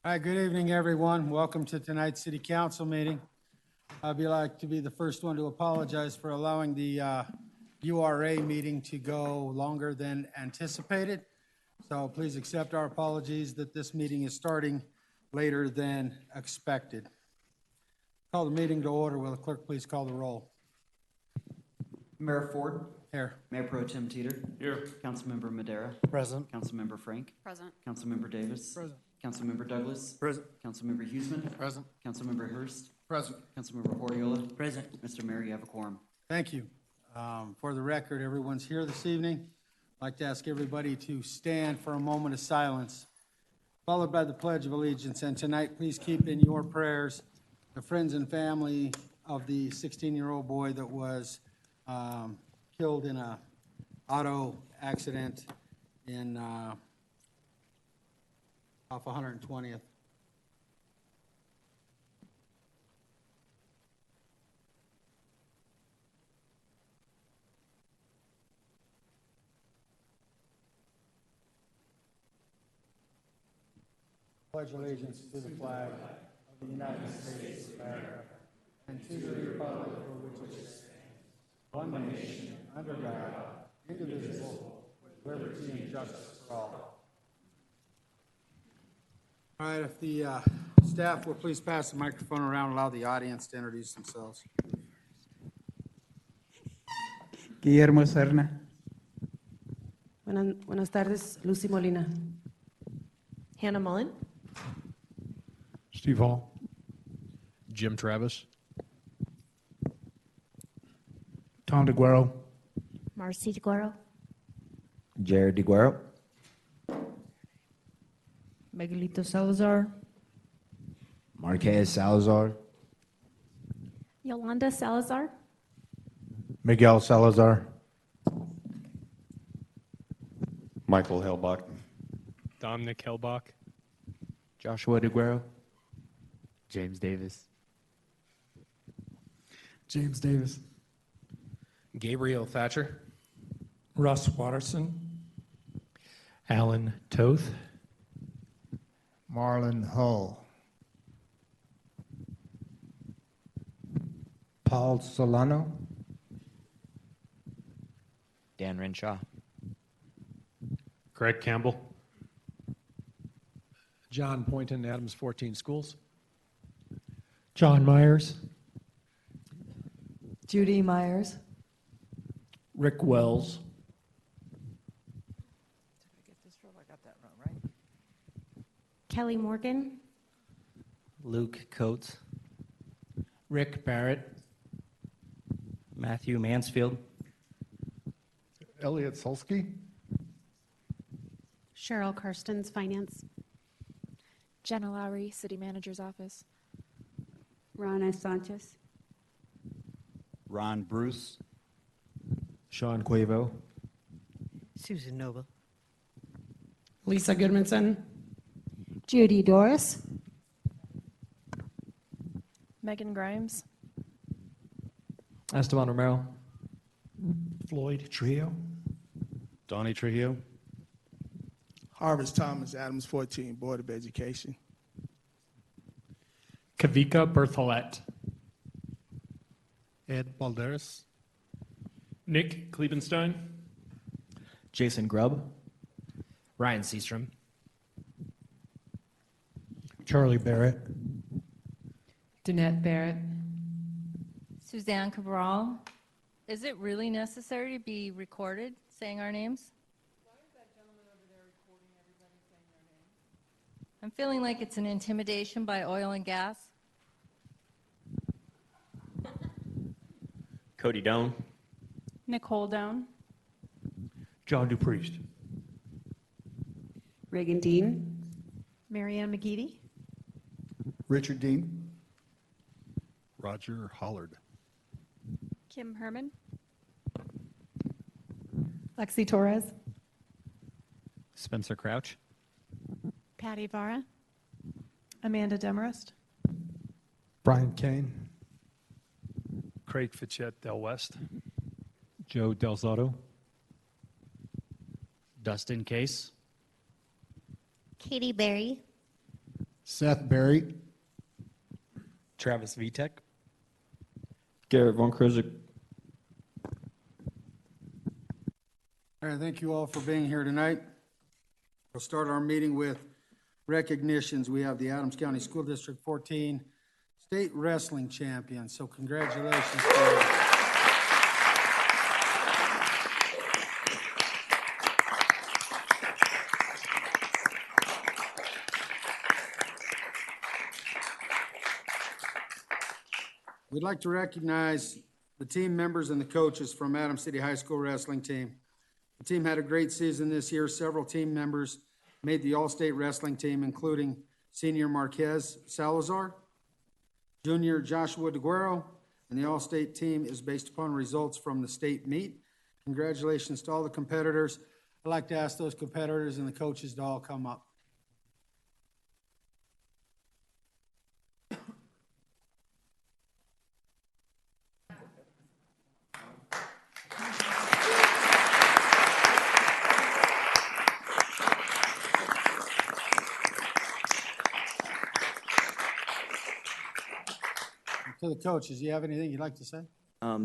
All right, good evening, everyone. Welcome to tonight's city council meeting. I'd like to be the first one to apologize for allowing the URA meeting to go longer than anticipated. So please accept our apologies that this meeting is starting later than expected. Call the meeting to order. Will the clerk please call the roll? Mayor Ford. Here. Mayor Pro Tem Teeter. Here. Councilmember Madera. Present. Councilmember Frank. Present. Councilmember Davis. Present. Councilmember Douglas. Present. Councilmember Huseman. Present. Councilmember Hurst. Present. Councilmember Horiola. Present. Mr. Mayor, you have a quorum. Thank you. For the record, everyone's here this evening. I'd like to ask everybody to stand for a moment of silence, followed by the Pledge of Allegiance. And tonight, please keep in your prayers the friends and family of the 16-year-old boy that was killed in a auto accident in off 120th. Pledge allegiance to the flag of the United States of America and to the republic for which it stands, one nation, under God, indivisible, with liberty and justice for all. All right, if the staff will please pass the microphone around, allow the audience to introduce themselves. Guillermo Serna. Buenas tardes, Lucy Molina. Hannah Mullen. Steve Hall. Jim Travis. Tom DeGuero. Marcy DeGuero. Jared DeGuero. Miguelito Salazar. Marquez Salazar. Yolanda Salazar. Miguel Salazar. Michael Hellbach. Dominic Hellbach. Joshua DeGuero. James Davis. James Davis. Gabriel Thatcher. Russ Watterson. Alan Toth. Marlon Hull. Paul Solano. Dan Renshaw. Craig Campbell. John Poynton, Adams 14 Schools. John Myers. Judy Myers. Rick Wells. Kelly Morgan. Luke Coates. Rick Barrett. Matthew Mansfield. Elliot Solsky. Cheryl Karstens, Finance. Jenna Lowry, City Manager's Office. Rana Sanchez. Ron Bruce. Sean Cuevo. Susan Noble. Lisa Goodmanson. Judy Doris. Megan Grimes. Esteban Romero. Floyd Trio. Donnie Trujillo. Harvest Thomas, Adams 14, Board of Education. Kavika Berthollet. Ed Balderas. Nick Klebenstein. Jason Grubb. Ryan Seastrom. Charlie Barrett. Danette Barrett. Suzanne Cabral. Is it really necessary to be recorded saying our names? Why is that gentleman over there recording everybody saying their names? I'm feeling like it's an intimidation by oil and gas. Cody Doan. Nicole Down. John DuPriest. Reagan Dean. Marianne McGeady. Richard Dean. Roger Hollard. Kim Herman. Lexi Torres. Spencer Crouch. Patty Vara. Amanda Demarest. Brian Kane. Craig Fichette Del West. Joe Delzato. Dustin Case. Katie Berry. Seth Berry. Travis Vitek. Garrett Von Krizik. All right, thank you all for being here tonight. We'll start our meeting with recognitions. We have the Adams County School District 14 State Wrestling Champion, so congratulations to you. We'd like to recognize the team members and the coaches from Adams City High School Wrestling Team. The team had a great season this year. Several team members made the All-State Wrestling Team, including senior Marquez Salazar, junior Joshua DeGuero, and the All-State team is based upon results from the state meet. Congratulations to all the competitors. I'd like to ask those competitors and the coaches to all come up. To the coaches, do you have anything you'd like to say?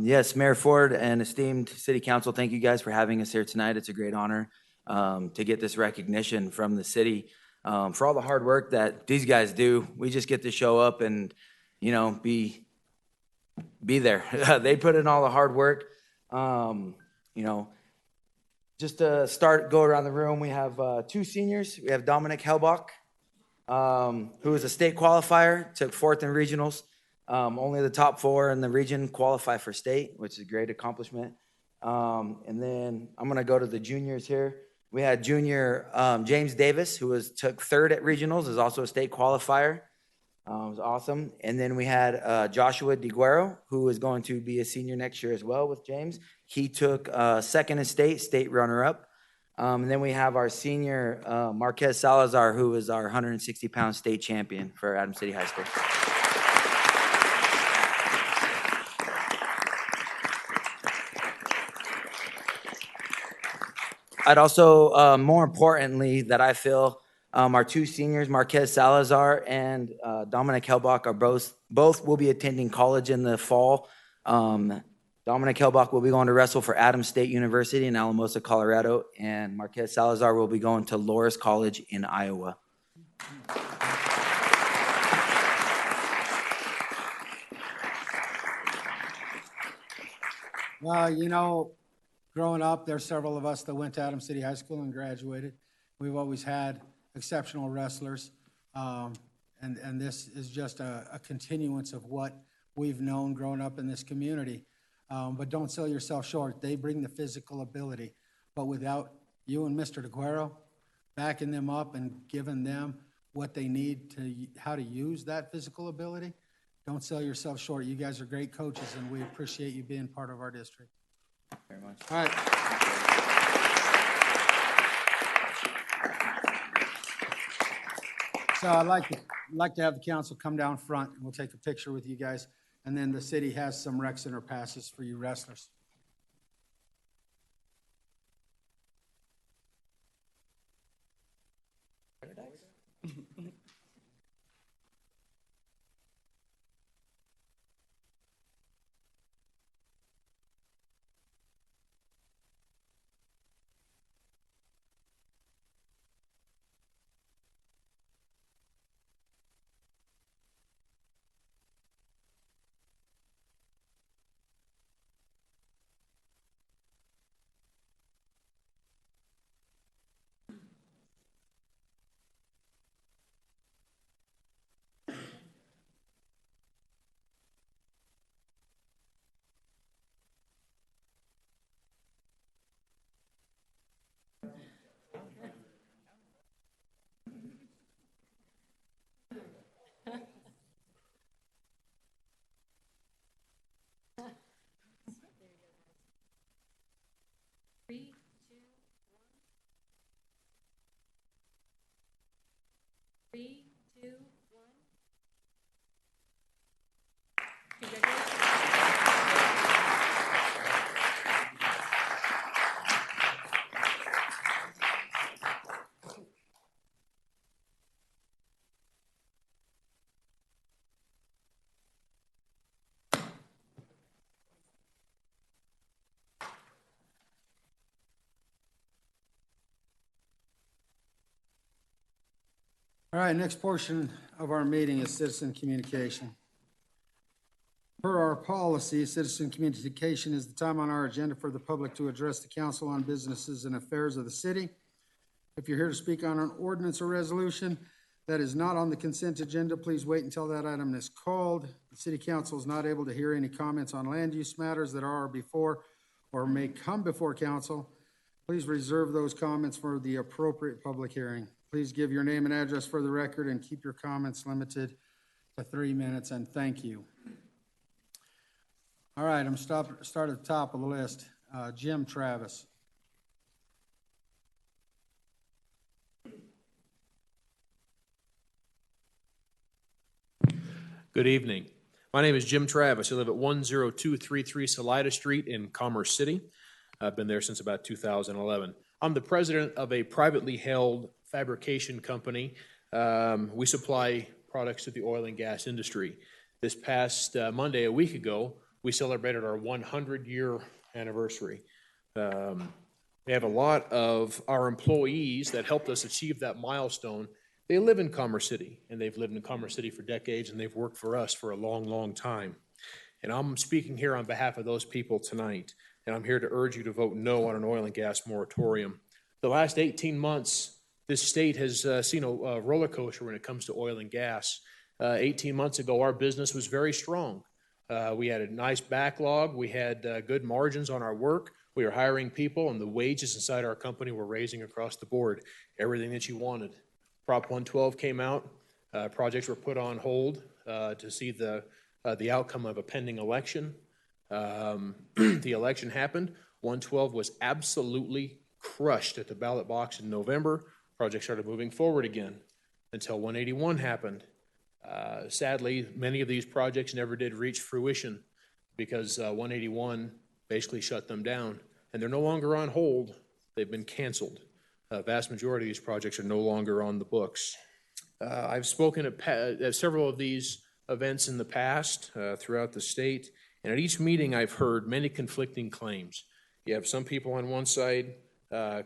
Yes, Mayor Ford and esteemed City Council, thank you guys for having us here tonight. It's a great honor to get this recognition from the city for all the hard work that these guys do. We just get to show up and, you know, be there. They put in all the hard work. You know, just to go around the room, we have two seniors. We have Dominic Helbach, who is a state qualifier, took fourth in regionals. Only the top four in the region qualify for state, which is a great accomplishment. And then I'm going to go to the juniors here. We had junior James Davis, who took third at regionals, is also a state qualifier. It was awesome. And then we had Joshua DeGuero, who is going to be a senior next year as well with James. He took second in state runner-up. And then we have our senior Marquez Salazar, who is our 160-pound state champion for Adams City High School. I'd also, more importantly, that I feel our two seniors, Marquez Salazar and Dominic Helbach, are both will be attending college in the fall. Dominic Helbach will be going to wrestle for Adams State University in Alamosa, Colorado, and Marquez Salazar will be going to Loras College in Iowa. Well, you know, growing up, there's several of us that went to Adams City High School and graduated. We've always had exceptional wrestlers, and this is just a continuance of what we've known growing up in this community. But don't sell yourself short. They bring the physical ability, but without you and Mr. DeGuero backing them up and giving them what they need to how to use that physical ability, don't sell yourself short. You guys are great coaches, and we appreciate you being part of our district. Very much. All right. So I'd like to have the council come down front, and we'll take a picture with you guys. And then the city has some rec center passes for you wrestlers. All right, next portion of our meeting is citizen communication. Per our policy, citizen communication is the time on our agenda for the public to address the council on businesses and affairs of the city. If you're here to speak on an ordinance or resolution that is not on the consent agenda, please wait until that item is called. The city council is not able to hear any comments on land use matters that are before or may come before council. Please reserve those comments for the appropriate public hearing. Please give your name and address for the record and keep your comments limited to 3 minutes, and thank you. All right, I'm start at the top of the list. Jim Travis. Good evening. My name is Jim Travis. I live at 10233 Salida Street in Commerce City. I've been there since about 2011. I'm the president of a privately held fabrication company. We supply products to the oil and gas industry. This past Monday, a week ago, we celebrated our 100-year anniversary. We have a lot of our employees that helped us achieve that milestone. They live in Commerce City, and they've lived in Commerce City for decades, and they've worked for us for a long, long time. And I'm speaking here on behalf of those people tonight, and I'm here to urge you to vote no on an oil and gas moratorium. The last 18 months, this state has seen a roller coaster when it comes to oil and gas. 18 months ago, our business was very strong. We had a nice backlog. We had good margins on our work. We were hiring people, and the wages inside our company were raising across the board, everything that you wanted. Prop 112 came out. Projects were put on hold to see the outcome of a pending election. The election happened. 112 was absolutely crushed at the ballot box in November. Projects started moving forward again until 181 happened. Sadly, many of these projects never did reach fruition because 181 basically shut them down, and they're no longer on hold. They've been canceled. Vast majority of these projects are no longer on the books. I've spoken at several of these events in the past throughout the state, and at each meeting I've heard many conflicting claims. You have some people on one side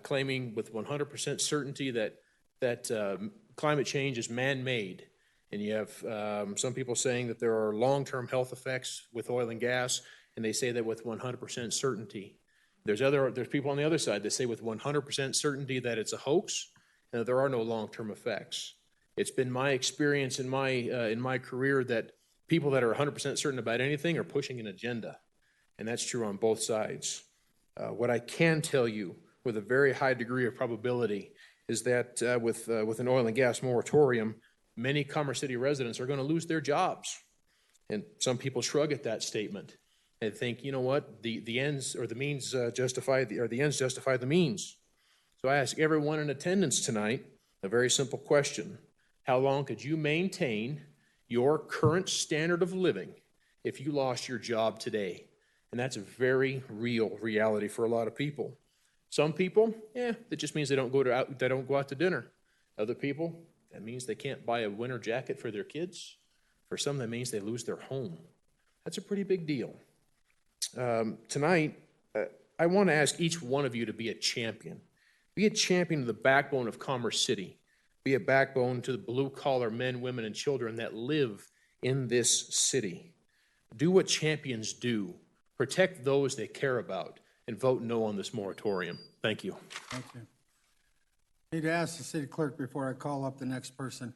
claiming with 100% certainty that climate change is man-made, and you have some people saying that there are long-term health effects with oil and gas, and they say that with 100% certainty. There's people on the other side that say with 100% certainty that it's a hoax and that there are no long-term effects. It's been my experience in my career that people that are 100% certain about anything are pushing an agenda, and that's true on both sides. What I can tell you with a very high degree of probability is that with an oil and gas moratorium, many Commerce City residents are going to lose their jobs, and some people shrug at that statement and think, you know what, the ends or the means justify the ends justify the means. So I ask everyone in attendance tonight a very simple question: how long could you maintain your current standard of living if you lost your job today? And that's a very real reality for a lot of people. Some people, that just means they don't go out to dinner. Other people, that means they can't buy a winter jacket for their kids. For some, that means they lose their home. That's a pretty big deal. Tonight, I want to ask each one of you to be a champion. Be a champion of the backbone of Commerce City. Be a backbone to the blue-collar men, women, and children that live in this city. Do what champions do. Protect those they care about, and vote no on this moratorium. Thank you. Thank you. I need to ask the city clerk before I call up the next person.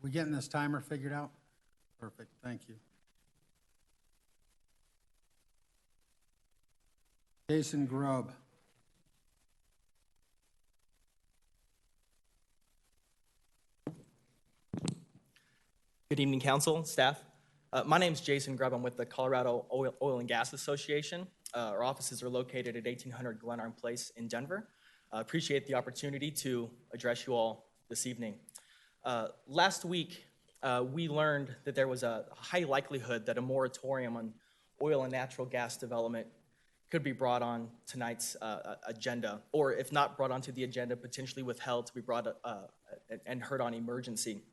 We getting this timer figured out? Perfect. Thank you. Jason Grubb. Good evening, council, staff. My name is Jason Grubb. I'm with the Colorado Oil and Gas Association. Our offices are located at 1800 Glenarm Place in Denver. I appreciate the opportunity to address you all this evening. Last week, we learned that there was a high likelihood that a moratorium on oil and natural gas development could be brought on tonight's agenda, or if not brought onto the agenda, potentially withheld to be brought and heard on emergency.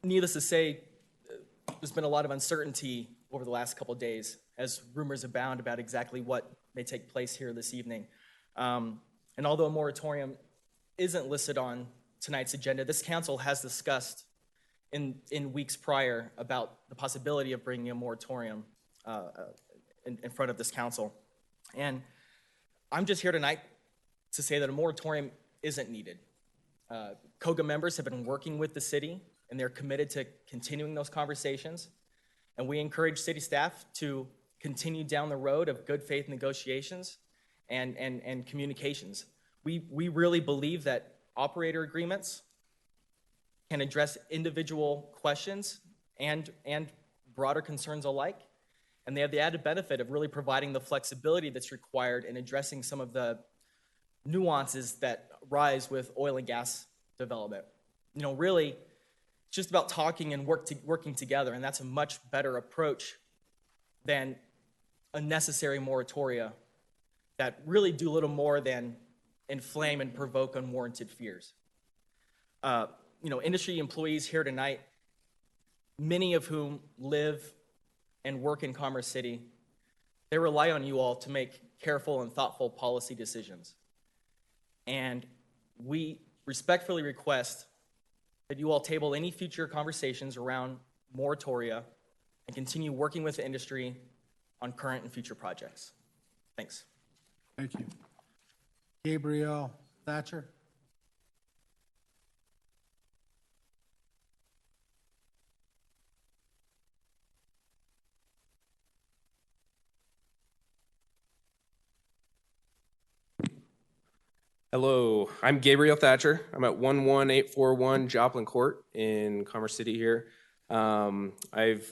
Needless to say, there's been a lot of uncertainty over the last couple of days as rumors abound about exactly what may take place here this evening. And although a moratorium isn't listed on tonight's agenda, this council has discussed in weeks prior about the possibility of bringing a moratorium in front of this council. And I'm just here tonight to say that a moratorium isn't needed. COGA members have been working with the city, and they're committed to continuing those conversations. And we encourage city staff to continue down the road of good faith negotiations and communications. We really believe that operator agreements can address individual questions and broader concerns alike. And they have the added benefit of really providing the flexibility that's required in addressing some of the nuances that rise with oil and gas development. You know, really, it's just about talking and working together, and that's a much better approach than unnecessary moratoria that really do little more than inflame and provoke unwarranted fears. You know, industry employees here tonight, many of whom live and work in Commerce City, they rely on you all to make careful and thoughtful policy decisions. And we respectfully request that you all table any future conversations around moratoria and continue working with the industry on current and future projects. Thanks. Thank you. Gabriel Thatcher. Hello, I'm Gabriel Thatcher. I'm at 11841 Joplin Court in Commerce City here. I've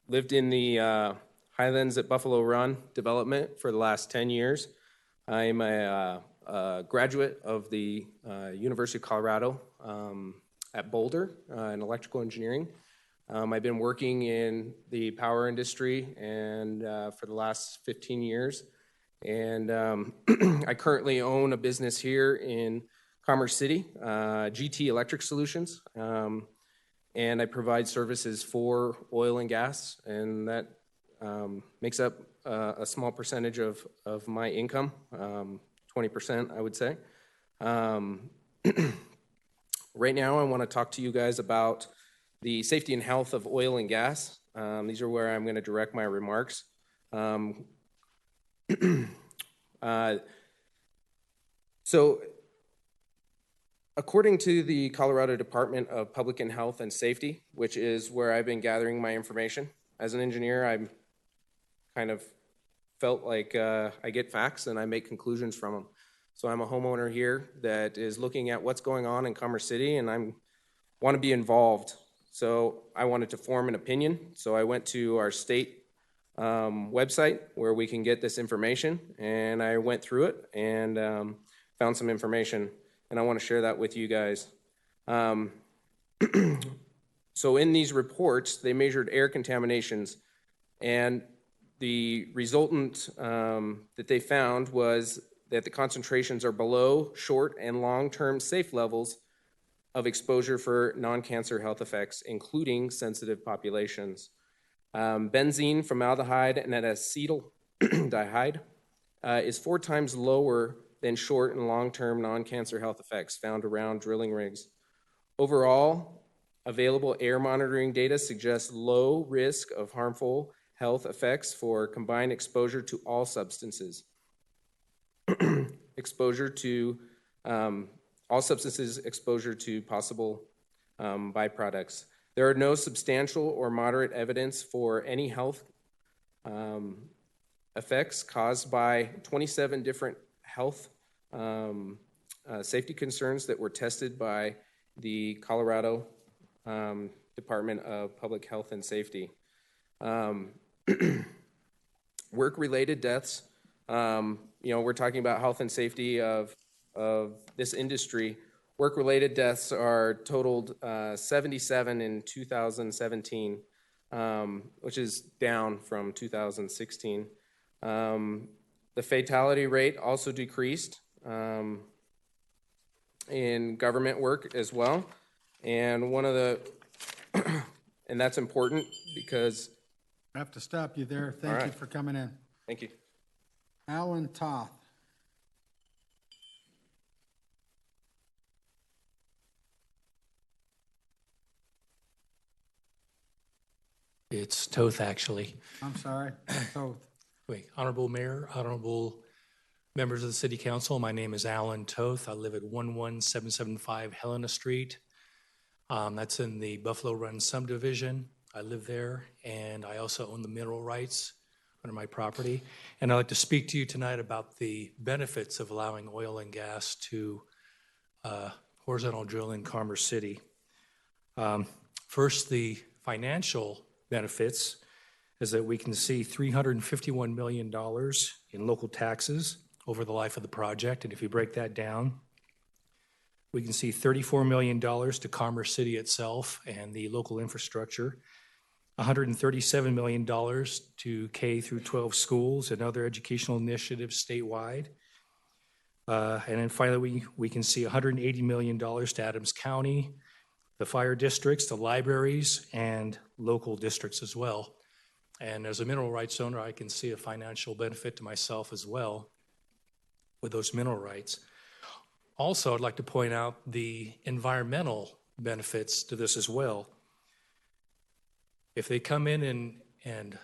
lived in the Highlands at Buffalo Run development for the last 10 years. I'm a graduate of the University of Colorado at Boulder in electrical engineering. I've been working in the power industry and for the last 15 years. And I currently own a business here in Commerce City, GT Electric Solutions, and I provide services for oil and gas, and that makes up a small percentage of my income, 20%, I would say. Right now, I want to talk to you guys about the safety and health of oil and gas. These are where I'm going to direct my remarks. So, according to the Colorado Department of Public and Health and Safety, which is where I've been gathering my information, as an engineer, I'm kind of felt like I get facts and I make conclusions from them. So I'm a homeowner here that is looking at what's going on in Commerce City, and I want to be involved. So I wanted to form an opinion. So I went to our state website where we can get this information, and I went through it and found some information, and I want to share that with you guys. So in these reports, they measured air contaminations, and the resultant that they found was that the concentrations are below short and long-term safe levels of exposure for non-cancer health effects, including sensitive populations. Benzene, formaldehyde, and acetaldehyde is 4 times lower than short and long-term non-cancer health effects found around drilling rigs. Overall, available air monitoring data suggests low risk of harmful health effects for combined exposure to all substances. Exposure to all substances, exposure to possible byproducts. There are no substantial or moderate evidence for any health effects caused by 27 different health safety concerns that were tested by the Colorado Department of Public Health and Safety. Work-related deaths, we're talking about health and safety of this industry. Work-related deaths are totaled 77 in 2017, which is down from 2016. The fatality rate also decreased in government work as well. And one of the, and that's important because... I have to stop you there. Thank you for coming in. Thank you. Alan Toth. It's Toth, actually. I'm sorry, Toth. Wait, Honorable Mayor, honorable members of the City Council, my name is Alan Toth. I live at 11775 Helena Street. That's in the Buffalo Run subdivision. I live there, and I also own the mineral rights under my property. And I'd like to speak to you tonight about the benefits of allowing oil and gas to horizontal drill in Commerce City. First, the financial benefits is that we can see $351 million in local taxes over the life of the project. And if you break that down, we can see $34 million to Commerce City itself and the local infrastructure, $137 million to K through 12 schools and other educational initiatives statewide. And then finally, we can see $180 million to Adams County, the fire districts, the libraries, and local districts as well. And as a mineral rights owner, I can see a financial benefit to myself as well with those mineral rights. Also, I'd like to point out the environmental benefits to this as well. If they come in and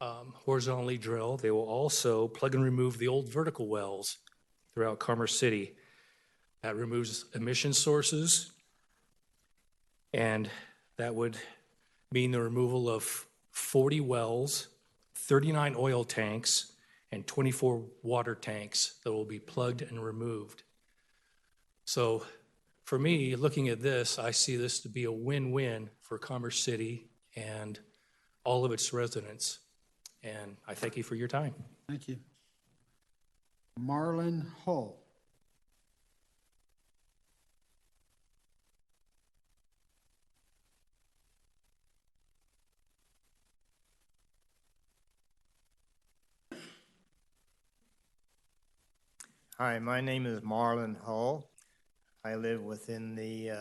horizontally drill, they will also plug and remove the old vertical wells throughout Commerce City. That removes emission sources, and that would mean the removal of 40 wells, 39 oil tanks, and 24 water tanks that will be plugged and removed. So for me, looking at this, I see this to be a win-win for Commerce City and all of its residents. And I thank you for your time. Thank you. Marlon Hull. Hi, my name is Marlon Hull. I live within the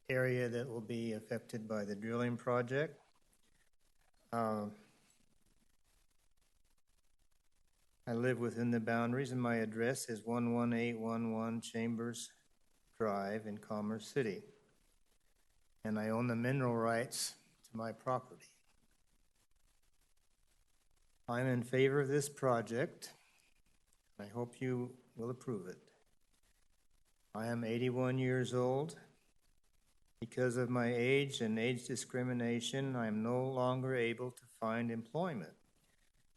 area that will be affected by the drilling project. I live within the boundaries, and my address is 11811 Chambers Drive in Commerce City. And I own the mineral rights to my property. I'm in favor of this project. I hope you will approve it. I am 81 years old. Because of my age and age discrimination, I am no longer able to find employment.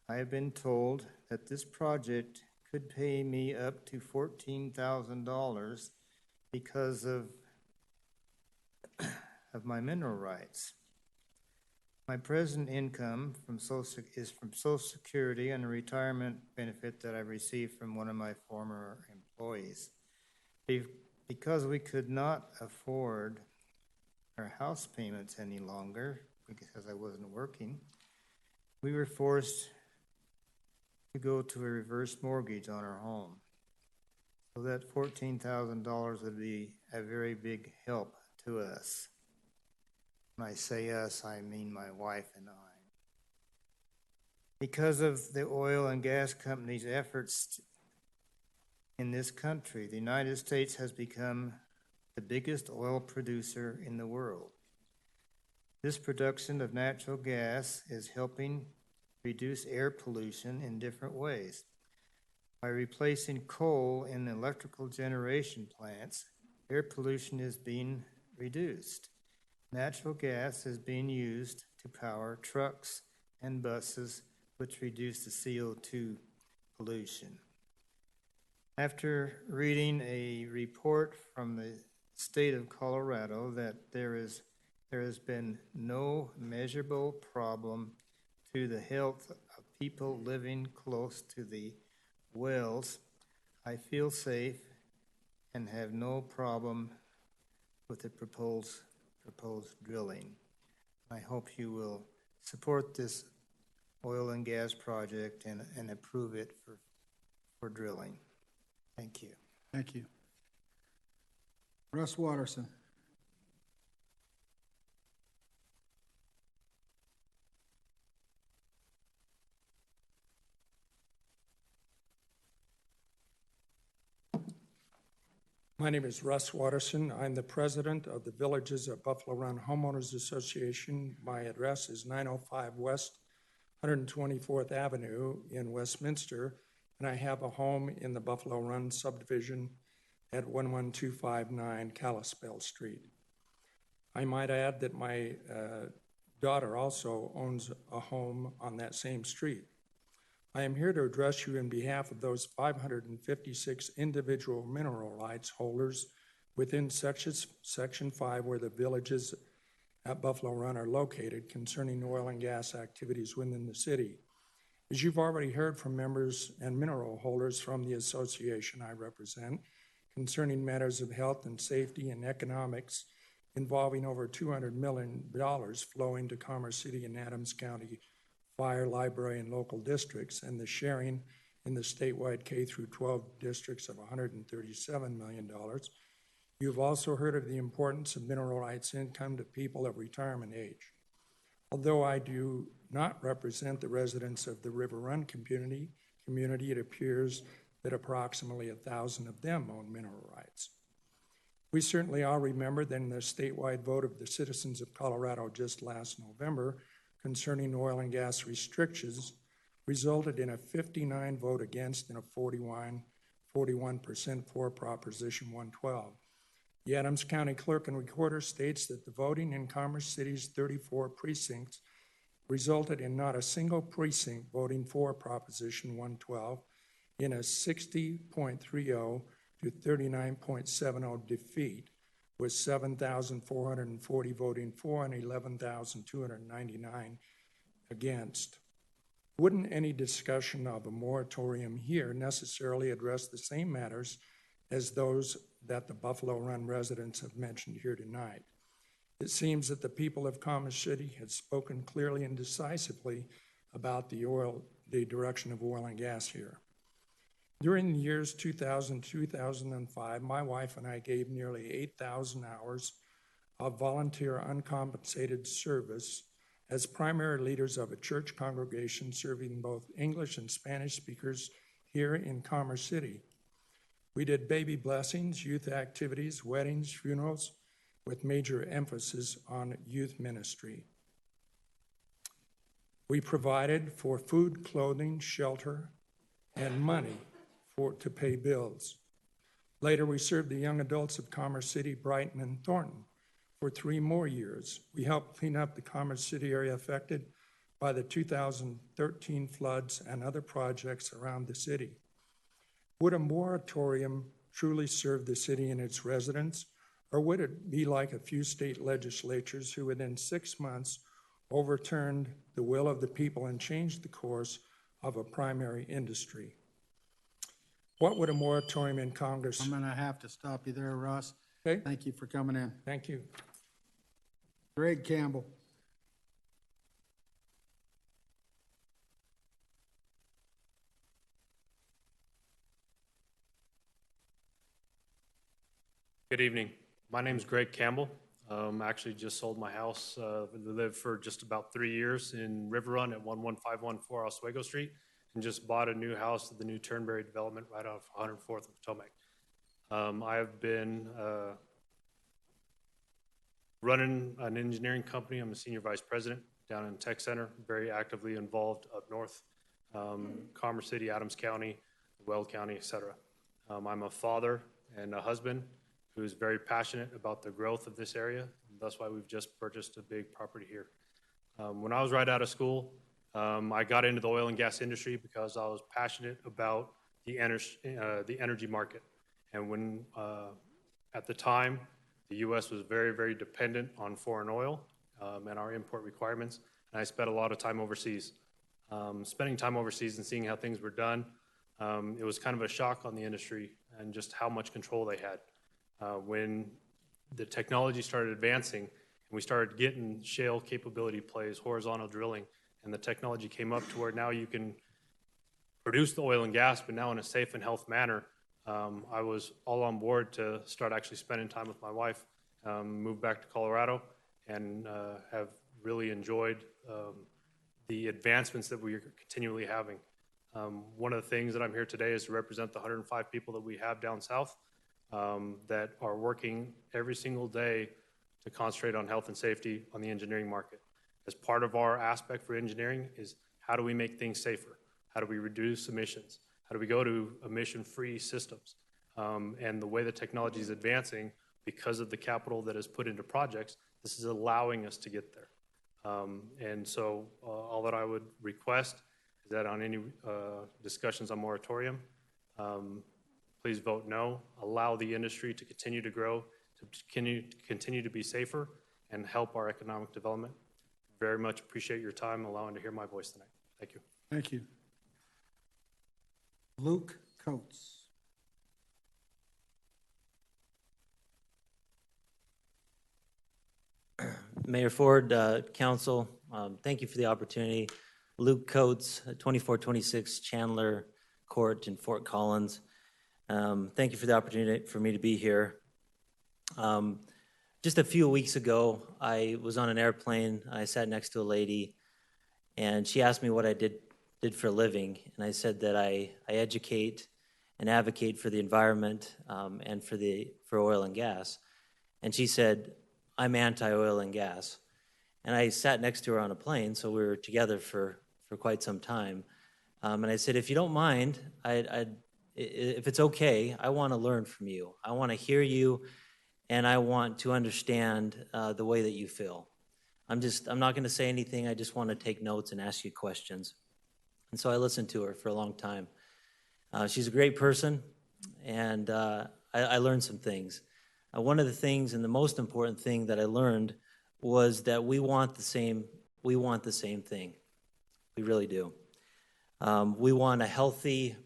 I have been told that this project could pay me up to $14,000 because of my mineral rights. My present income is from Social Security and a retirement benefit that I received from one of my former employees. Because we could not afford our house payments any longer, because I wasn't working, we were forced to go to a reverse mortgage on our home. So that $14,000 would be a very big help to us. When I say us, I mean my wife and I. Because of the oil and gas companies' efforts in this country, the United States has become the biggest oil producer in the world. This production of natural gas is helping reduce air pollution in different ways. By replacing coal in electrical generation plants, air pollution is being reduced. Natural gas is being used to power trucks and buses, which reduce the CO2 pollution. After reading a report from the state of Colorado that there has been no measurable problem to the health of people living close to the wells, I feel safe and have no problem with the proposed drilling. I hope you will support this oil and gas project and approve it for drilling. Thank you. Thank you. Russ Watterson. My name is Russ Watterson. I'm the president of the Villages of Buffalo Run Homeowners Association. My address is 905 West 124th Avenue in Westminster, and I have a home in the Buffalo Run subdivision at 11259 Kalispell Street. I might add that my daughter also owns a home on that same street. I am here to address you in behalf of those 556 individual mineral rights holders within Section 5 where the villages at Buffalo Run are located concerning oil and gas activities within the city. As you've already heard from members and mineral holders from the association I represent concerning matters of health and safety and economics involving over $200 million flowing to Commerce City and Adams County fire, library, and local districts, and the sharing in the statewide K through 12 districts of $137 million. You've also heard of the importance of mineral rights income to people of retirement age. Although I do not represent the residents of the River Run community, it appears that approximately 1,000 of them own mineral rights. We certainly all remember that in the statewide vote of the citizens of Colorado just last November concerning oil and gas restrictions resulted in a 59 vote against and a 41% for Proposition 112. The Adams County Clerk and Recorder states that the voting in Commerce City's 34 precincts resulted in not a single precinct voting for Proposition 112 in a 60.30 to 39.70 defeat, with 7,440 voting for and 11,299 against. Wouldn't any discussion of a moratorium here necessarily address the same matters as those that the Buffalo Run residents have mentioned here tonight? It seems that the people of Commerce City have spoken clearly and decisively about the direction of oil and gas here. During the years 2000-2005, my wife and I gave nearly 8,000 hours of volunteer uncompensated service as primary leaders of a church congregation serving both English and Spanish speakers here in Commerce City. We did baby blessings, youth activities, weddings, funerals, with major emphasis on youth ministry. We provided for food, clothing, shelter, and money to pay bills. Later, we served the young adults of Commerce City, Brighton, and Thornton for 3 more years. We helped clean up the Commerce City area affected by the 2013 floods and other projects around the city. Would a moratorium truly serve the city and its residents, or would it be like a few state legislatures who within 6 months overturned the will of the people and changed the course of a primary industry? What would a moratorium in Congress? I'm going to have to stop you there, Russ. Okay. Thank you for coming in. Thank you. Greg Campbell. Good evening. My name is Greg Campbell. Actually just sold my house. Lived for just about 3 years in River Run at 11514 Oswego Street, and just bought a new house at the new Turnberry development right off 104th and Potomac. I have been running an engineering company. I'm a senior vice president down in Tech Center, very actively involved up north, Commerce City, Adams County, Weld County, etc. I'm a father and a husband who is very passionate about the growth of this area. And that's why we've just purchased a big property here. When I was right out of school, I got into the oil and gas industry because I was passionate about the energy market. And when, at the time, the U.S. was very, very dependent on foreign oil and our import requirements, and I spent a lot of time overseas. Spending time overseas and seeing how things were done, it was kind of a shock on the industry and just how much control they had. When the technology started advancing and we started getting shale capability plays, horizontal drilling, and the technology came up to where now you can produce the oil and gas, but now in a safe and health manner, I was all on board to start actually spending time with my wife, moved back to Colorado, and have really enjoyed the advancements that we are continually having. One of the things that I'm here today is to represent the 105 people that we have down south. that are working every single day to concentrate on health and safety on the engineering market. As part of our aspect for engineering is how do we make things safer? How do we reduce emissions? How do we go to emission-free systems? And the way the technology is advancing, because of the capital that is put into projects, this is allowing us to get there. And so all that I would request is that on any discussions on moratorium, please vote no. Allow the industry to continue to grow, to continue to be safer, and help our economic development. Very much appreciate your time allowing to hear my voice tonight. Thank you. Thank you. Luke Coates. Mayor Ford, Council, thank you for the opportunity. Luke Coates, 2426 Chandler Court in Fort Collins. Thank you for the opportunity for me to be here. Just a few weeks ago, I was on an airplane. I sat next to a lady, and she asked me what I did for a living. And I said that I educate and advocate for the environment and for oil and gas. And she said, I'm anti-oil and gas. And I sat next to her on a plane, so we were together for quite some time. And I said, if you don't mind, if it's okay, I want to learn from you. I want to hear you, and I want to understand the way that you feel. I'm not going to say anything. I just want to take notes and ask you questions. And so I listened to her for a long time. She's a great person, and I learned some things. One of the things, and the most important thing that I learned, was that we want the same thing. We really do. We want a healthy,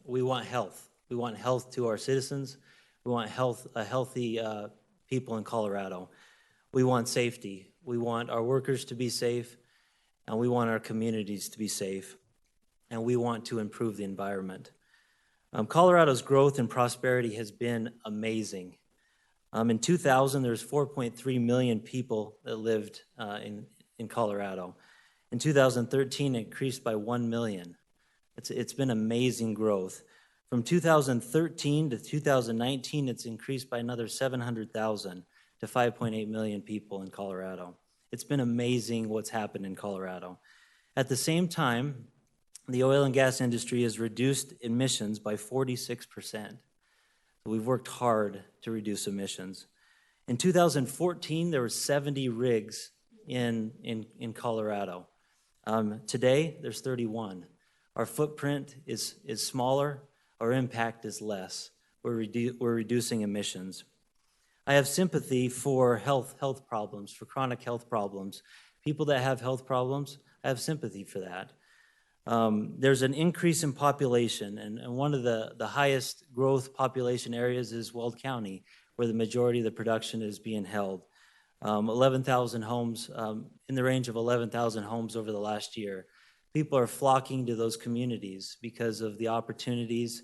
we want health. We want health to our citizens. We want healthy people in Colorado. We want safety. We want our workers to be safe, and we want our communities to be safe, and we want to improve the environment. Colorado's growth and prosperity has been amazing. In 2000, there was 4.3 million people that lived in Colorado. In 2013, it increased by 1 million. It's been amazing growth. From 2013 to 2019, it's increased by another 700,000 to 5.8 million people in Colorado. It's been amazing what's happened in Colorado. At the same time, the oil and gas industry has reduced emissions by 46%. We've worked hard to reduce emissions. In 2014, there were 70 rigs in Colorado. Today, there's 31. Our footprint is smaller, our impact is less. We're reducing emissions. I have sympathy for health problems, for chronic health problems. People that have health problems, I have sympathy for that. There's an increase in population, and one of the highest growth population areas is Weld County, where the majority of the production is being held. 11,000 homes, in the range of 11,000 homes over the last year. People are flocking to those communities because of the opportunities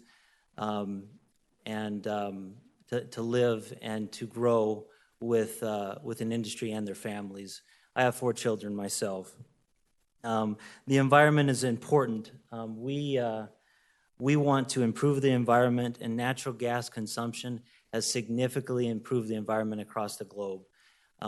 and to live and to grow with an industry and their families. I have 4 children myself. The environment is important. We want to improve the environment, and natural gas consumption has significantly improved the environment across the globe.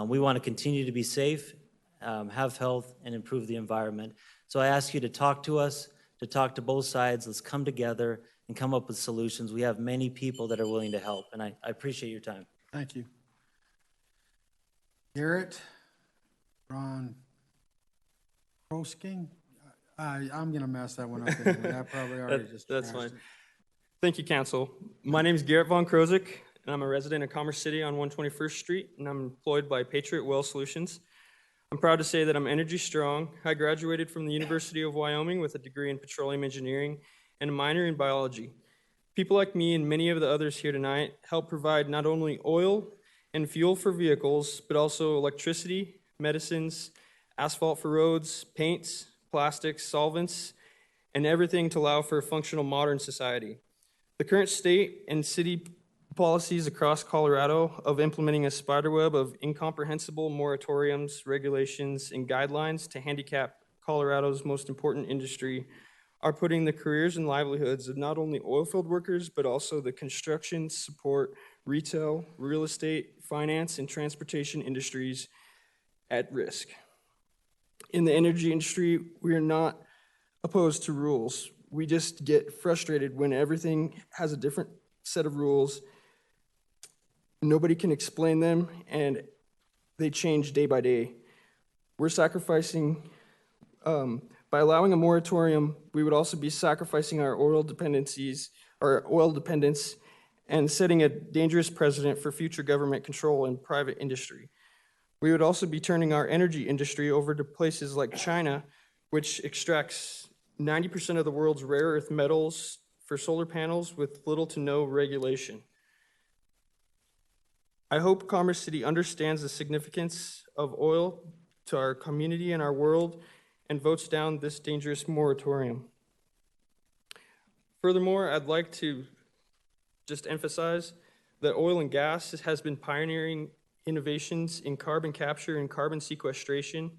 We want to continue to be safe, have health, and improve the environment. So I ask you to talk to us, to talk to both sides. Let's come together and come up with solutions. We have many people that are willing to help, and I appreciate your time. Thank you. Garrett, Ron Krosking? I'm going to mess that one up. Anyway. I probably already just That's fine. it. Thank you, Council. My name is Garrett Von Krozik, and I'm a resident of Commerce City on 121st Street, and I'm employed by Patriot Well Solutions. I'm proud to say that I'm energy strong. I graduated from the University of Wyoming with a degree in petroleum engineering and a minor in biology. People like me and many of the others here tonight help provide not only oil and fuel for vehicles, but also electricity, medicines, asphalt for roads, paints, plastics, solvents, and everything to allow for a functional modern society. The current state and city policies across Colorado of implementing a spiderweb of incomprehensible moratoriums, regulations, and guidelines to handicap Colorado's most important industry are putting the careers and livelihoods of not only oilfield workers, but also the construction, support, retail, real estate, finance, and transportation industries at risk. In the energy industry, we are not opposed to rules. We just get frustrated when everything has a different set of rules. Nobody can explain them, and they change day by day. We're sacrificing, by allowing a moratorium, we would also be sacrificing our oil dependencies, our oil dependence, and setting a dangerous precedent for future government control and private industry. We would also be turning our energy industry over to places like China, which extracts 90% of the world's rare earth metals for solar panels with little to no regulation. I hope Commerce City understands the significance of oil to our community and our world and votes down this dangerous moratorium. Furthermore, I'd like to just emphasize that oil and gas has been pioneering innovations in carbon capture and carbon sequestration.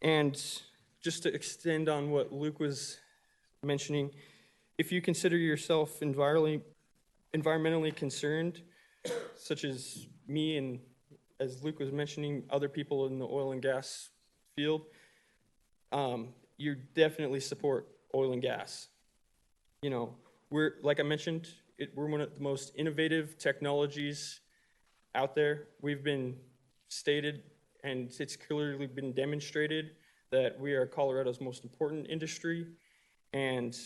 And just to extend on what Luke was mentioning, if you consider yourself environmentally concerned, such as me and, as Luke was mentioning, other people in the oil and gas field, you definitely support oil and gas. You know, we're, like I mentioned, we're one of the most innovative technologies out there. We've been stated, and it's clearly been demonstrated, that we are Colorado's most important industry. And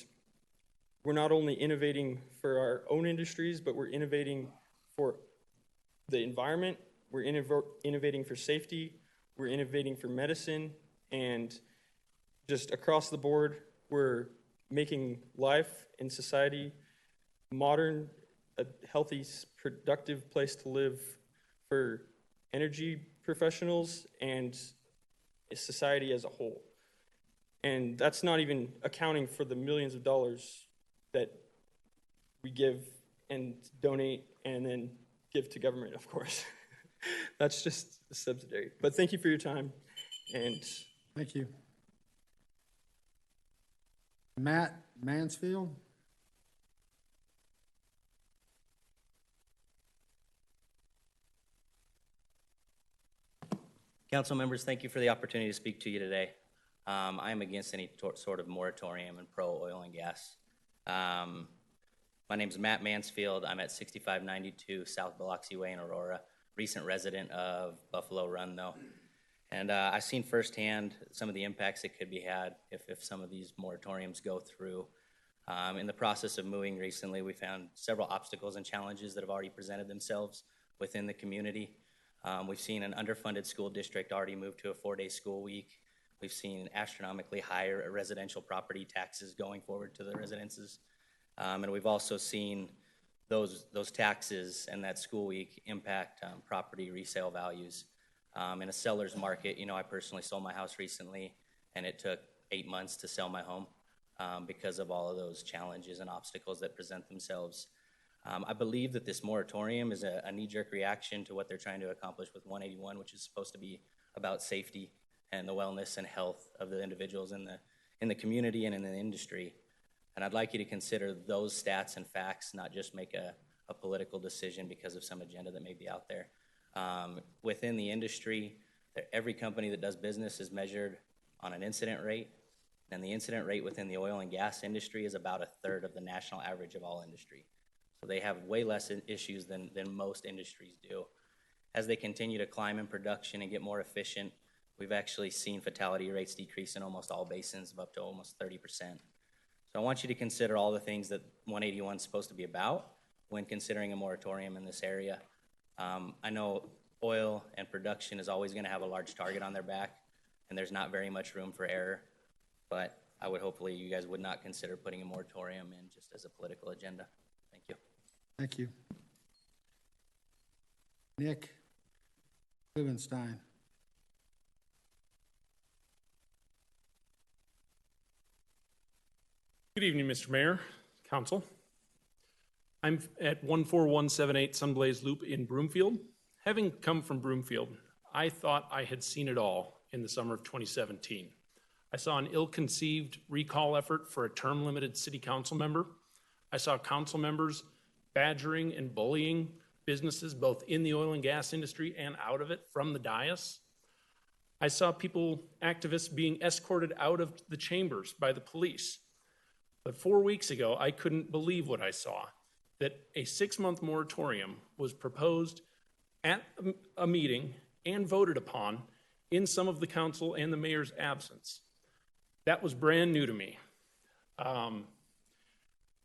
we're not only innovating for our own industries, but we're innovating for the environment, we're innovating for safety, we're innovating for medicine, and just across the board, we're making life in society modern, a healthy, productive place to live for energy professionals and society as a whole. And that's not even accounting for the millions of dollars that we give and donate and then give to government, of course. That's just a subsidiary. But thank you for your time. And thank you. Matt Mansfield. Council members, thank you for the opportunity to speak to you today. I am against any sort of moratorium and pro oil and gas. My name is Matt Mansfield. I'm at 6592 South Biloxi Way in Aurora, recent resident of Buffalo Run, though. And I've seen firsthand some of the impacts that could be had if some of these moratoriums go through. In the process of moving recently, we found several obstacles and challenges that have already presented themselves within the community. We've seen an underfunded school district already move to a 4-day school week. We've seen astronomically higher residential property taxes going forward to the residences. And we've also seen those taxes and that school week impact property resale values. In a seller's market, you know, I personally sold my house recently, and it took 8 months to sell my home because of all of those challenges and obstacles that present themselves. I believe that this moratorium is a knee-jerk reaction to what they're trying to accomplish with 181, which is supposed to be about safety and the wellness and health of the individuals in the community and in the industry. And I'd like you to consider those stats and facts, not just make a political decision because of some agenda that may be out there. Within the industry, every company that does business is measured on an incident rate, and the incident rate within the oil and gas industry is about 1/3 of the national average of all industry. So they have way less issues than most industries do. As they continue to climb in production and get more efficient, we've actually seen fatality rates decrease in almost all basins of up to almost 30%. So I want you to consider all the things that 181 is supposed to be about when considering a moratorium in this area. I know oil and production is always going to have a large target on their back, and there's not very much room for error, but I would hopefully you guys would not consider putting a moratorium in just as a political agenda. Thank you. Thank you. Nick Rubenstein. Good evening, Mr. Mayor, Council. I'm at 14178 Sunblaze Loop in Broomfield. Having come from Broomfield, I thought I had seen it all in the summer of 2017. I saw an ill-conceived recall effort for a term-limited city council member. I saw council members badgering and bullying businesses both in the oil and gas industry and out of it from the dais. I saw activists being escorted out of the chambers by the police. But 4 weeks ago, I couldn't believe what I saw, that a 6-month moratorium was proposed at a meeting and voted upon in some of the council and the mayor's absence. That was brand new to me.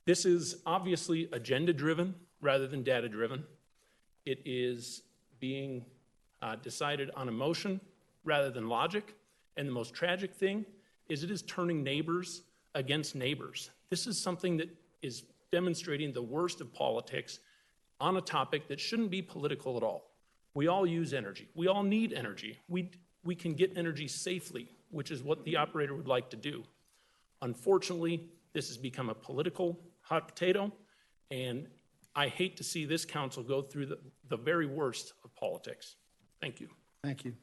This is obviously agenda-driven rather than data-driven. It is being decided on emotion rather than logic. And the most tragic thing is it is turning neighbors against neighbors. This is something that is demonstrating the worst of politics on a topic that shouldn't be political at all. We all use energy. We all need energy. We can get energy safely, which is what the operator would like to do. Unfortunately, this has become a political hot potato, and I hate to see this council go through the very worst of politics. Thank you. Thank you.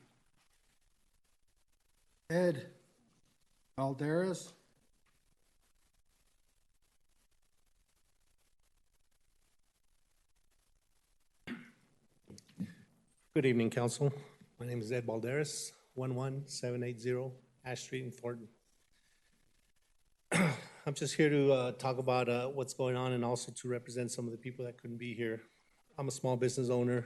Ed Balderas. Good evening, Council. My name is Ed Balderas, 11780 Ash Street in Thornton. I'm just here to talk about what's going on and also to represent some of the people that couldn't be here. I'm a small business owner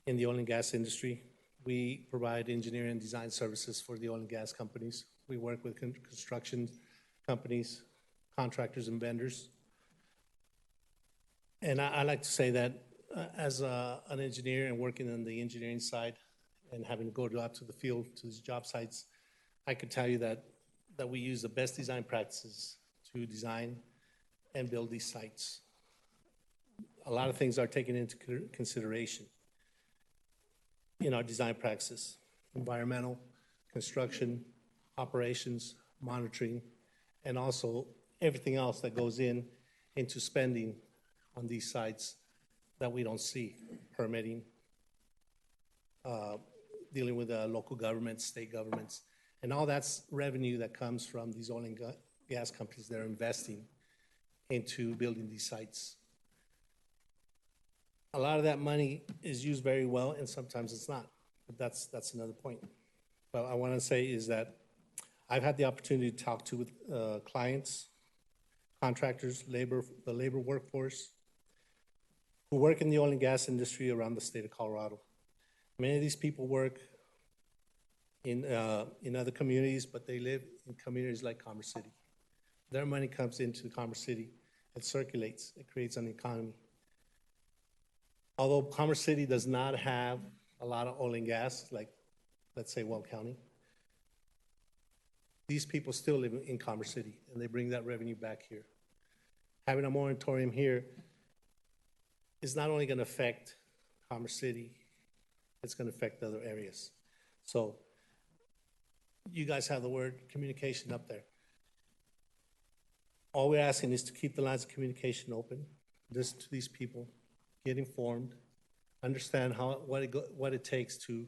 in the oil and gas industry. We provide engineering and design services for the oil and gas companies. We work with construction companies, contractors, and vendors. And I like to say that as an engineer and working on the engineering side and having to go out to the field, to these job sites, I could tell you that we use the best design practices to design and build these sites. A lot of things are taken into consideration in our design practices: environmental, construction, operations, monitoring, and also everything else that goes into spending on these sites that we don't see: permitting, dealing with local governments, state governments, and all that's revenue that comes from these oil and gas companies that are investing into building these sites. A lot of that money is used very well, and sometimes it's not. But that's another point. What I want to say is that I've had the opportunity to talk to clients, contractors, the labor workforce, who work in the oil and gas industry around the state of Colorado. Many of these people work in other communities, but they live in communities like Commerce City. Their money comes into Commerce City, it circulates, it creates an economy. Although Commerce City does not have a lot of oil and gas, like, let's say, Weld County, these people still live in Commerce City, and they bring that revenue back here. Having a moratorium here is not only going to affect Commerce City, it's going to affect other areas. So you guys have the word communication up there. All we're asking is to keep the lines of communication open, listen to these people, get informed, understand what it takes to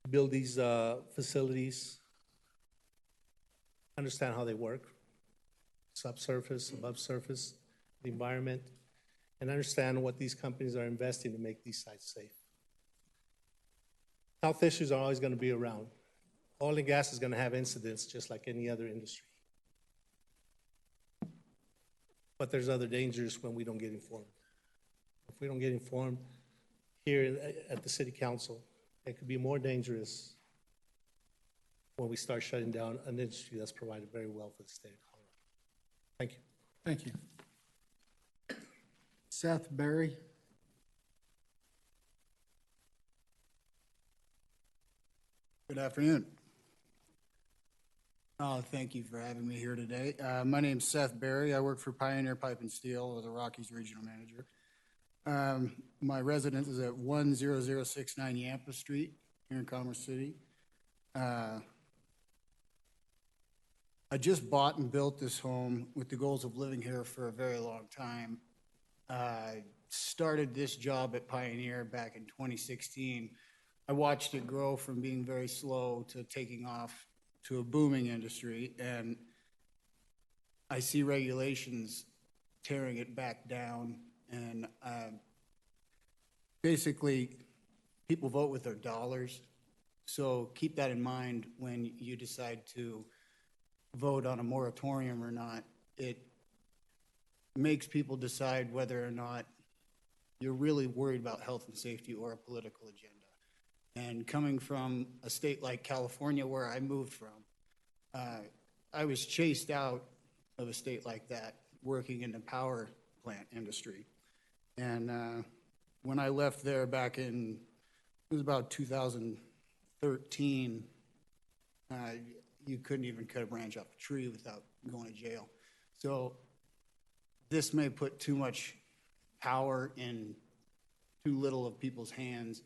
build these facilities, understand how they work, subsurface, above surface, the environment, and understand what these companies are investing to make these sites safe. Health issues are always going to be around. Oil and gas is going to have incidents just like any other industry. But there's other dangers when we don't get informed. If we don't get informed here at the city council, it could be more dangerous when we start shutting down an industry that's provided very well for the state of Colorado. Thank you. Thank you. Seth Berry. Good afternoon. Thank you for having me here today. My name's Seth Berry. I work for Pioneer Pipe and Steel as a Rockies regional manager. My residence is at 10069 Yampa Street here in Commerce City. I just bought and built this home with the goals of living here for a very long time. I started this job at Pioneer back in 2016. I watched it grow from being very slow to taking off to a booming industry, and I see regulations tearing it back down, and basically, people vote with their dollars. So keep that in mind when you decide to vote on a moratorium or not. It makes people decide whether or not you're really worried about health and safety or a political agenda. And coming from a state like California, where I moved from, I was chased out of a state like that working in the power plant industry. And when I left there back in, it was about 2013, you couldn't even cut a branch off a tree without going to jail. So this may put too much power in too little of people's hands,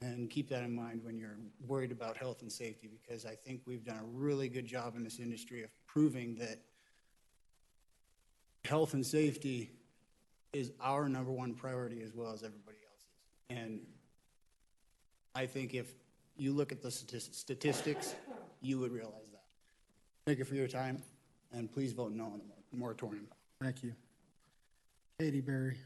and keep that in mind when you're worried about health and safety, because I think we've done a really good job in this industry of proving that health and safety is our number one priority as well as everybody else's. And I think if you look at the statistics, you would realize that. Thank you for your time, and please vote no on the moratorium. Thank you. Katie Berry.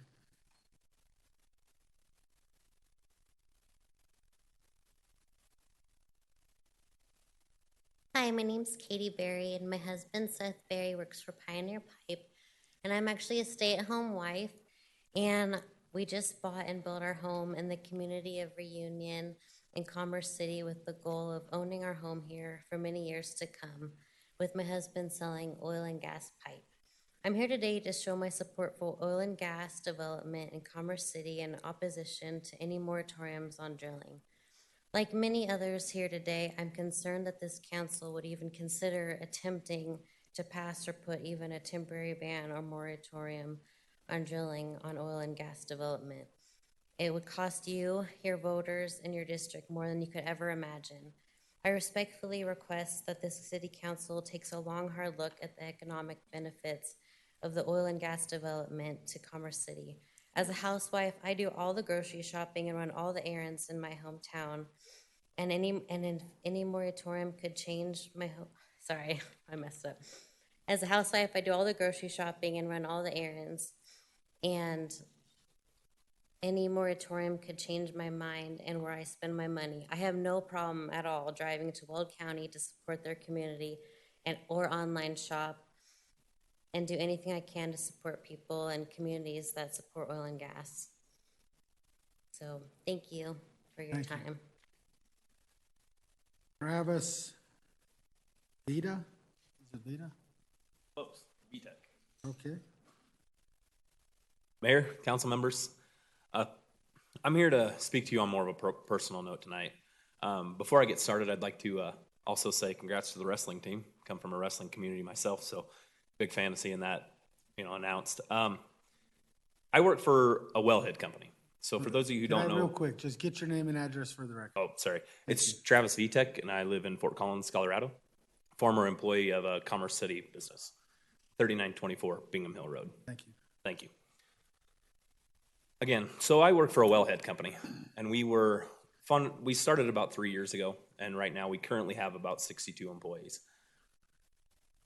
Hi, my name's Katie Berry, and my husband Seth Berry works for Pioneer Pipe, and I'm actually a stay-at-home wife, and we just bought and built our home in the community of Reunion in Commerce City with the goal of owning our home here for many years to come, with my husband selling oil and gas pipe. I'm here today to show my support for oil and gas development in Commerce City in opposition to any moratoriums on drilling. Like many others here today, I'm concerned that this council would even consider attempting to pass or put even a temporary ban or moratorium on drilling on oil and gas development. It would cost you, your voters, and your district more than you could ever imagine. I respectfully request that this city council takes a long, hard look at the economic benefits of the oil and gas development to Commerce City. As a housewife, I do all the grocery shopping and run all the errands in my hometown. And any moratorium could change my home. Sorry, I messed up. As a housewife, I do all the grocery shopping and run all the errands. And any moratorium could change my mind and where I spend my money. I have no problem at all driving to Weld County to support their community or online shop and do anything I can to support people and communities that support oil and gas. So thank you for your time. Travis Vita? Is it Vita? Close. VTEC. Okay. Mayor, council members, I'm here to speak to you on more of a personal note tonight. Before I get started, I'd like to also say congrats to the wrestling team. Come from a wrestling community myself, so big fan of seeing that, announced. I work for a wellhead company. So for those of you who don't know, real quick, just get your name and address for the record. Oh, sorry. It's Travis VTEC, and I live in Fort Collins, Colorado. Former employee of a Commerce City business, 3924 Bingham Hill Road. Thank you. Thank you. Again, so I work for a wellhead company, and we started about 3 years ago, and right now we currently have about 62 employees.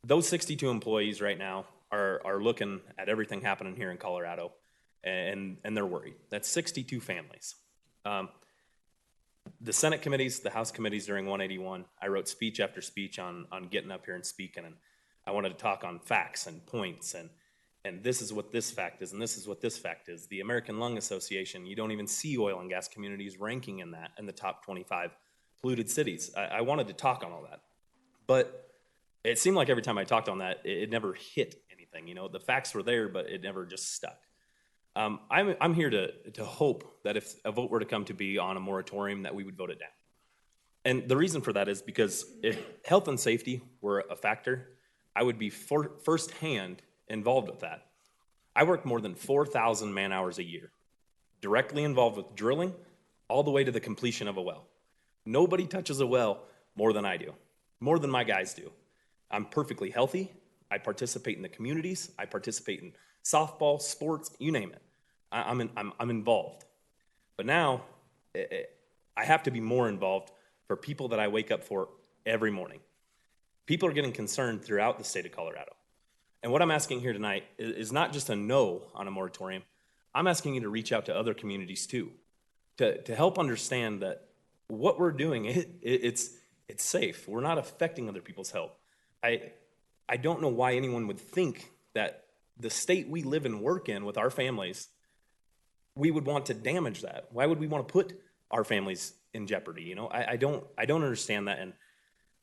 Those 62 employees right now are looking at everything happening here in Colorado, and they're worried. That's 62 families. The Senate committees, the House committees during 181, I wrote speech after speech on getting up here and speaking, and I wanted to talk on facts and points, and this is what this fact is, and this is what this fact is. The American Lung Association, you don't even see oil and gas communities ranking in the top 25 polluted cities. I wanted to talk on all that, but it seemed like every time I talked on that, it never hit anything. The facts were there, but it never just stuck. I'm here to hope that if a vote were to come to be on a moratorium, that we would vote it down. And the reason for that is because if health and safety were a factor, I would be firsthand involved with that. I work more than 4,000 man hours a year, directly involved with drilling all the way to the completion of a well. Nobody touches a well more than I do, more than my guys do. I'm perfectly healthy. I participate in the communities. I participate in softball, sports, you name it. I'm involved. But now I have to be more involved for people that I wake up for every morning. People are getting concerned throughout the state of Colorado. And what I'm asking here tonight is not just a no on a moratorium. I'm asking you to reach out to other communities too, to help understand that what we're doing, it's safe. We're not affecting other people's health. I don't know why anyone would think that the state we live and work in with our families, we would want to damage that. Why would we want to put our families in jeopardy? You know, I don't understand that. And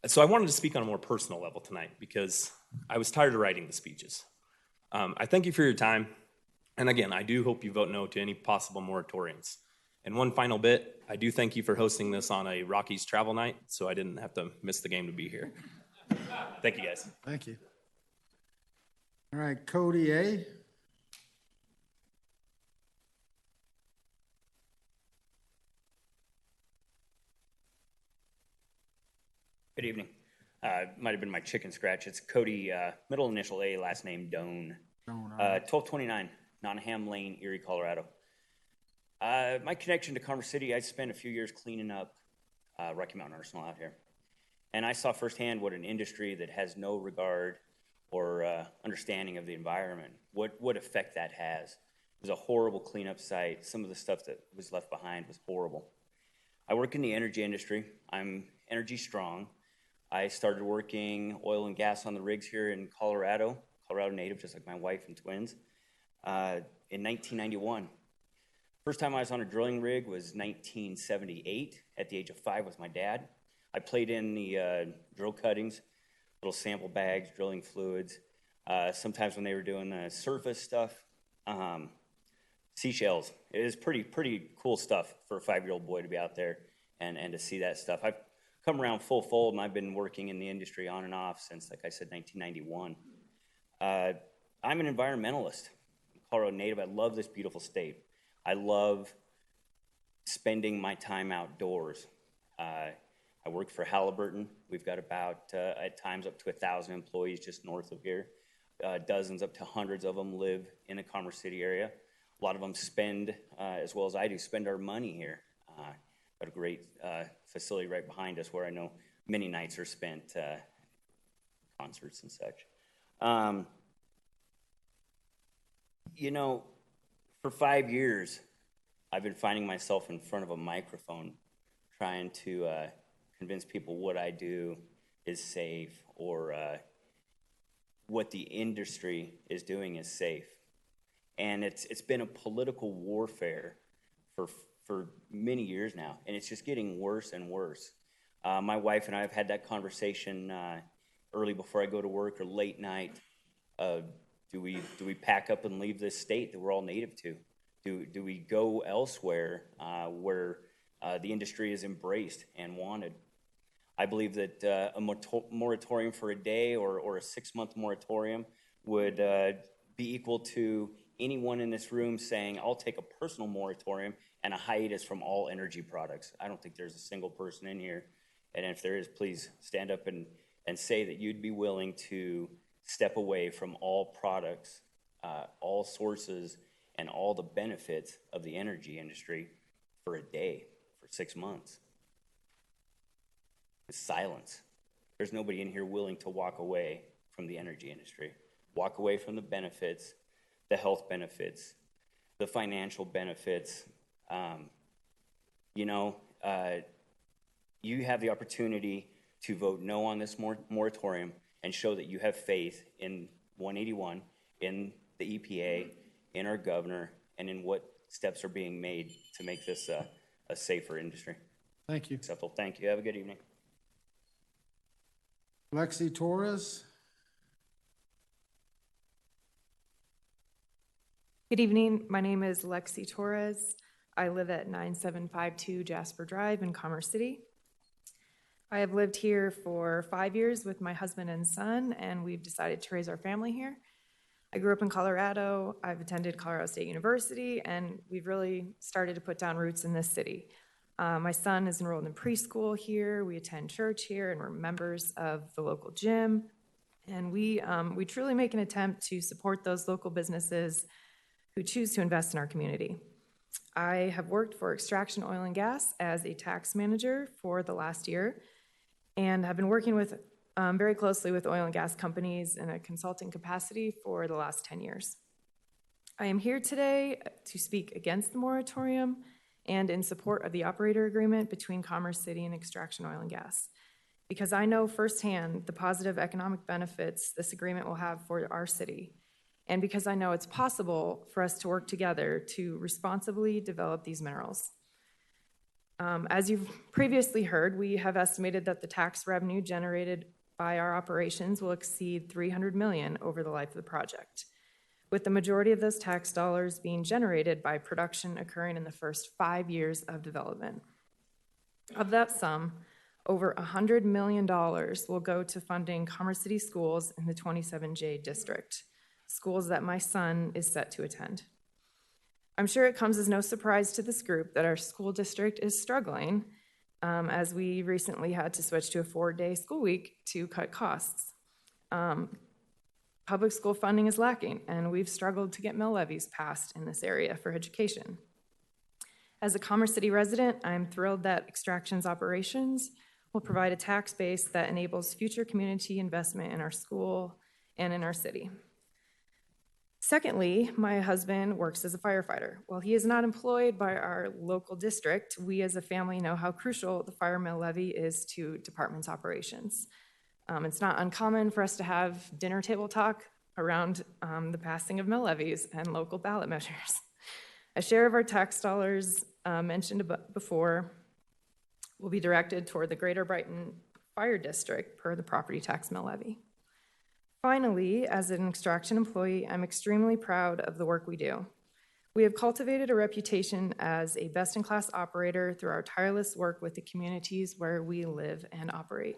so I wanted to speak on a more personal level tonight because I was tired of writing the speeches. I thank you for your time. And again, I do hope you vote no to any possible moratoriums. And one final bit, I do thank you for hosting this on a Rockies travel night, so I didn't have to miss the game to be here. Thank you, guys. Thank you. All right, Cody A. Good evening. Might have been my chicken scratch. It's Cody, middle initial A, last name Doan. 1229 Nottingham Lane, Erie, Colorado. My connection to Commerce City, I spent a few years cleaning up Rocky Mountain Arsenal out here. And I saw firsthand what an industry that has no regard or understanding of the environment, what effect that has. It was a horrible cleanup site. Some of the stuff that was left behind was horrible. I work in the energy industry. I'm energy strong. I started working oil and gas on the rigs here in Colorado native, just like my wife and twins, in 1991. First time I was on a drilling rig was 1978 at the age of 5 with my dad. I played in the drill cuttings, little sample bags, drilling fluids. Sometimes when they were doing the surface stuff, seashells. It is pretty cool stuff for a 5-year-old boy to be out there and to see that stuff. I've come around full fold, and I've been working in the industry on and off since, like I said, 1991. I'm an environmentalist. I'm a Colorado native. I love this beautiful state. I love spending my time outdoors. I work for Halliburton. We've got about, at times, up to 1,000 employees just north of here. Dozens up to hundreds of them live in the Commerce City area. A lot of them spend, as well as I do, spend our money here. Got a great facility right behind us where I know many nights are spent, concerts and such. You know, for 5 years, I've been finding myself in front of a microphone trying to convince people what I do is safe or what the industry is doing is safe. And it's been a political warfare for many years now, and it's just getting worse and worse. My wife and I have had that conversation early before I go to work or late night. Do we pack up and leave this state that we're all native to? Do we go elsewhere where the industry is embraced and wanted? I believe that a moratorium for a day or a 6-month moratorium would be equal to anyone in this room saying, I'll take a personal moratorium and a hiatus from all energy products. I don't think there's a single person in here. And if there is, please stand up and say that you'd be willing to step away from all products, all sources, and all the benefits of the energy industry for a day, for 6 months. It's silence. There's nobody in here willing to walk away from the energy industry, walk away from the benefits, the health benefits, the financial benefits. You have the opportunity to vote no on this moratorium and show that you have faith in 181, in the EPA, in our governor, and in what steps are being made to make this a safer industry. Thank you. Acceptable. Thank you. Have a good evening. Lexi Torres. Good evening. My name is Lexi Torres. I live at 9752 Jasper Drive in Commerce City. I have lived here for 5 years with my husband and son, and we've decided to raise our family here. I grew up in Colorado. I've attended Colorado State University, and we've really started to put down roots in this city. My son is enrolled in preschool here. We attend church here, and we're members of the local gym. And we truly make an attempt to support those local businesses who choose to invest in our community. I have worked for Extraction Oil and Gas as a tax manager for the last year, and have been working with very closely with oil and gas companies in a consulting capacity for the last 10 years. I am here today to speak against the moratorium and in support of the operator agreement between Commerce City and Extraction Oil and Gas, because I know firsthand the positive economic benefits this agreement will have for our city, and because I know it's possible for us to work together to responsibly develop these minerals. As you've previously heard, we have estimated that the tax revenue generated by our operations will exceed $300 million over the life of the project, with the majority of those tax dollars being generated by production occurring in the first 5 years of development. Of that sum, over $100 million will go to funding Commerce City schools in the 27J district, schools that my son is set to attend. I'm sure it comes as no surprise to this group that our school district is struggling, as we recently had to switch to a 4-day school week to cut costs. Public school funding is lacking, and we've struggled to get mill levies passed in this area for education. As a Commerce City resident, I'm thrilled that Extraction's operations will provide a tax base that enables future community investment in our school and in our city. Secondly, my husband works as a firefighter. While he is not employed by our local district, we as a family know how crucial the fire mill levy is to department's operations. It's not uncommon for us to have dinner table talk around the passing of mill levies and local ballot measures. A share of our tax dollars mentioned before will be directed toward the Greater Brighton Fire District per the property tax mill levy. Finally, as an Extraction employee, I'm extremely proud of the work we do. We have cultivated a reputation as a best-in-class operator through our tireless work with the communities where we live and operate.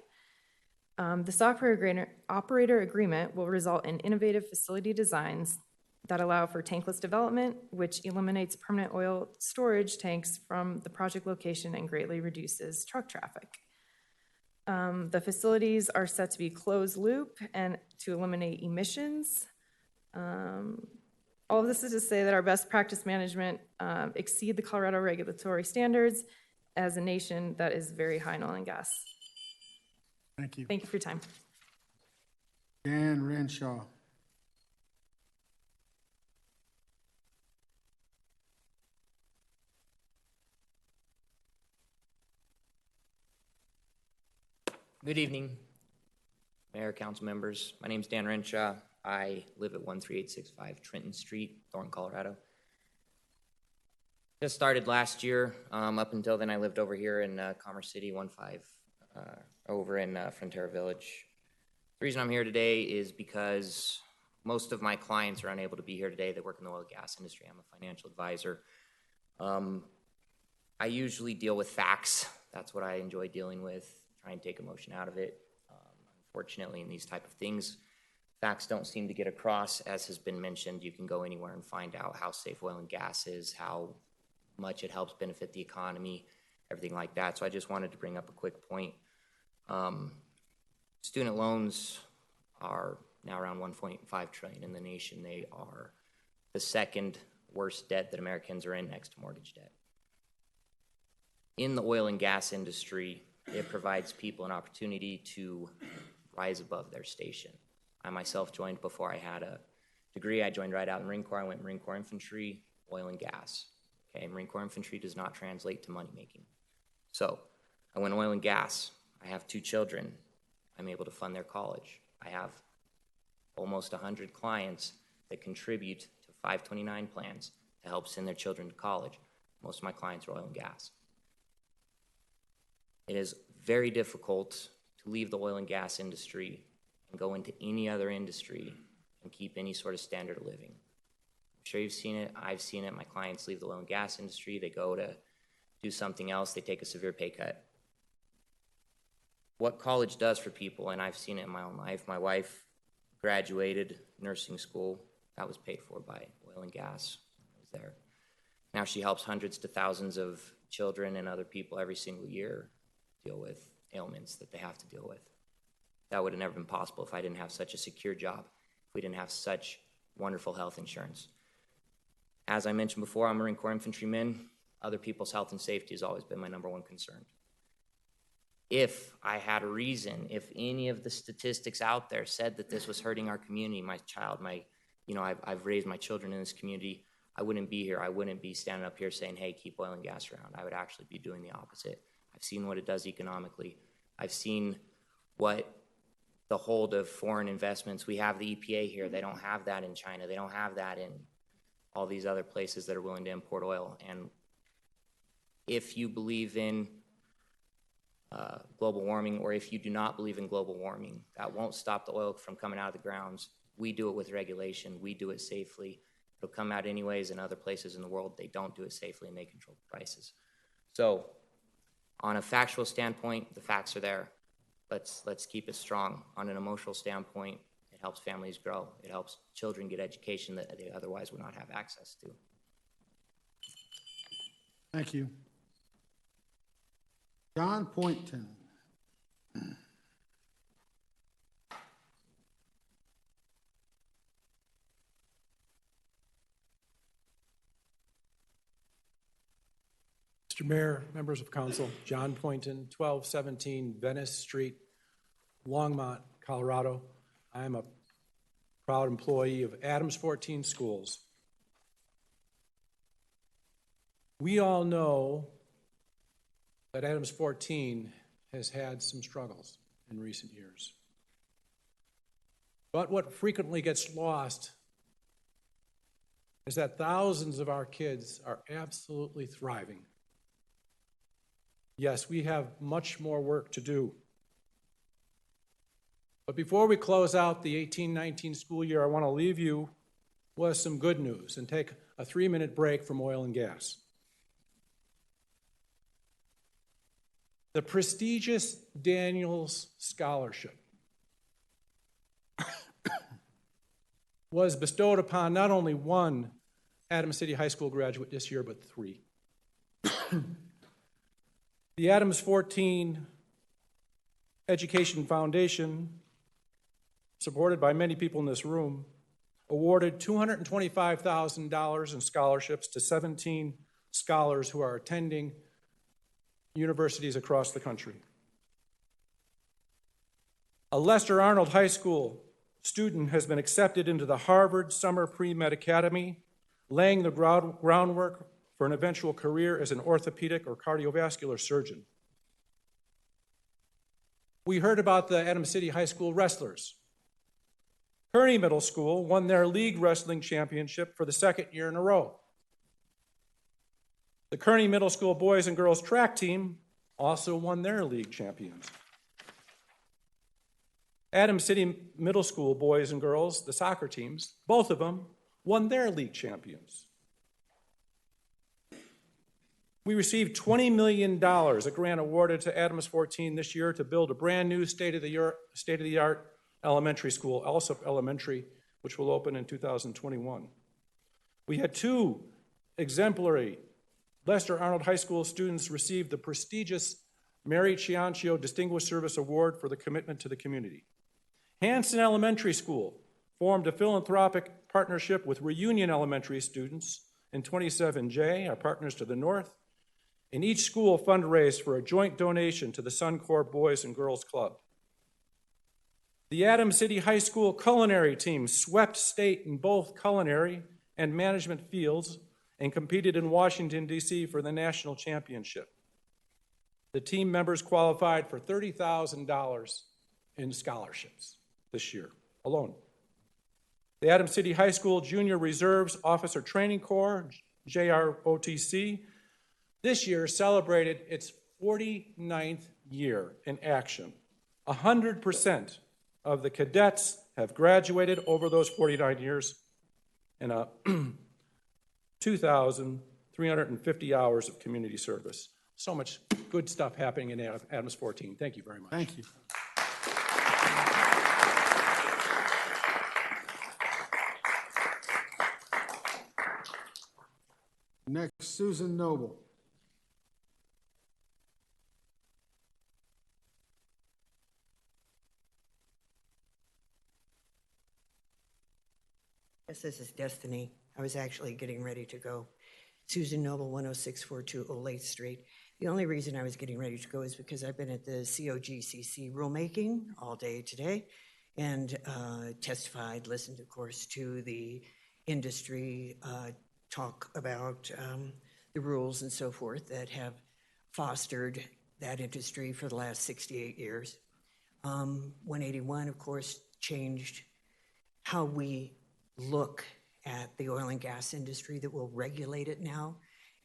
This operator agreement will result in innovative facility designs that allow for tankless development, which eliminates permanent oil storage tanks from the project location and greatly reduces truck traffic. The facilities are set to be closed loop and to eliminate emissions. All of this is to say that our best practice management exceed the Colorado regulatory standards as a nation that is very high in oil and gas. Thank you. Thank you for your time. Dan Renshaw. Good evening, Mayor, council members. My name is Dan Renshaw. I live at 13865 Trenton Street, Thornton, Colorado. Just started last year. Up until then, I lived over here in Commerce City, 15 over in Frontera Village. The reason I'm here today is because most of my clients are unable to be here today. They work in the oil and gas industry. I'm a financial advisor. I usually deal with facts. That's what I enjoy dealing with. Try and take emotion out of it. Unfortunately, in these type of things, facts don't seem to get across. As has been mentioned, you can go anywhere and find out how safe oil and gas is, how much it helps benefit the economy, everything like that. So I just wanted to bring up a quick point. Student loans are now around 1.5 trillion in the nation. They are the second worst debt that Americans are in, next to mortgage debt. In the oil and gas industry, it provides people an opportunity to rise above their station. I myself joined before I had a degree. I joined right out in Marine Corps. I went Marine Corps Infantry, oil and gas. Okay, Marine Corps Infantry does not translate to money making. So I went oil and gas. I have 2 children. I'm able to fund their college. I have almost 100 clients that contribute to 529 plans to help send their children to college. Most of my clients are oil and gas. It is very difficult to leave the oil and gas industry and go into any other industry and keep any sort of standard of living. I'm sure you've seen it. I've seen it. My clients leave the oil and gas industry. They go to do something else. They take a severe pay cut. What college does for people, and I've seen it in my own life. My wife graduated nursing school. That was paid for by oil and gas. I was there. Now she helps hundreds to thousands of children and other people every single year deal with ailments that they have to deal with. That would have never been possible if I didn't have such a secure job, if we didn't have such wonderful health insurance. As I mentioned before, I'm a Marine Corps infantryman. Other people's health and safety has always been my #1 concern. If I had a reason, if any of the statistics out there said that this was hurting our community, my child, I've raised my children in this community, I wouldn't be here. I wouldn't be standing up here saying, hey, keep oil and gas around. I would actually be doing the opposite. I've seen what it does economically. I've seen what the hold of foreign investments. We have the EPA here. They don't have that in China. They don't have that in all these other places that are willing to import oil. And if you believe in global warming, or if you do not believe in global warming, that won't stop the oil from coming out of the grounds. We do it with regulation. We do it safely. It'll come out anyways. In other places in the world, they don't do it safely and they control the prices. So on a factual standpoint, the facts are there. Let's keep it strong. On an emotional standpoint, it helps families grow. It helps children get education that they otherwise would not have access to. Thank you. John Poynton. Mr. Mayor, members of council, John Poynton, 1217 Venice Street, Longmont, Colorado. I am a proud employee of Adams 14 Schools. We all know that Adams 14 has had some struggles in recent years. But what frequently gets lost is that thousands of our kids are absolutely thriving. Yes, we have much more work to do. But before we close out the 18-19 school year, I want to leave you with some good news and take a 3-minute break from oil and gas. The prestigious Daniels Scholarship was bestowed upon not only one Adams City High School graduate this year, but 3. The Adams 14 Education Foundation, supported by many people in this room, awarded $225,000 in scholarships to 17 scholars who are attending universities across the country. A Lester Arnold High School student has been accepted into the Harvard Summer Pre-Med Academy, laying the groundwork for an eventual career as an orthopedic or cardiovascular surgeon. We heard about the Adams City High School wrestlers. Kearney Middle School won their league wrestling championship for the 2nd year in a row. The Kearney Middle School boys and girls track team also won their league champions. Adams City Middle School boys and girls, the soccer teams, both of them won their league champions. We received $20 million, a grant awarded to Adams 14 this year to build a brand new state-of-the-art elementary school, Alsop Elementary, which will open in 2021. We had 2 exemplary Lester Arnold High School students receive the prestigious Mary Ciancio Distinguished Service Award for the commitment to the community. Hanson Elementary School formed a philanthropic partnership with Reunion Elementary students in 27J, our partners to the north, and each school fundraised for a joint donation to the Suncor Boys and Girls Club. The Adams City High School culinary team swept state in both culinary and management fields and competed in Washington, D.C. for the national championship. The team members qualified for $30,000 in scholarships this year alone. The Adams City High School Junior Reserves Officer Training Corps, JROTC, this year celebrated its 49th year in action. 100% of the cadets have graduated over those 49 years, and 2,350 hours of community service. So much good stuff happening in Adams 14. Thank you very much. Thank you. Next, Susan Noble. Yes, this is Destiny. I was actually getting ready to go. Susan Noble, 10642 Olathe Street. The only reason I was getting ready to go is because I've been at the COGCC rulemaking all day today and testified, listened, of course, to the industry talk about the rules and so forth that have fostered that industry for the last 68 years. 181, of course, changed how we look at the oil and gas industry, that will regulate it now,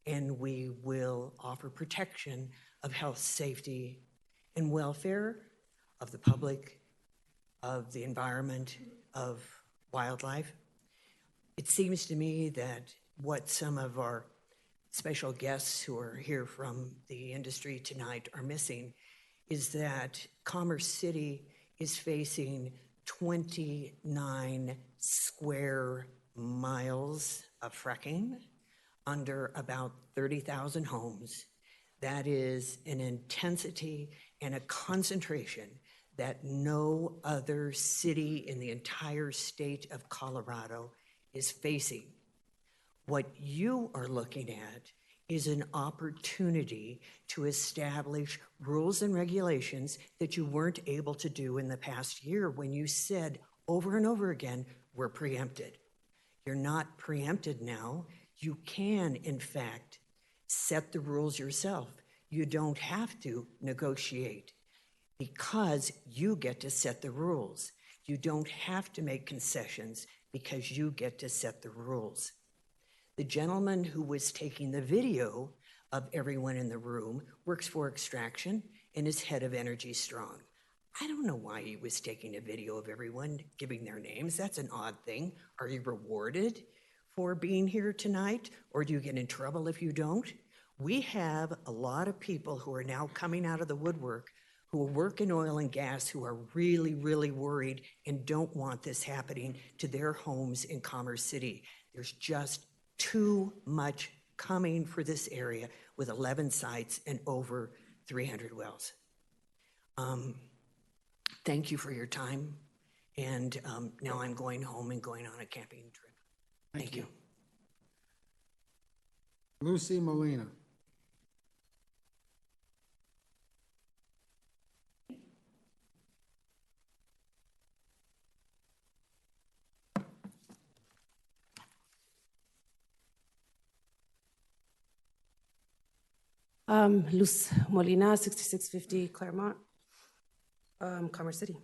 and we will offer protection of health, safety, and welfare of the public, of the environment, of wildlife. It seems to me that what some of our special guests who are here from the industry tonight are missing is that Commerce City is facing 29 square miles of fracking under about 30,000 homes. That is an intensity and a concentration that no other city in the entire state of Colorado is facing. What you are looking at is an opportunity to establish rules and regulations that you weren't able to do in the past year when you said over and over again, we're preempted. You're not preempted now. You can, in fact, set the rules yourself. You don't have to negotiate because you get to set the rules. You don't have to make concessions because you get to set the rules. The gentleman who was taking the video of everyone in the room works for Extraction and is head of Energy Strong. I don't know why he was taking a video of everyone giving their names. That's an odd thing. Are you rewarded for being here tonight, or do you get in trouble if you don't? We have a lot of people who are now coming out of the woodwork who work in oil and gas who are really, really worried and don't want this happening to their homes in Commerce City. There's just too much coming for this area with 11 sites and over 300 wells. Thank you for your time. And now I'm going home and going on a camping trip. Thank you. Lucy Molina. Luz Molina, 6650 Claremont, Commerce City.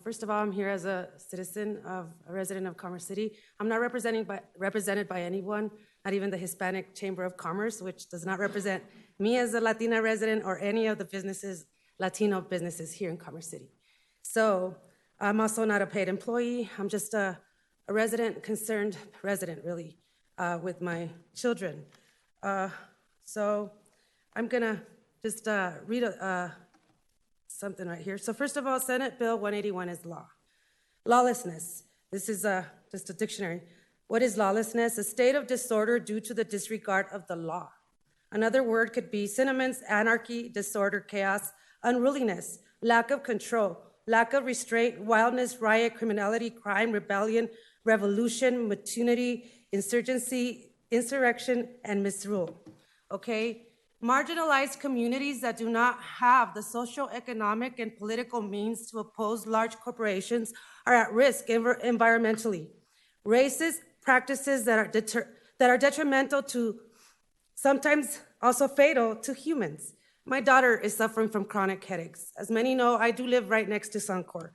First of all, I'm here as a citizen of a resident of Commerce City. I'm not represented by anyone, not even the Hispanic Chamber of Commerce, which does not represent me as a Latina resident or any of the businesses, Latino businesses here in Commerce City. So I'm also not a paid employee. I'm just a resident, concerned resident, really, with my children. So I'm gonna just read something right here. So first of all, Senate Bill 181 is law. Lawlessness. This is just a dictionary. What is lawlessness? A state of disorder due to the disregard of the law. Another word could be synonyms: anarchy, disorder, chaos, unruliness, lack of control, lack of restraint, wildness, riot, criminality, crime, rebellion, revolution, mutiny, insurgency, insurrection, and misrule. Okay? Marginalized communities that do not have the social, economic, and political means to oppose large corporations are at risk environmentally. Racist practices that are detrimental to, sometimes also fatal to humans. My daughter is suffering from chronic headaches. As many know, I do live right next to Suncor.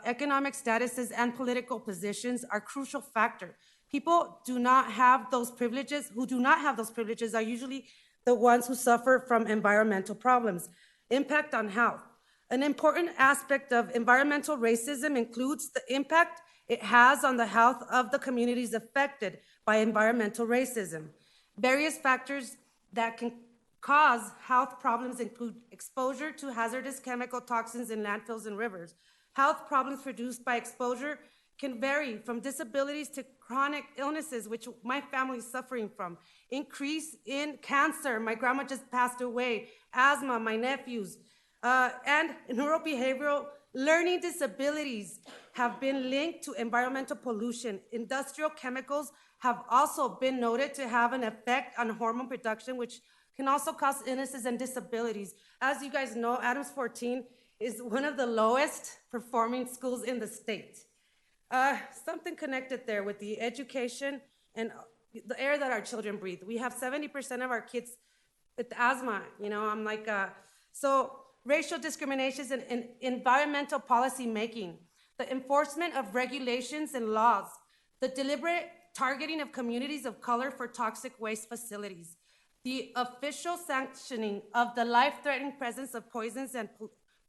Economic statuses and political positions are crucial factor. People do not have those privileges, who do not have those privileges are usually the ones who suffer from environmental problems. Impact on health. An important aspect of environmental racism includes the impact it has on the health of the communities affected by environmental racism. Various factors that can cause health problems include exposure to hazardous chemical toxins in landfills and rivers. Health problems produced by exposure can vary from disabilities to chronic illnesses, which my family is suffering from. Increase in cancer, my grandma just passed away, asthma, my nephews, and neurobehavioral learning disabilities have been linked to environmental pollution. Industrial chemicals have also been noted to have an effect on hormone production, which can also cause illnesses and disabilities. As you guys know, Adams 14 is one of the lowest performing schools in the state. Something connected there with the education and the air that our children breathe. We have 70% of our kids with asthma, you know, I'm like, so racial discriminations and environmental policy making, the enforcement of regulations and laws, the deliberate targeting of communities of color for toxic waste facilities, the official sanctioning of the life-threatening presence of poisons and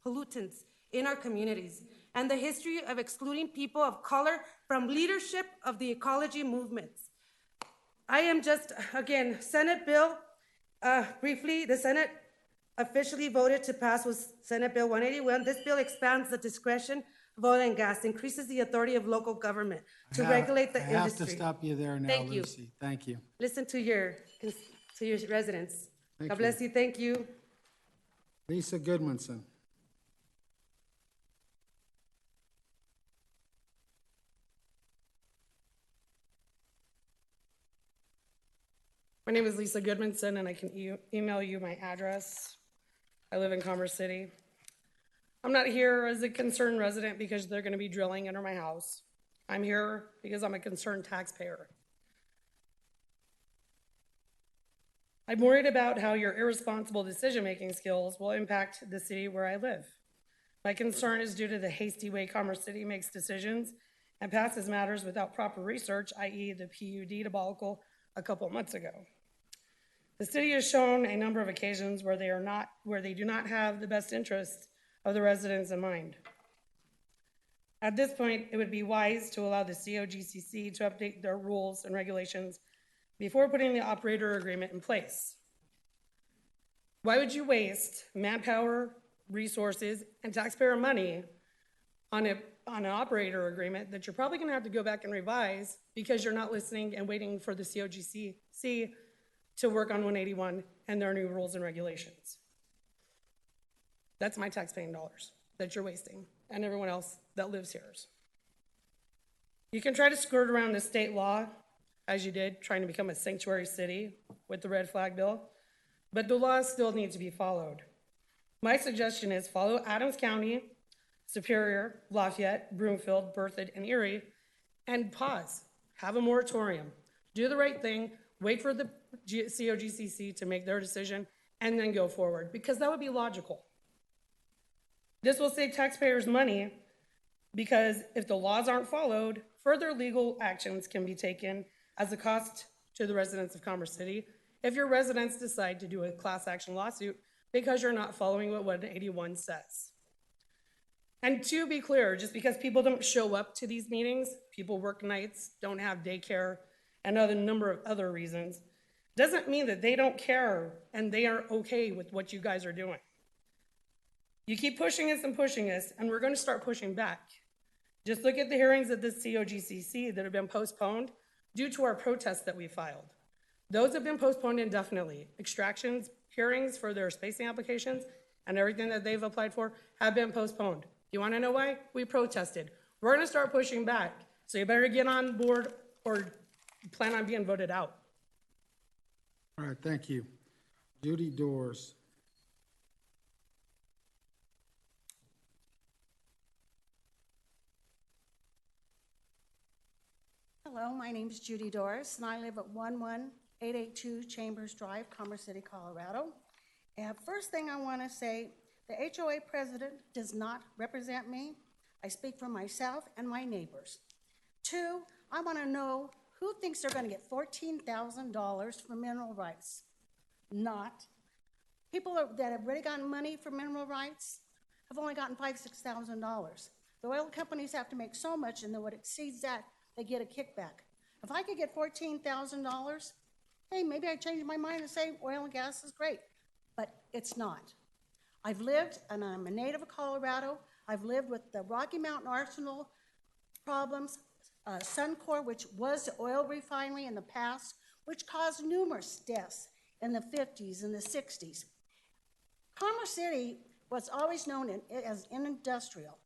pollutants in our communities, and the history of excluding people of color from leadership of the ecology movements. I am just, again, Senate bill, briefly, the Senate officially voted to pass was Senate Bill 181. This bill expands the discretion of oil and gas, increases the authority of local government to regulate the industry. I have to stop you there now, Thank you. Lucy. Thank you. Listen to your residents. Thank God you. bless you. Thank you. Lisa Goodmanson. My name is Lisa Goodmanson, and I can email you my address. I live in Commerce City. I'm not here as a concerned resident because they're going to be drilling under my house. I'm here because I'm a concerned taxpayer. I'm worried about how your irresponsible decision-making skills will impact the city where I live. My concern is due to the hasty way Commerce City makes decisions and passes matters without proper research, i.e. the PUD debacle a couple months ago. The city has shown a number of occasions where they do not have the best interests of the residents in mind. At this point, it would be wise to allow the COGCC to update their rules and regulations before putting the operator agreement in place. Why would you waste manpower, resources, and taxpayer money on an operator agreement that you're probably gonna have to go back and revise because you're not listening and waiting for the COGCC to work on 181 and their new rules and regulations? That's my taxpaying dollars that you're wasting, and everyone else that lives here. You can try to skirt around the state law, as you did, trying to become a sanctuary city with the red flag bill, but the laws still need to be followed. My suggestion is follow Adams County, Superior, Lafayette, Broomfield, Berthoud, and Erie, and pause. Have a moratorium. Do the right thing, wait for the COGCC to make their decision, and then go forward, because that would be logical. This will save taxpayers money, because if the laws aren't followed, further legal actions can be taken as a cost to the residents of Commerce City if your residents decide to do a class action lawsuit because you're not following what 181 says. And to be clear, just because people don't show up to these meetings, people work nights, don't have daycare, and a number of other reasons, doesn't mean that they don't care and they are okay with what you guys are doing. You keep pushing us, and we're going to start pushing back. Just look at the hearings at the COGCC that have been postponed due to our protests that we filed. Those have been postponed indefinitely. Extractions, hearings for their spacing applications, and everything that they've applied for have been postponed. You want to know why? We protested. We're going to start pushing back. So you better get on board or plan on being voted out. All right, thank you. Judy Doors. Hello, my name is Judy Doris, and I live at 11882 Chambers Drive, Commerce City, Colorado. And first thing I want to say, the HOA president does not represent me. I speak for myself and my neighbors. Two, I want to know who thinks they're going to get $14,000 for mineral rights? Not. People that have already gotten money for mineral rights have only gotten $5,000, $6,000. The oil companies have to make so much, and then what exceeds that, they get a kickback. If I could get $14,000, hey, maybe I change my mind and say oil and gas is great, but it's not. I've lived, and I'm a native of Colorado, I've lived with the Rocky Mountain Arsenal problems, Suncor, which was the oil refinery in the past, which caused numerous deaths in the 50s and the 60s. Commerce City was always known as industrial.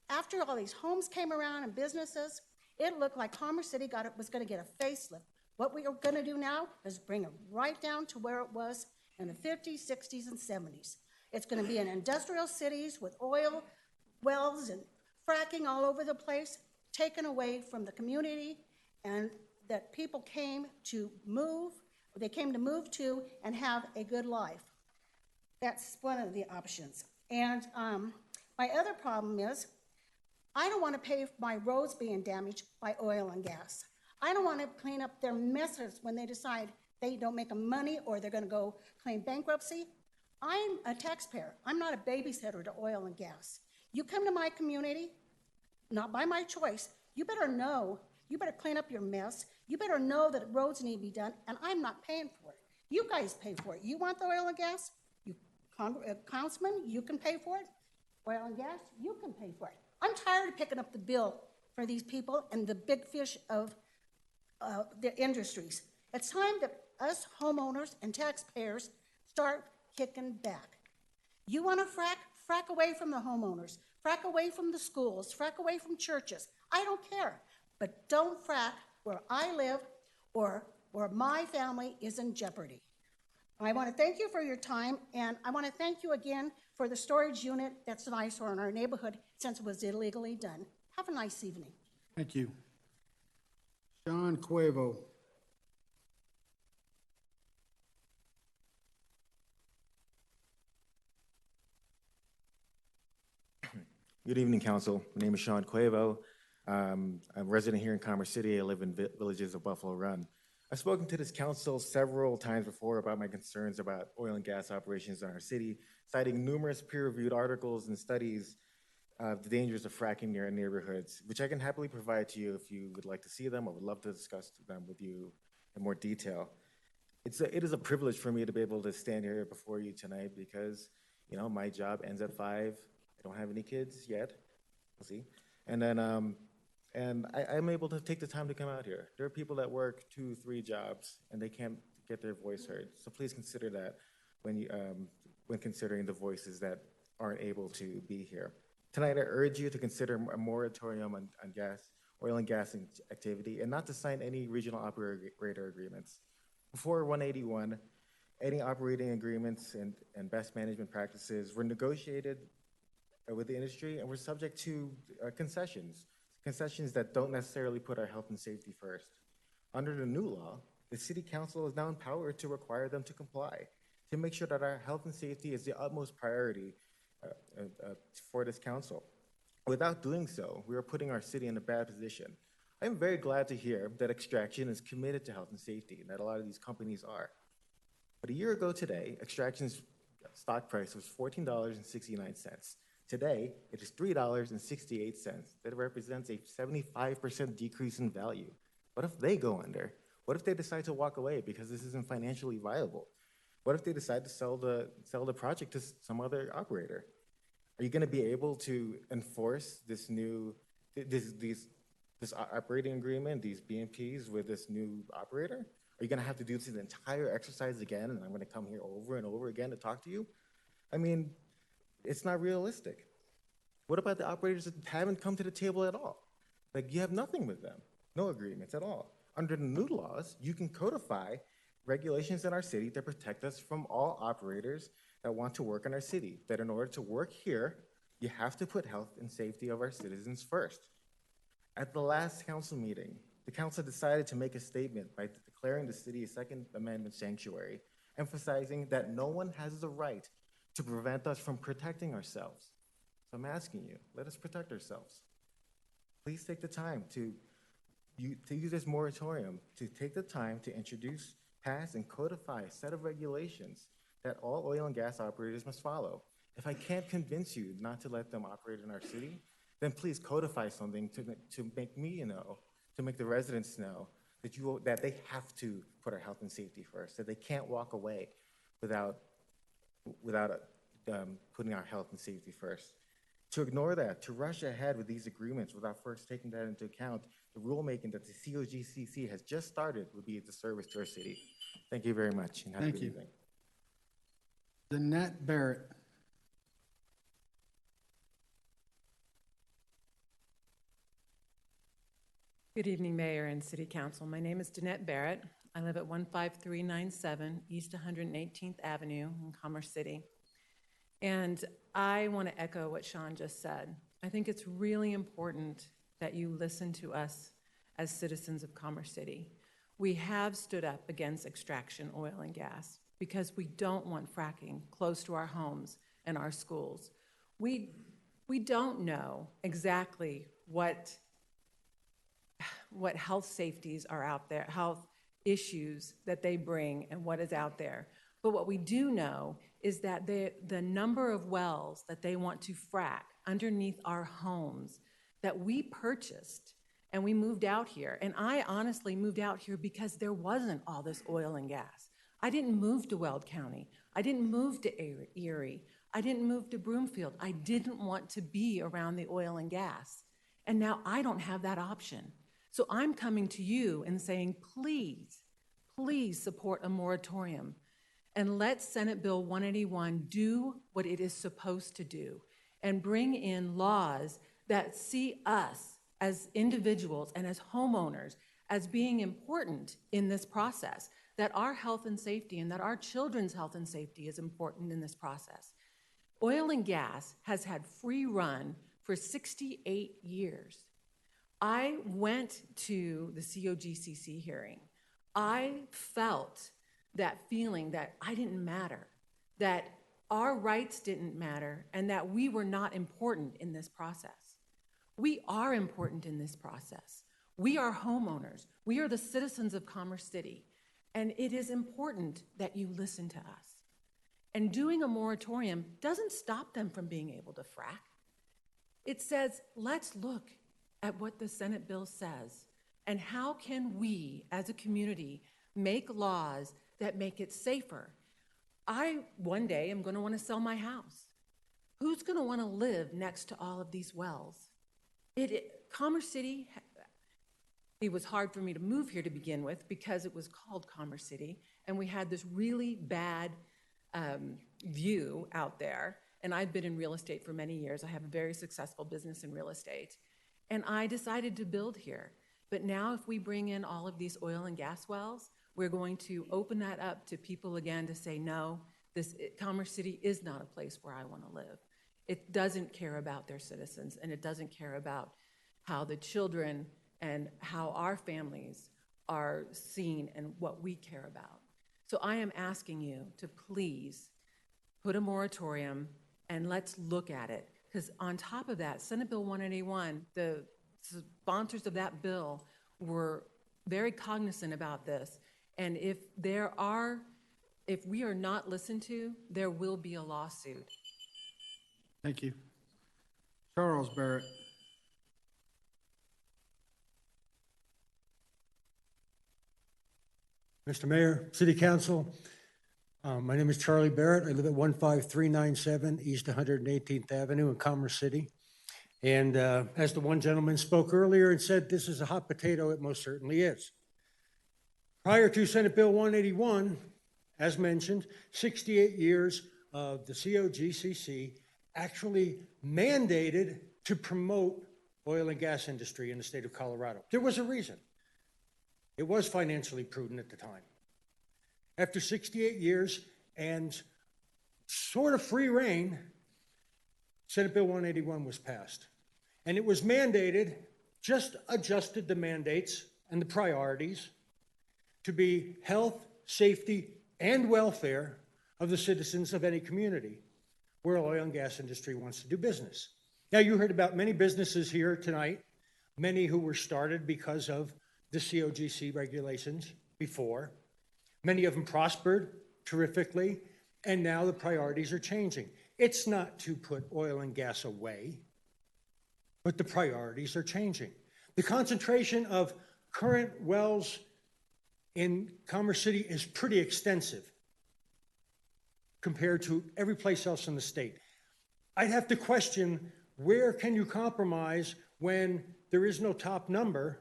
After all these homes came around and businesses, It looked like Commerce City was gonna get a facelift. What we are gonna do now is bring it right down to where it was in the 50s, 60s, and 70s. It's gonna be in industrial cities with oil wells and fracking all over the place, taken away from the community, and that people came to move to and have a good life. That's one of the options. And my other problem is, I don't want to pay for my roads being damaged by oil and gas. I don't want to clean up their messes when they decide they don't make money or they're going to go claim bankruptcy. I'm a taxpayer. I'm not a babysitter to oil and gas. You come to my community, not by my choice, you better know, you better clean up your mess, you better know that roads need to be done, and I'm not paying for it. You guys pay for it. You want the oil and gas? You, councilman, you can pay for it. Oil and gas, you can pay for it. I'm tired of picking up the bill for these people and the big fish of the industries. It's time that us homeowners and taxpayers start kicking back. You want to frack? Frack away from the homeowners. Frack away from the schools. Frack away from churches. I don't care. But don't frack where I live or where my family is in jeopardy. I want to thank you for your time, and I want to thank you again for the storage unit that's nice in our neighborhood since it was illegally done. Have a nice evening. Thank you. Sean Cuevo. Good evening, Council. My name is Sean Cuevo. I'm a resident here in Commerce City. I live in Villages of Buffalo Run. I've spoken to this council several times before about my concerns about oil and gas operations in our city, citing numerous peer-reviewed articles and studies of the dangers of fracking near our neighborhoods, which I can happily provide to you if you would like to see them. I would love to discuss them with you in more detail. It is a privilege for me to be able to stand here before you tonight because, you know, my job ends at 5. I don't have any kids yet. We'll see. And then, I'm able to take the time to come out here. There are people that work 2, 3 jobs and they can't get their voice heard. So please consider that when considering the voices that aren't able to be here. Tonight, I urge you to consider a moratorium on oil and gas activity, and not to sign any regional operator agreements. Before 181, any operating agreements and best management practices were negotiated with the industry and were subject to concessions that don't necessarily put our health and safety first. Under the new law, the City Council is now empowered to require them to comply, to make sure that our health and safety is the utmost priority for this council. Without doing so, we are putting our city in a bad position. I'm very glad to hear that Extraction is committed to health and safety, and that a lot of these companies are. But a year ago today, Extraction's stock price was $14.69. Today, it is $3.68. That represents a 75% decrease in value. What if they go under? What if they decide to walk away because this isn't financially viable? What if they decide to sell the project to some other operator? Are you going to be able to enforce this operating agreement, these BMPs with this new operator? Are you going to have to do this entire exercise again, and I'm going to come here over and over again to talk to you? I mean, it's not realistic. What about the operators that haven't come to the table at all? Like, you have nothing with them, no agreements at all. Under the new laws, you can codify regulations in our city that protect us from all operators that want to work in our city, that in order to work here, you have to put health and safety of our citizens first. At the last council meeting, the council decided to make a statement by declaring the city a Second Amendment sanctuary, emphasizing that no one has the right to prevent us from protecting ourselves. So I'm asking you, let us protect ourselves. Please take the time to use this moratorium, to take the time to introduce, pass, and codify a set of regulations that all oil and gas operators must follow. If I can't convince you not to let them operate in our city, then please codify something to make me know, to make the residents know that they have to put our health and safety first, that they can't walk away without putting our health and safety first. To ignore that, to rush ahead with these agreements without first taking that into account, the rulemaking that the COGCC has just started would be a disservice to our city. Thank you very much, and have a good evening. Danette Barrett. Good evening, Mayor and City Council. My name is Danette Barrett. I live at 15397 East 118th Avenue in Commerce City. And I want to echo what Sean just said. I think it's really important that you listen to us as citizens of Commerce City. We have stood up against extraction oil and gas because we don't want fracking close to our homes and our schools. We don't know exactly what health safeties are out there, health issues that they bring and what is out there. But what we do know is that the number of wells that they want to frack underneath our homes that we purchased and we moved out here. And I honestly moved out here because there wasn't all this oil and gas. I didn't move to Weld County. I didn't move to Erie. I didn't move to Broomfield. I didn't want to be around the oil and gas. And now I don't have that option. So I'm coming to you and saying, please, please support a moratorium and let Senate Bill 181 do what it is supposed to do and bring in laws that see us as individuals and as homeowners as being important in this process, that our health and safety and that our children's health and safety is important in this process. Oil and gas has had free run for 68 years. I went to the COGCC hearing. I felt that feeling that I didn't matter, that our rights didn't matter, and that we were not important in this process. We are important in this process. We are homeowners. We are the citizens of Commerce City, and it is important that you listen to us. And doing a moratorium doesn't stop them from being able to frack. It says, let's look at what the Senate bill says, and how can we, as a community, make laws that make it safer. I, one day, am going to want to sell my house. Who's going to want to live next to all of these wells? Commerce City, it was hard for me to move here to begin with because it was called Commerce City, and we had this really bad view out there. And I've been in real estate for many years. I have a very successful business in real estate. And I decided to build here. But now if we bring in all of these oil and gas wells, we're going to open that up to people again to say, no, Commerce City is not a place where I want to live. It doesn't care about their citizens, and it doesn't care about how the children and how our families are seen and what we care about. So I am asking you to please put a moratorium and let's look at it. Because on top of that, Senate Bill 181, the sponsors of that bill were very cognizant about this. And if we are not listened to, there will be a lawsuit. Thank you. Charles Barrett. Mr. Mayor, City Council, my name is Charlie Barrett. I live at 15397 East 118th Avenue in Commerce City. And as the one gentleman spoke earlier and said, this is a hot potato, it most certainly is. Prior to Senate Bill 181, as mentioned, 68 years of the COGCC actually mandated to promote oil and gas industry in the state of Colorado. There was a reason. It was financially prudent at the time. After 68 years and sort of free reign, Senate Bill 181 was passed. And it was mandated, just adjusted the mandates and the priorities to be health, safety, and welfare of the citizens of any community where oil and gas industry wants to do business. Now, you heard about many businesses here tonight, many who were started because of the COGC regulations before. Many of them prospered terrifically, and now the priorities are changing. It's not to put oil and gas away, but the priorities are changing. The concentration of current wells in Commerce City is pretty extensive compared to every place else in the state. I'd have to question, where can you compromise when there is no top number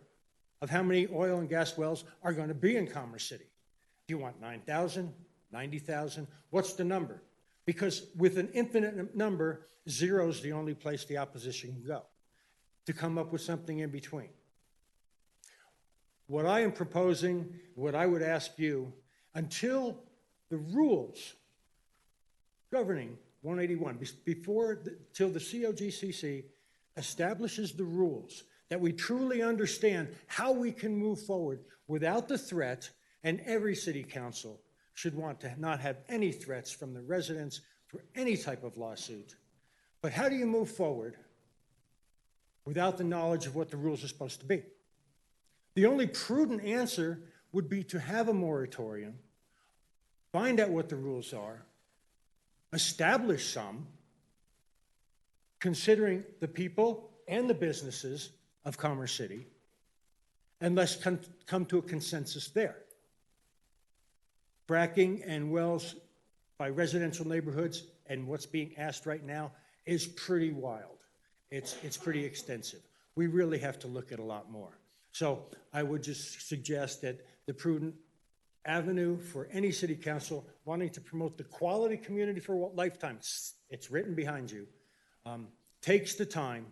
of how many oil and gas wells are going to be in Commerce City? Do you want 9,000, 90,000? What's the number? Because with an infinite number, zero is the only place the opposition can go to come up with something in between. What I am proposing, what I would ask you, until the rules governing 181, till the COGCC establishes the rules, that we truly understand how we can move forward without the threat, and every city council should want to not have any threats from the residents for any type of lawsuit. But how do you move forward without the knowledge of what the rules are supposed to be? The only prudent answer would be to have a moratorium, find out what the rules are, establish some, considering the people and the businesses of Commerce City, and let's come to a consensus there. Fracking and wells by residential neighborhoods and what's being asked right now is pretty wild. It's pretty extensive. We really have to look at a lot more. So I would just suggest that the prudent avenue for any city council wanting to promote the quality community for a lifetime, it's written behind you, takes the time,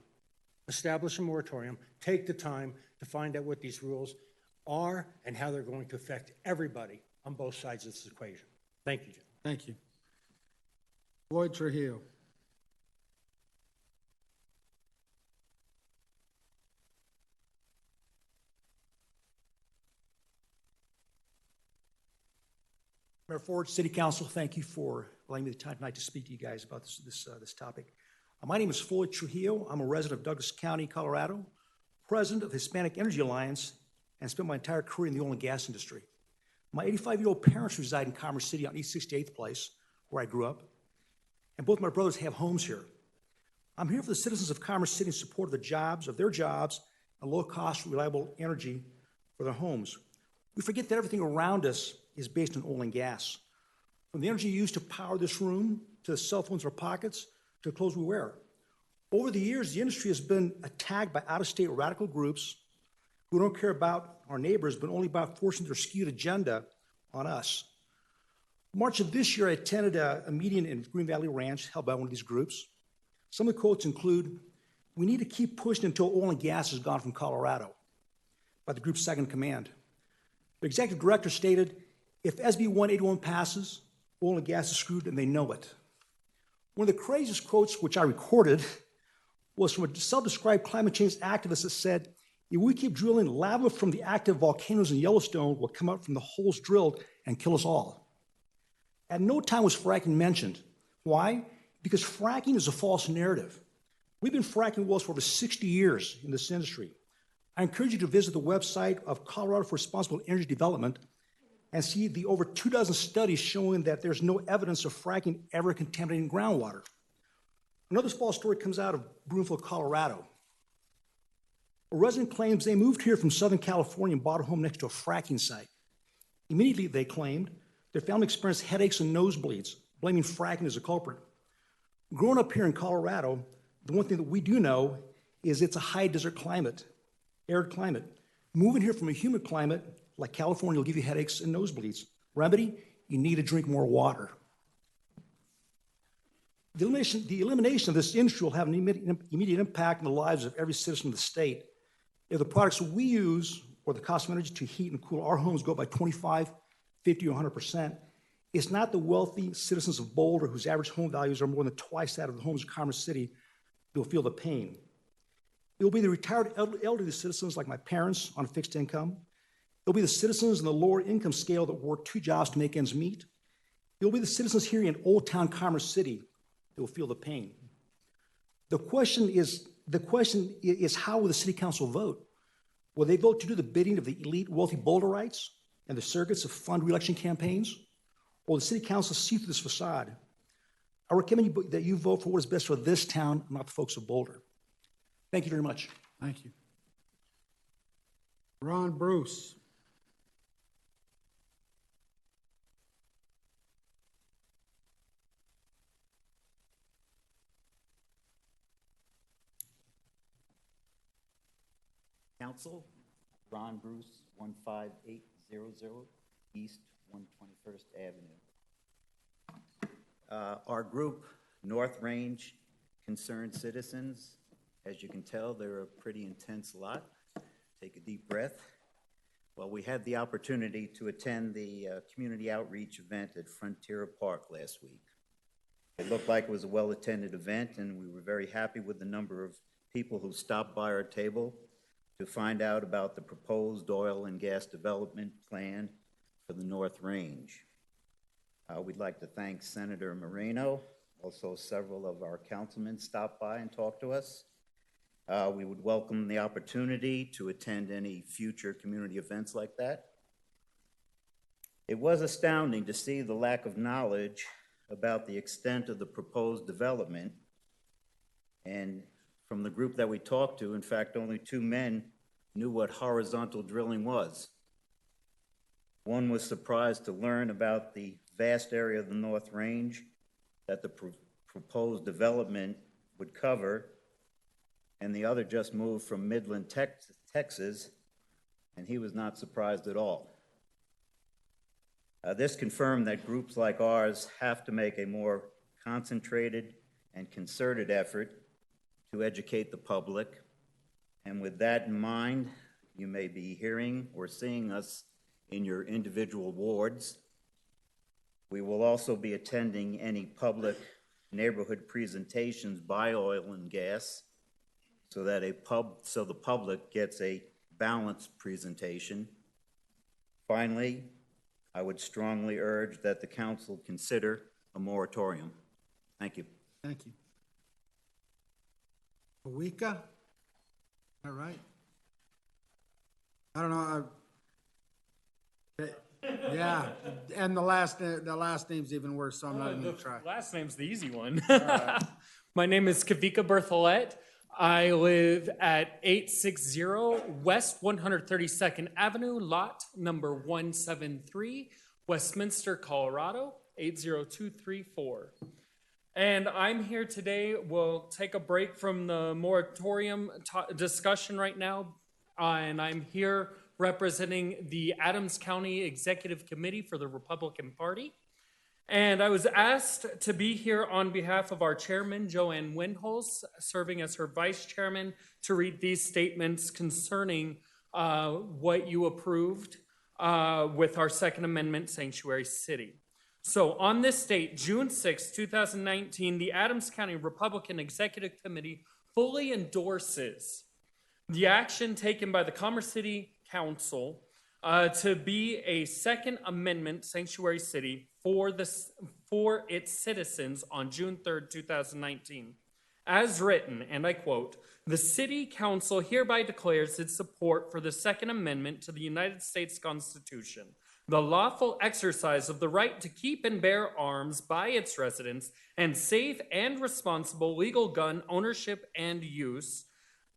establish a moratorium, take the time to find out what these rules are and how they're going to affect everybody on both sides of this equation. Thank you, Jim. Thank you. Floyd Trujillo. Mayor Ford, City Council, thank you for allowing me the time tonight to speak to you guys about this topic. My name is Floyd Trujillo. I'm a resident of Douglas County, Colorado, president of Hispanic Energy Alliance, and spent my entire career in the oil and gas industry. My 85-year-old parents reside in Commerce City on East 68th Place, where I grew up, and both my brothers have homes here. I'm here for the citizens of Commerce City in support of their jobs, and low-cost, reliable energy for their homes. We forget that everything around us is based on oil and gas. From the energy used to power this room, to the cell phones in our pockets, to the clothes we wear. Over the years, the industry has been attacked by out-of-state radical groups who don't care about our neighbors, but only about forcing their skewed agenda on us. March of this year, I attended a meeting in Green Valley Ranch held by one of these groups. Some of the quotes include, "We need to keep pushing until oil and gas is gone from Colorado," by the group's second in command. The executive director stated, "If SB 181 passes, oil and gas is screwed and they know it." One of the craziest quotes, which I recorded, was from a self-described climate change activist that said, "If we keep drilling, lava from the active volcanoes in Yellowstone will come out from the holes drilled and kill us all." At no time was fracking mentioned. Why? Because fracking is a false narrative. We've been fracking wells for over 60 years in this industry. I encourage you to visit the website of Colorado for Responsible Energy Development and see the over 24 studies showing that there's no evidence of fracking ever contaminating groundwater. Another false story comes out of Broomfield, Colorado. A resident claims they moved here from Southern California and bought a home next to a fracking site. Immediately, they claimed, their family experienced headaches and nosebleeds, blaming fracking as a culprit. Growing up here in Colorado, the one thing that we do know is it's a high desert climate, arid climate. Moving here from a humid climate like California will give you headaches and nosebleeds. Remedy, you need to drink more water. The elimination of this industry will have an immediate impact on the lives of every citizen of the state. If the products we use or the cost of energy to heat and cool our homes go up by 25, 50, or 100%, it's not the wealthy citizens of Boulder whose average home values are more than twice that of the homes of Commerce City who will feel the pain. It will be the retired elderly citizens like my parents on a fixed income. It will be the citizens in the lower income scale that work 2 jobs to make ends meet. It will be the citizens here in Old Town Commerce City that will feel the pain. The question is how will the city council vote? Will they vote to do the bidding of the elite wealthy Boulderites and the surrogates of fund re-election campaigns? Or will the city council see through this facade? I recommend that you vote for what is best for this town, not the folks of Boulder. Thank you very much. Thank you. Ron Bruce. Council, Ron Bruce, 15800 East 121st Avenue. Our group, North Range Concerned Citizens, as you can tell, they're a pretty intense lot. Take a deep breath. Well, we had the opportunity to attend the community outreach event at Frontier Park last week. It looked like it was a well-attended event, and we were very happy with the number of people who stopped by our table to find out about the proposed oil and gas development plan for the North Range. We'd like to thank Senator Moreno. Also, several of our councilmen stopped by and talked to us. We would welcome the opportunity to attend any future community events like that. It was astounding to see the lack of knowledge about the extent of the proposed development. And from the group that we talked to, in fact, only 2 men knew what horizontal drilling was. One was surprised to learn about the vast area of the North Range that the proposed development would cover, and the other just moved from Midland, Texas, and he was not surprised at all. This confirmed that groups like ours have to make a more concentrated and concerted effort to educate the public. And with that in mind, you may be hearing or seeing us in your individual wards. We will also be attending any public neighborhood presentations by oil and gas so that the public gets a balanced presentation. Finally, I would strongly urge that the council consider a moratorium. Thank you. Thank you. Awika? All right. I don't know. Yeah, and the last name's even worse, so I'm not even gonna try. Last name's the easy one. My name is Kavika Bertholet. I live at 860 West 132nd Avenue, lot number 173, Westminster, Colorado, 80234. And I'm here today. We'll take a break from the moratorium discussion right now, and I'm here representing the Adams County Executive Committee for the Republican Party. And I was asked to be here on behalf of our chairman, Joanne Windholz, serving as her vice chairman, to read these statements concerning what you approved with our Second Amendment sanctuary city. So on this date, June 6, 2019, the Adams County Republican Executive Committee fully endorses the action taken by the Commerce City Council to be a Second Amendment sanctuary city for its citizens on June 3rd, 2019. As written, and I quote, "The City Council hereby declares its support for the Second Amendment to the United States Constitution, the lawful exercise of the right to keep and bear arms by its residents, and safe and responsible legal gun ownership and use,"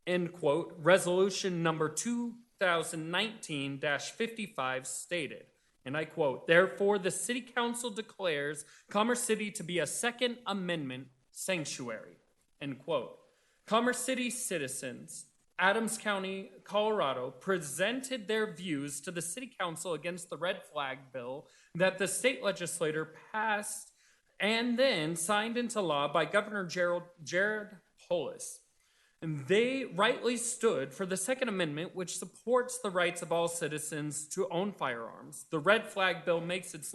end quote, resolution number 2019-55 stated. And I quote, "Therefore, the City Council declares Commerce City to be a Second Amendment sanctuary," end quote. Commerce City citizens, Adams County, Colorado, presented their views to the City Council against the red flag bill that the state legislature passed and then signed into law by Governor Jared Polis. And they rightly stood for the Second Amendment, which supports the rights of all citizens to own firearms. The red flag bill makes it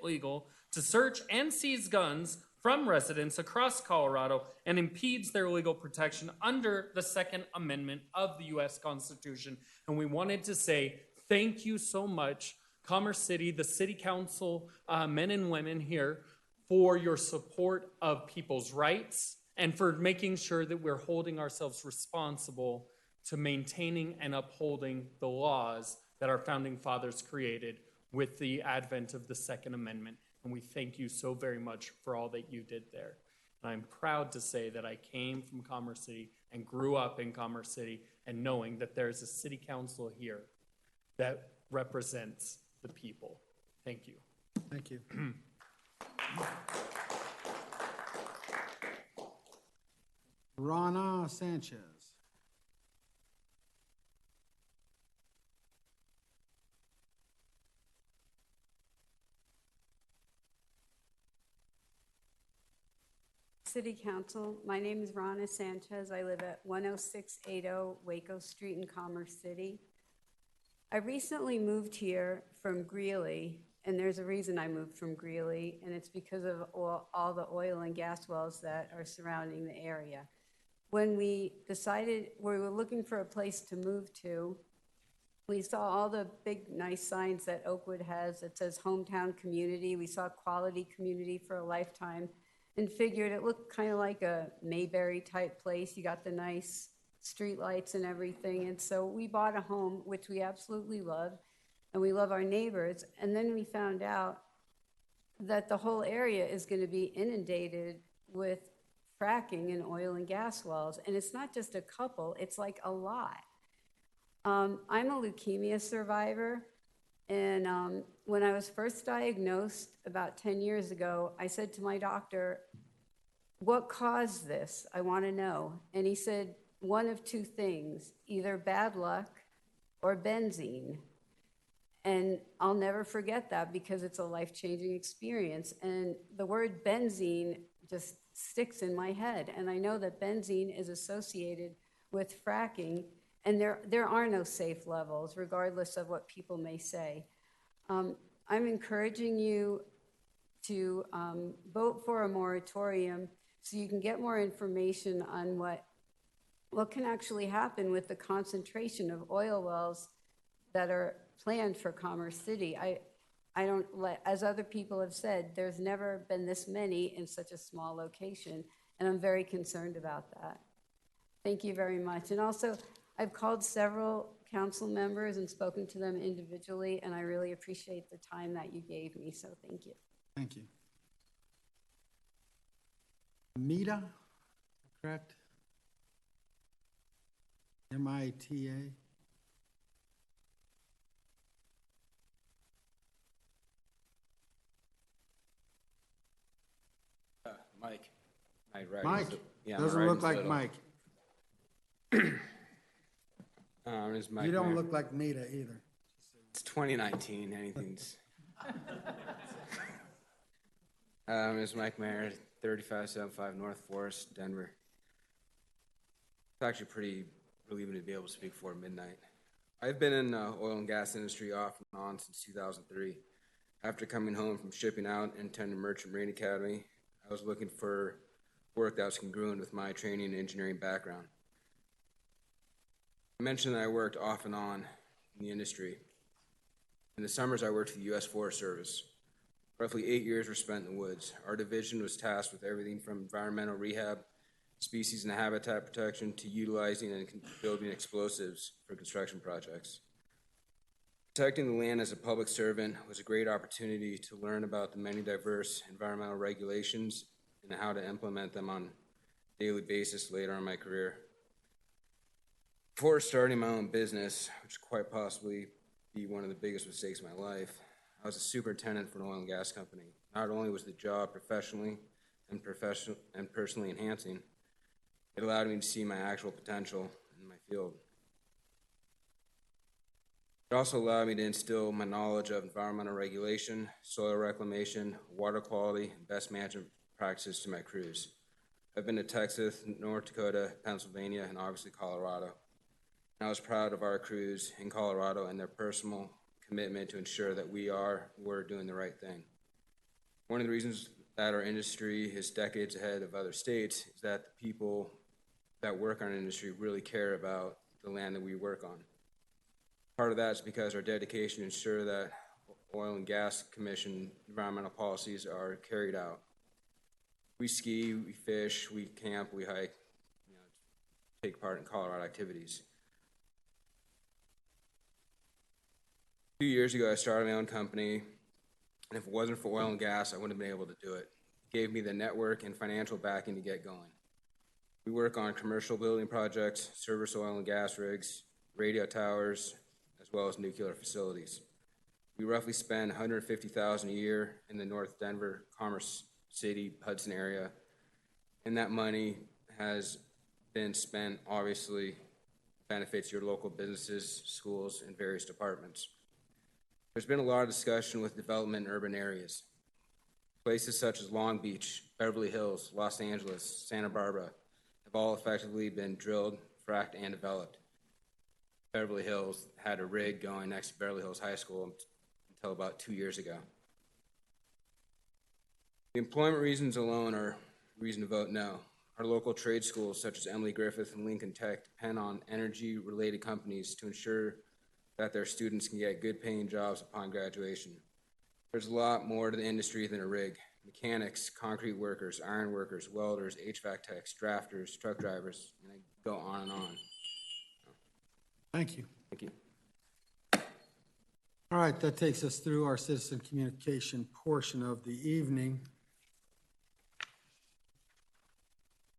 legal to search and seize guns from residents across Colorado and impedes their legal protection under the Second Amendment of the U.S. Constitution. And we wanted to say thank you so much, Commerce City, the City Council, men and women here, for your support of people's rights and for making sure that we're holding ourselves responsible to maintaining and upholding the laws that our founding fathers created with the advent of the Second Amendment. And we thank you so very much for all that you did there. And I'm proud to say that I came from Commerce City and grew up in Commerce City, and knowing that there's a city council here that represents the people. Thank you. Thank you. Rana Sanchez. City Council, my name is Rana Sanchez. I live at 10680 Waco Street in Commerce City. I recently moved here from Greeley, and there's a reason I moved from Greeley, and it's because of all the oil and gas wells that are surrounding the area. When we decided we were looking for a place to move to, we saw all the big, nice signs that Oakwood has that says hometown community. We saw quality community for a lifetime and figured it looked kind of like a Mayberry type place. You got the nice street lights and everything. And so we bought a home, which we absolutely love, and we love our neighbors. And then we found out that the whole area is going to be inundated with fracking and oil and gas wells. And it's not just a couple, it's like a lot. I'm a leukemia survivor, and when I was first diagnosed about 10 years ago, I said to my doctor, what caused this? I want to know. And he said, one of two things, either bad luck or benzene. And I'll never forget that because it's a life-changing experience. And the word benzene just sticks in my head. And I know that benzene is associated with fracking, and there are no safe levels, regardless of what people may say. I'm encouraging you to vote for a moratorium so you can get more information on what can actually happen with the concentration of oil wells that are planned for Commerce City. I don't, as other people have said, there's never been this many in such a small location, and I'm very concerned about that. Thank you very much. And also, I've called several council members and spoken to them individually, and I really appreciate the time that you gave me, so thank you. Thank you. Mita, correct? M-I-T-A. Mike. Right. Mike, Yeah, doesn't right look in the like middle. Mike. It's Mike You don't Mayer. look like Mita either. It's 2019. Anything's. It's Mike Mayer, 3575 North Forest, Denver. It's actually pretty relieving to be able to speak before midnight. I've been in the oil and gas industry off and on since 2003. After coming home from shipping out and attending Merchant Marine Academy, I was looking for work that was congruent with my training and engineering background. I mentioned that I worked off and on in the industry. In the summers, I worked for the U.S. Forest Service. Roughly 8 years were spent in the woods. Our division was tasked with everything from environmental rehab, species and habitat protection, to utilizing and building explosives for construction projects. Protecting the land as a public servant was a great opportunity to learn about the many diverse environmental regulations and how to implement them on a daily basis later in my career. Before starting my own business, which quite possibly be one of the biggest mistakes of my life, I was a superintendent for an oil and gas company. Not only was the job professionally and personally enhancing, it allowed me to see my actual potential in my field. It also allowed me to instill my knowledge of environmental regulation, soil reclamation, water quality, and best management practices to my crews. I've been to Texas, North Dakota, Pennsylvania, and obviously Colorado. And I was proud of our crews in Colorado and their personal commitment to ensure that we're doing the right thing. One of the reasons that our industry is decades ahead of other states is that the people that work in our industry really care about the land that we work on. Part of that is because our dedication to ensure that Oil and Gas Commission environmental policies are carried out. We ski, we fish, we camp, we hike, take part in Colorado activities. 2 years ago, I started my own company, and if it wasn't for oil and gas, I wouldn't have been able to do it. It gave me the network and financial backing to get going. We work on commercial building projects, service oil and gas rigs, radio towers, as well as nuclear facilities. We roughly spend $150,000 a year in the North Denver, Commerce City, Hudson area, and that money has been spent, obviously, benefits your local businesses, schools, and various departments. There's been a lot of discussion with development in urban areas. Places such as Long Beach, Beverly Hills, Los Angeles, Santa Barbara have all effectively been drilled, fracked, and developed. Beverly Hills had a rig going next to Beverly Hills High School until about 2 years ago. The employment reasons alone are reason to vote no. Our local trade schools, such as Emily Griffith and Lincoln Tech, depend on energy-related companies to ensure that their students can get good-paying jobs upon graduation. There's a lot more to the industry than a rig. Mechanics, concrete workers, iron workers, welders, HVAC techs, drafters, truck drivers, and I go on and on. Thank you. Thank you. All right, that takes us through our citizen communication portion of the evening.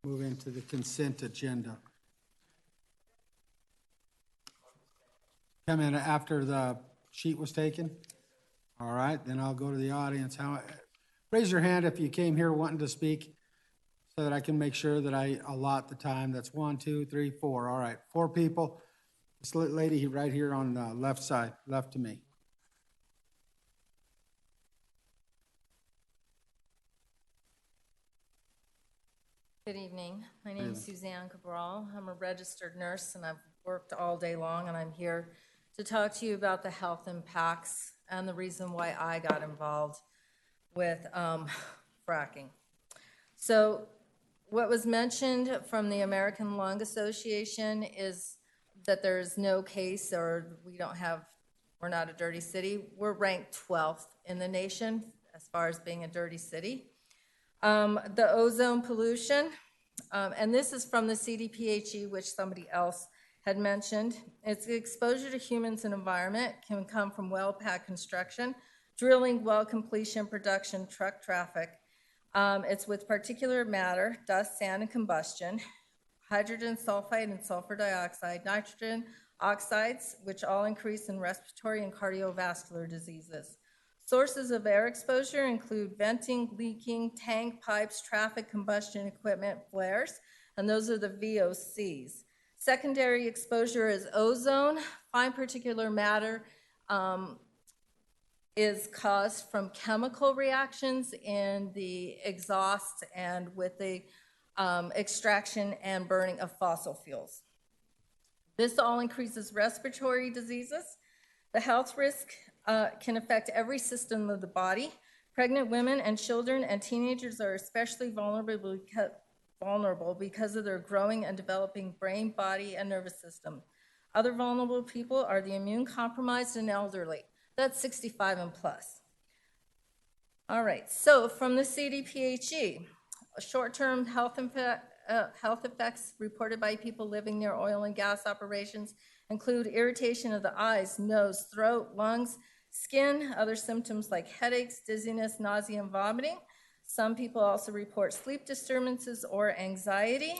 Move into the consent agenda. Come in after the sheet was taken? All right, then I'll go to the audience. Raise your hand if you came here wanting to speak so that I can make sure that I allot the time. That's 1, 2, 3, 4. All right, 4 people. This lady right here on the left side, left to me. Good evening. My name is Suzanne Cabral. I'm a registered nurse and I've worked all day long, and I'm here to talk to you about the health impacts and the reason why I got involved with fracking. So what was mentioned from the American Lung Association is that there's no case, or we're not a dirty city. We're ranked 12th in the nation as far as being a dirty city. The ozone pollution, and this is from the CDPHE, which somebody else had mentioned. It's the exposure to humans and environment can come from well pad construction, drilling, well completion, production, truck traffic. It's with particulate matter, dust, sand, and combustion, hydrogen sulfide and sulfur dioxide, nitrogen oxides, which all increase in respiratory and cardiovascular diseases. Sources of air exposure include venting, leaking, tank pipes, traffic combustion equipment, flares, and those are the VOCs. Secondary exposure is ozone. Fine particulate matter is caused from chemical reactions in the exhaust and with the extraction and burning of fossil fuels. This all increases respiratory diseases. The health risk can affect every system of the body. Pregnant women and children and teenagers are especially vulnerable because of their growing and developing brain, body, and nervous system. Other vulnerable people are the immune compromised and elderly. That's 65 and plus. All right, so from the CDPHE, short-term health effects reported by people living near oil and gas operations include irritation of the eyes, nose, throat, lungs, skin, other symptoms like headaches, dizziness, nausea, and vomiting. Some people also report sleep disturbances or anxiety.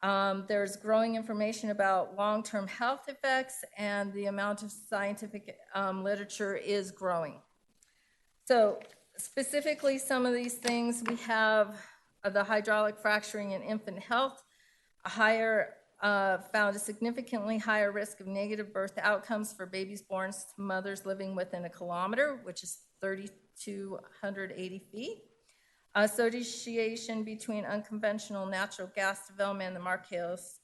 There's growing information about long-term health effects, and the amount of scientific literature is growing. So specifically, some of these things we have the hydraulic fracturing in infant health, found a significantly higher risk of negative birth outcomes for babies born to mothers living within a kilometer, which is 3,280 feet. Association between unconventional natural gas development and the Marcellus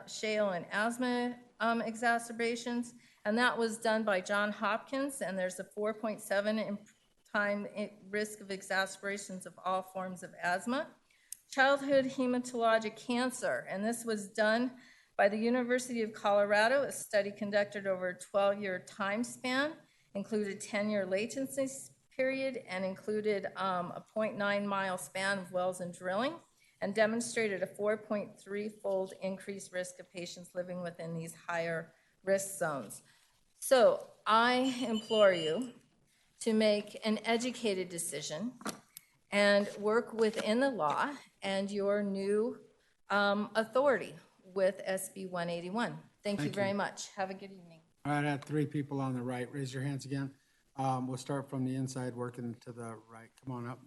Shale and asthma exacerbations, and that was done by Johns Hopkins, and there's a 4.7 time risk of exacerbations of all forms of asthma. Childhood hematologic cancer, and this was done by the University of Colorado. A study conducted over a 12-year time span, included 10-year latency period, and included a 0.9-mile span of wells and drilling, and demonstrated a 4.3-fold increased risk of patients living within these higher risk zones. So I implore you to make an educated decision and work within the law and your new authority with SB 181. Thank you very much. Have a good evening. All right, I have 3 people on the right. Raise your hands again. We'll start from the inside, working to the right. Come on up.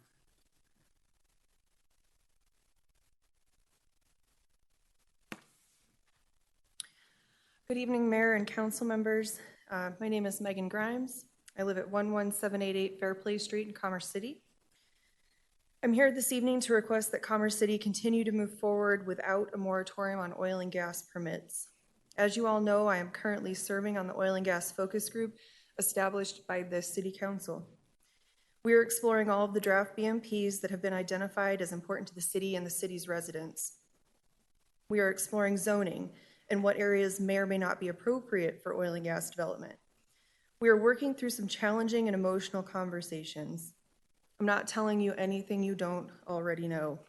Good evening, Mayor and council members. My name is Megan Grimes. I live at 11788 Fairplay Street in Commerce City. I'm here this evening to request that Commerce City continue to move forward without a moratorium on oil and gas permits. As you all know, I am currently serving on the Oil and Gas Focus Group established by the City Council. We are exploring all of the draft BMPs that have been identified as important to the city and the city's residents. We are exploring zoning and what areas may or may not be appropriate for oil and gas development. We are working through some challenging and emotional conversations. I'm not telling you anything you don't already know.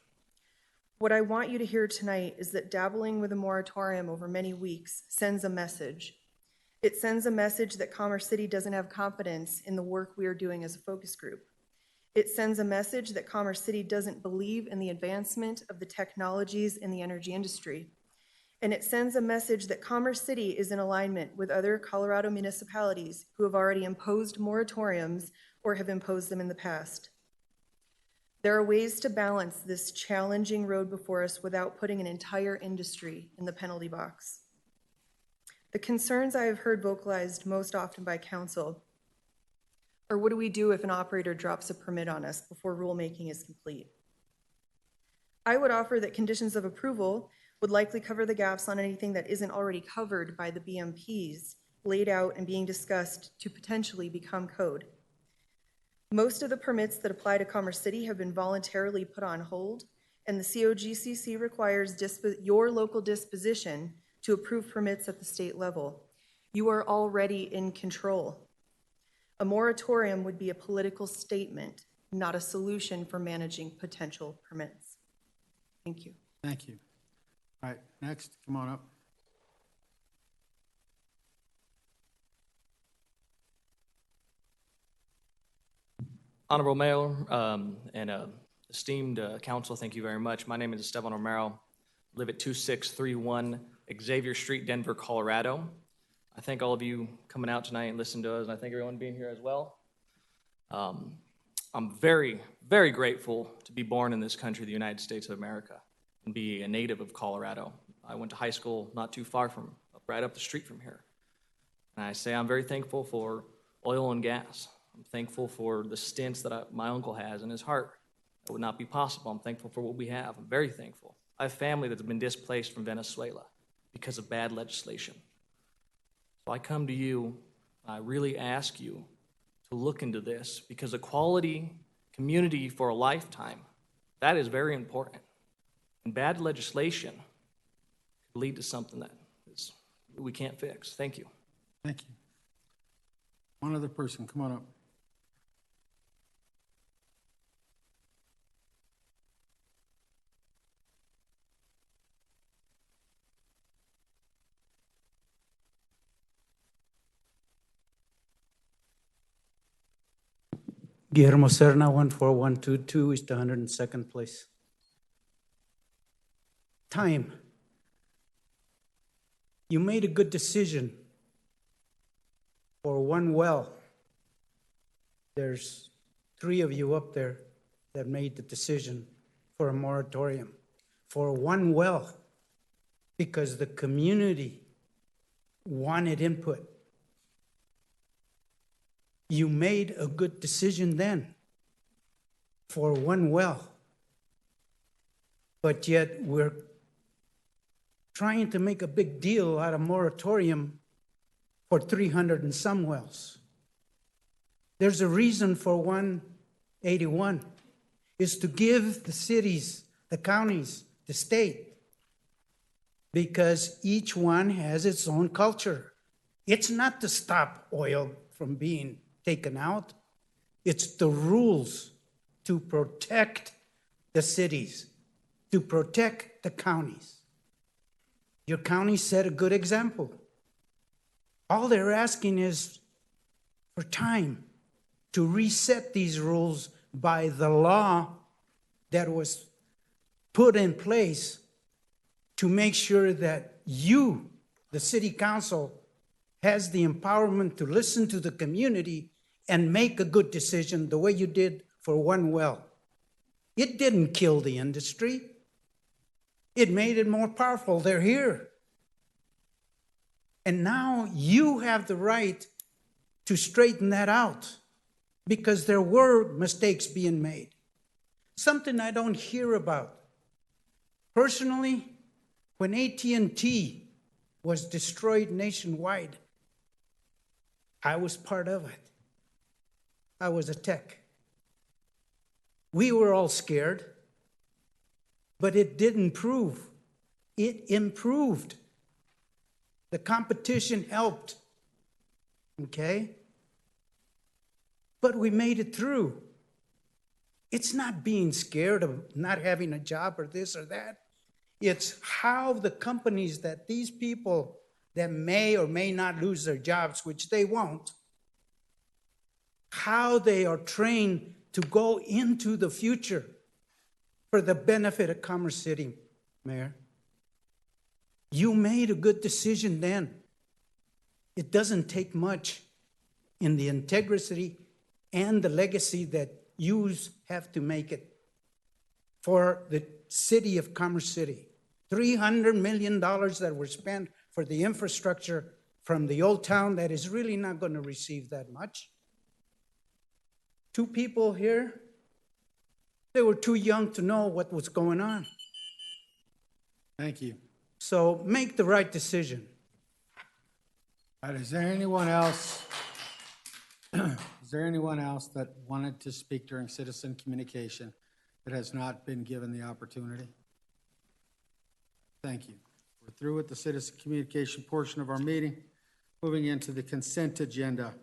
What I want you to hear tonight is that dabbling with a moratorium over many weeks sends a message. It sends a message that Commerce City doesn't have confidence in the work we are doing as a focus group. It sends a message that Commerce City doesn't believe in the advancement of the technologies in the energy industry. And it sends a message that Commerce City is in alignment with other Colorado municipalities who have already imposed moratoriums or have imposed them in the past. There are ways to balance this challenging road before us without putting an entire industry in the penalty box. The concerns I have heard vocalized most often by council are, what do we do if an operator drops a permit on us before rulemaking is complete? I would offer that conditions of approval would likely cover the gaps on anything that isn't already covered by the BMPs laid out and being discussed to potentially become code. Most of the permits that apply to Commerce City have been voluntarily put on hold, and the COGCC requires your local disposition to approve permits at the state level. You are already in control. A moratorium would be a political statement, not a solution for managing potential permits. Thank you. Thank you. All right, next, come on up. Honorable Mayor and esteemed council, thank you very much. My name is Esteban Romero. I live at 2631 Xavier Street, Denver, Colorado. I thank all of you coming out tonight and listening to us, and I thank everyone being here as well. I'm very, very grateful to be born in this country, the United States of America, and be a native of Colorado. I went to high school not too far from, right up the street from here. And I say I'm very thankful for oil and gas. I'm thankful for the stints that my uncle has in his heart. That would not be possible. I'm thankful for what we have. I'm very thankful. I have family that's been displaced from Venezuela because of bad legislation. So I come to you, I really ask you to look into this, because a quality community for a lifetime, that is very important. And bad legislation could lead to something that we can't fix. Thank you. Thank you. One other person, come on up. Guillermo Serna, 14122, is the 102nd place. Time. You made a good decision for one well. There's 3 of you up there that made the decision for a moratorium for one well because the community wanted input. You made a good decision then for one well, but yet we're trying to make a big deal out of moratorium for 300 and some wells. There's a reason for 181, is to give the cities, the counties, the state, because each one has its own culture. It's not to stop oil from being taken out. It's the rules to protect the cities, to protect the counties. Your county set a good example. All they're asking is for time to reset these rules by the law that was put in place to make sure that you, the city council, has the empowerment to listen to the community and make a good decision the way you did for one well. It didn't kill the industry. It made it more powerful. They're here. And now you have the right to straighten that out because there were mistakes being made. Something I don't hear about. Personally, when AT&T was destroyed nationwide. I was part of it. I was a tech. We were all scared, but it didn't improve. It improved. The competition helped, okay? But we made it through. It's not being scared of not having a job or this or that. It's how the companies that these people that may or may not lose their jobs, which they won't, how they are trained to go into the future for the benefit of Commerce City, Mayor. You made a good decision then. It doesn't take much in the integrity and the legacy that you have to make it for the city of Commerce City. $300 million that were spent for the infrastructure from the old town that is really not going to receive that much. 2 people here, they were too young to know what was going on. Thank you. So make the right decision. All right, is there anyone else? Is there anyone else that wanted to speak during citizen communication that has not been given the opportunity? Thank you. We're through with the citizen communication portion of our meeting. Moving into the consent agenda.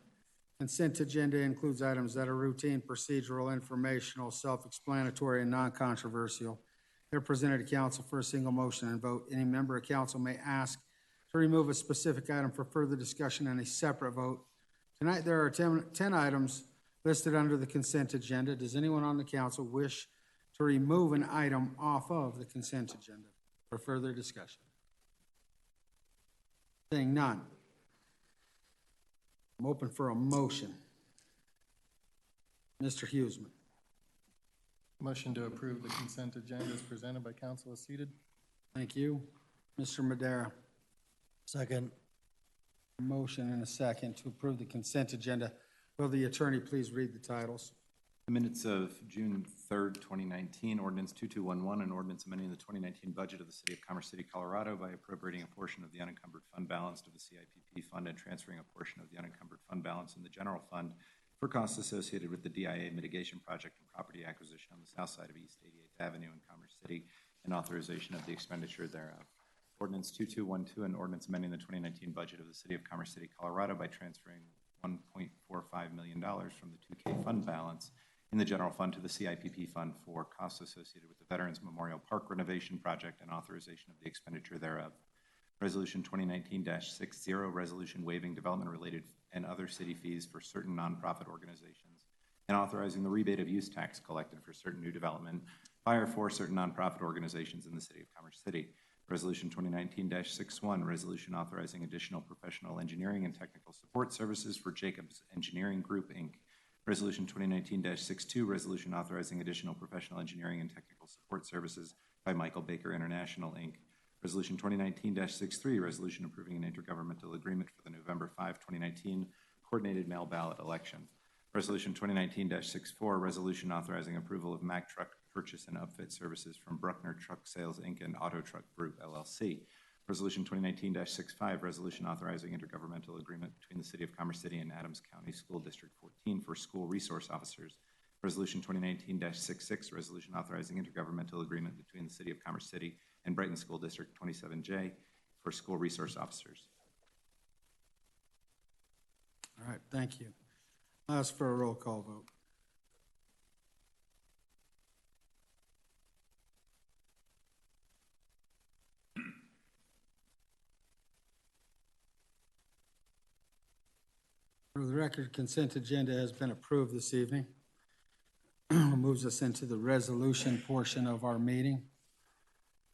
Consent agenda includes items that are routine, procedural, informational, self-explanatory, and non-controversial. They're presented to council for a single motion and vote. Any member of council may ask to remove a specific item for further discussion and a separate vote. Tonight, there are 10 items listed under the consent agenda. Does anyone on the council wish to remove an item off of the consent agenda for further discussion? Seeing none. I'm open for a motion. Mr. Huseman. Motion to approve the consent agenda as presented by council as seated. Thank you. Mr. Madera. Second. Motion and a second to approve the consent agenda. Will the attorney please read the titles? The minutes of June 3rd, 2019, Ordinance 2211, an ordinance amending the 2019 budget of the City of Commerce City, Colorado by appropriating a portion of the unencumbered fund balance to the CIPP fund and transferring a portion of the unencumbered fund balance in the general fund for costs associated with the DIA mitigation project and property acquisition on the south side of East 88th Avenue in Commerce City and authorization of the expenditure thereof. Ordinance 2212, an ordinance amending the 2019 budget of the City of Commerce City, Colorado by transferring $1.45 million from the 2K fund balance in the general fund to the CIPP fund for costs associated with the Veterans Memorial Park renovation project and authorization of the expenditure thereof. Resolution 2019-60, resolution waiving development-related and other city fees for certain nonprofit organizations and authorizing the rebate of use tax collected for certain new development by or for certain nonprofit organizations in the City of Commerce City. Resolution 2019-61, resolution authorizing additional professional engineering and technical support services for Jacobs Engineering Group, Inc. Resolution 2019-62, resolution authorizing additional professional engineering and technical support services by Michael Baker International, Inc. Resolution 2019-63, resolution approving an intergovernmental agreement for the November 5, 2019 coordinated mail ballot election. Resolution 2019-64, resolution authorizing approval of Mack Truck purchase and upfit services from Bruckner Truck Sales, Inc. and Auto Truck Group, LLC. Resolution 2019-65, resolution authorizing intergovernmental agreement between the City of Commerce City and Adams County School District 14 for school resource officers. Resolution 2019-66, resolution authorizing intergovernmental agreement between the City of Commerce City and Brighton School District 27J for school resource officers. All right, thank you. I'll ask for a roll call vote. For the record, consent agenda has been approved this evening. Moves us into the resolution portion of our meeting.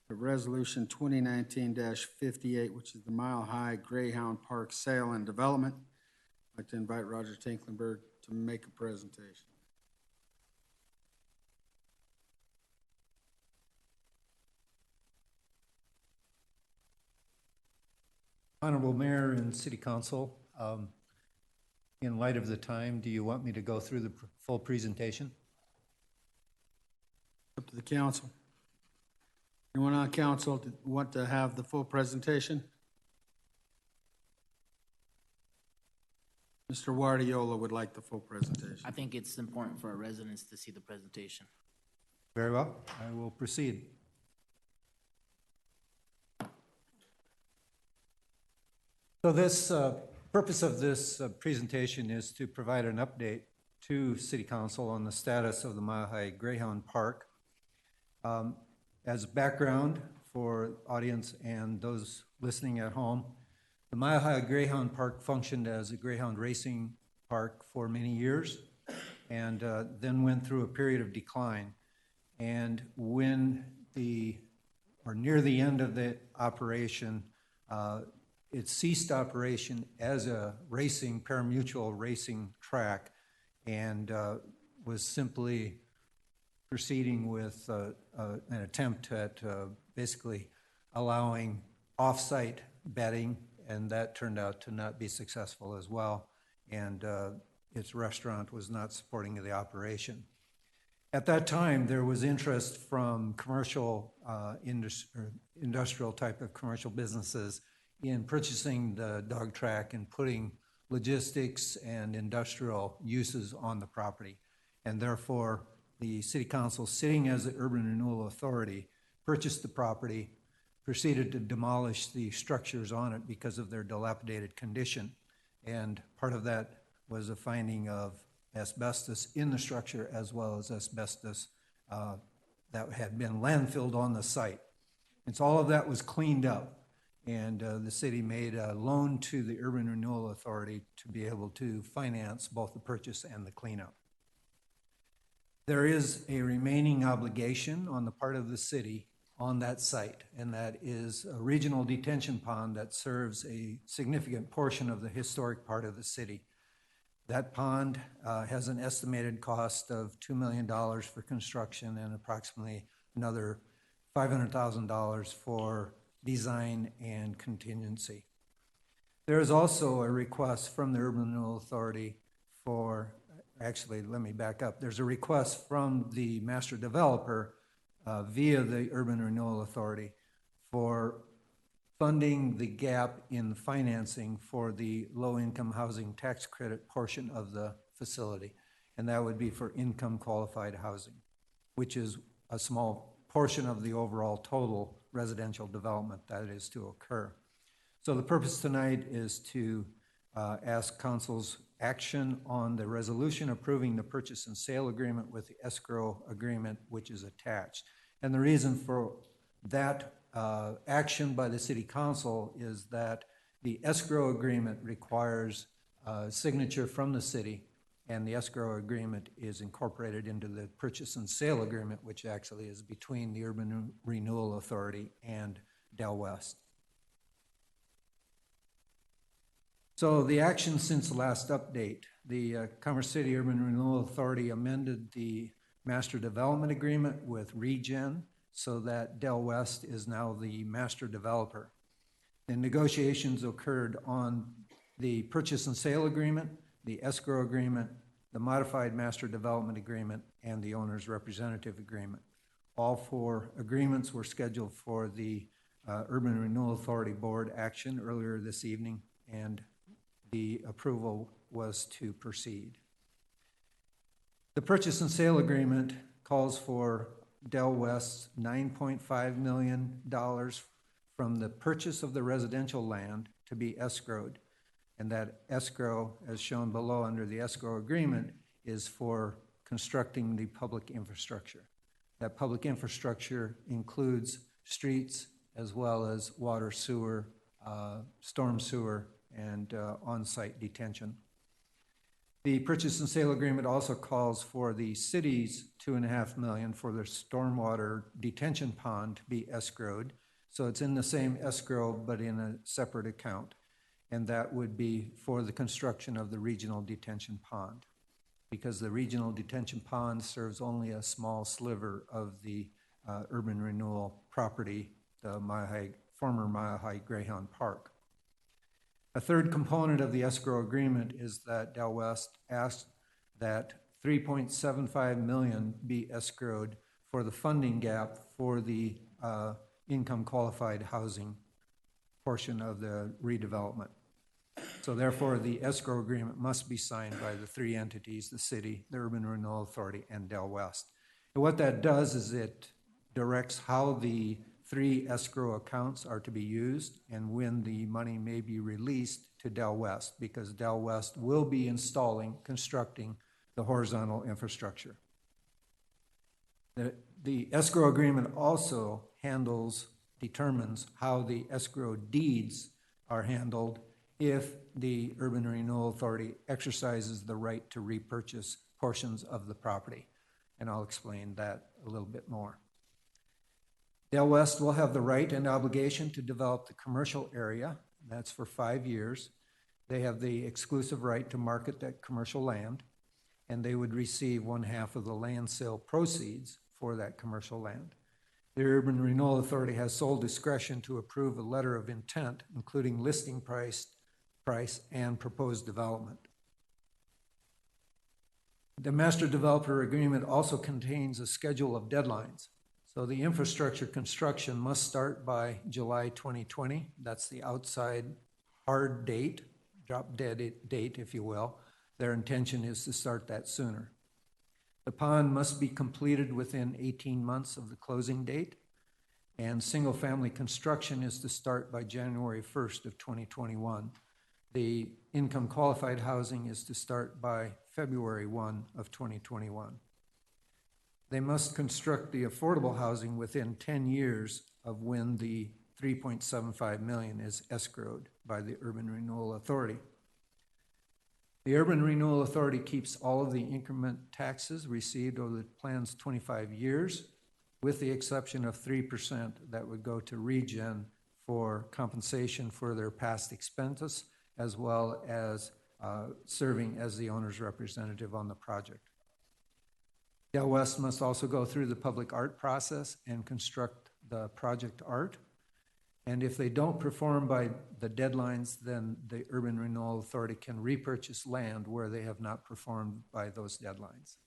The resolution 2019-58, which is the Mile High Greyhound Park sale and development. I'd like to invite Roger Tinklenberg to make a presentation. Honorable Mayor and City Council, in light of the time, do you want me to go through the full presentation? Up to the council. Anyone on council want to have the full presentation? Mr. Guardiola would like the full presentation. I think it's important for our residents to see the presentation. Very well, I will proceed. So this purpose of this presentation is to provide an update to City Council on the status of the Mile High Greyhound Park. As background for audience and those listening at home, the Mile High Greyhound Park functioned as a greyhound racing park for many years and then went through a period of decline. And when near the end of the operation, it ceased operation as a pari-mutuel racing track and was simply proceeding with an attempt at basically allowing off-site betting, and that turned out to not be successful as well, and its restaurant was not supporting the operation. At that time, there was interest from commercial, industrial type of commercial businesses in purchasing the dog track and putting logistics and industrial uses on the property. And therefore, the City Council, sitting as the Urban Renewal Authority, purchased the property, proceeded to demolish the structures on it because of their dilapidated condition. And part of that was a finding of asbestos in the structure as well as asbestos that had been landfilled on the site. And so all of that was cleaned up. And the city made a loan to the Urban Renewal Authority to be able to finance both the purchase and the cleanup. There is a remaining obligation on the part of the city on that site, and that is a regional detention pond that serves a significant portion of the historic part of the city. That pond has an estimated cost of $2 million for construction and approximately another $500,000 for design and contingency. There is also a request from the Urban Renewal Authority for, actually, let me back up. There's a request from the master developer via the Urban Renewal Authority for funding the gap in financing for the low-income housing tax credit portion of the facility. And that would be for income qualified housing, which is a small portion of the overall total residential development that is to occur. So the purpose tonight is to ask Council's action on the resolution approving the purchase and sale agreement with the escrow agreement, which is attached. And the reason for that action by the City Council is that the escrow agreement requires signature from the city, and the escrow agreement is incorporated into the purchase and sale agreement, which actually is between the Urban Renewal Authority and Del West. So the action since the last update, the Commerce City Urban Renewal Authority amended the master development agreement with Regen so that Del West is now the master developer. The negotiations occurred on the purchase and sale agreement, the escrow agreement, the modified master development agreement, and the owner's representative agreement. All four agreements were scheduled for the Urban Renewal Authority Board action earlier this evening, and the approval was to proceed. The purchase and sale agreement calls for Del West's $9.5 million from the purchase of the residential land to be escrowed. And that escrow, as shown below under the escrow agreement, is for constructing the public infrastructure. That public infrastructure includes streets as well as water, sewer, storm sewer, and on-site detention. The purchase and sale agreement also calls for the city's $2.5 million for the stormwater detention pond to be escrowed. So it's in the same escrow, but in a separate account. And that would be for the construction of the regional detention pond, because the regional detention pond serves only a small sliver of the urban renewal property, the former Mile High Greyhound Park. A third component of the escrow agreement is that Del West asked that $3.75 million be escrowed for the funding gap for the income qualified housing portion of the redevelopment. So therefore, the escrow agreement must be signed by the three entities, the city, the Urban Renewal Authority, and Del West. And what that does is it directs how the three escrow accounts are to be used and when the money may be released to Del West, because Del West will be constructing the horizontal infrastructure. The escrow agreement also determines how the escrow deeds are handled if the Urban Renewal Authority exercises the right to repurchase portions of the property. And I'll explain that a little bit more. Del West will have the right and obligation to develop the commercial area. That's for 5 years. They have the exclusive right to market that commercial land, and they would receive 1/2 of the land sale proceeds for that commercial land. The Urban Renewal Authority has sole discretion to approve a letter of intent, including listing price and proposed development. The Master Developer Agreement also contains a schedule of deadlines. So the infrastructure construction must start by July 2020. That's the outside hard date, drop dead date, if you will. Their intention is to start that sooner. The pond must be completed within 18 months of the closing date, and single-family construction is to start by January 1st of 2021. The income qualified housing is to start by February 1 of 2021. They must construct the affordable housing within 10 years of when the $3.75 million is escrowed by the Urban Renewal Authority. The Urban Renewal Authority keeps all of the increment taxes received over the plan's 25 years, with the exception of 3% that would go to Regen for compensation for their past expenses, as well as serving as the owner's representative on the project. Del West must also go through the public art process and construct the project art. And if they don't perform by the deadlines, then the Urban Renewal Authority can repurchase land where they have not performed by those deadlines.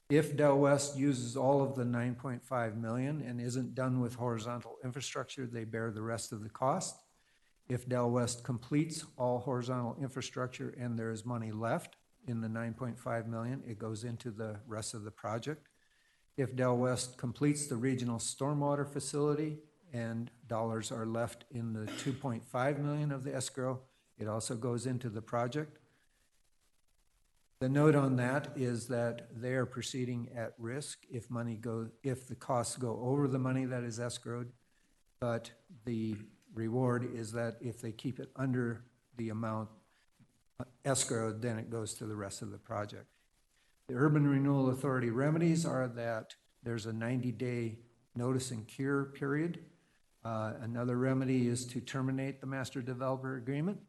If Del West uses all of the $9.5 million and isn't done with horizontal infrastructure, they bear the rest of the cost. If Del West completes all horizontal infrastructure and there is money left in the $9.5 million, it goes into the rest of the project. If Del West completes the regional stormwater facility and dollars are left in the $2.5 million of the escrow, it also goes into the project. The note on that is that they are proceeding at risk if the costs go over the money that is escrowed, but the reward is that if they keep it under the amount escrowed, then it goes to the rest of the project. The Urban Renewal Authority remedies are that there's a 90-day notice and cure period. Another remedy is to terminate the Master Developer Agreement.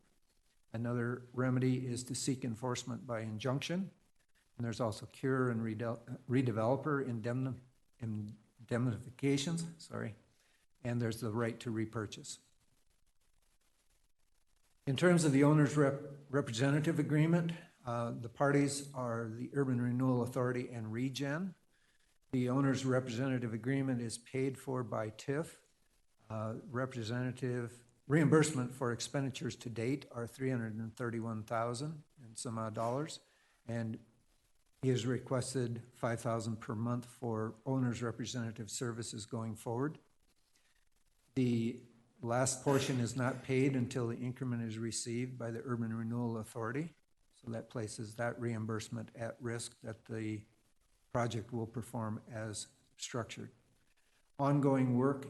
Another remedy is to seek enforcement by injunction. And there's also cure and redeveloper indemnifications, and there's the right to repurchase. In terms of the owner's representative agreement, the parties are the Urban Renewal Authority and Regen. The owner's representative agreement is paid for by TIF. Reimbursement for expenditures to date are $331,000 and some odd dollars, and he has requested $5,000 per month for owner's representative services going forward. The last portion is not paid until the increment is received by the Urban Renewal Authority, so that places that reimbursement at risk that the project will perform as structured. Ongoing work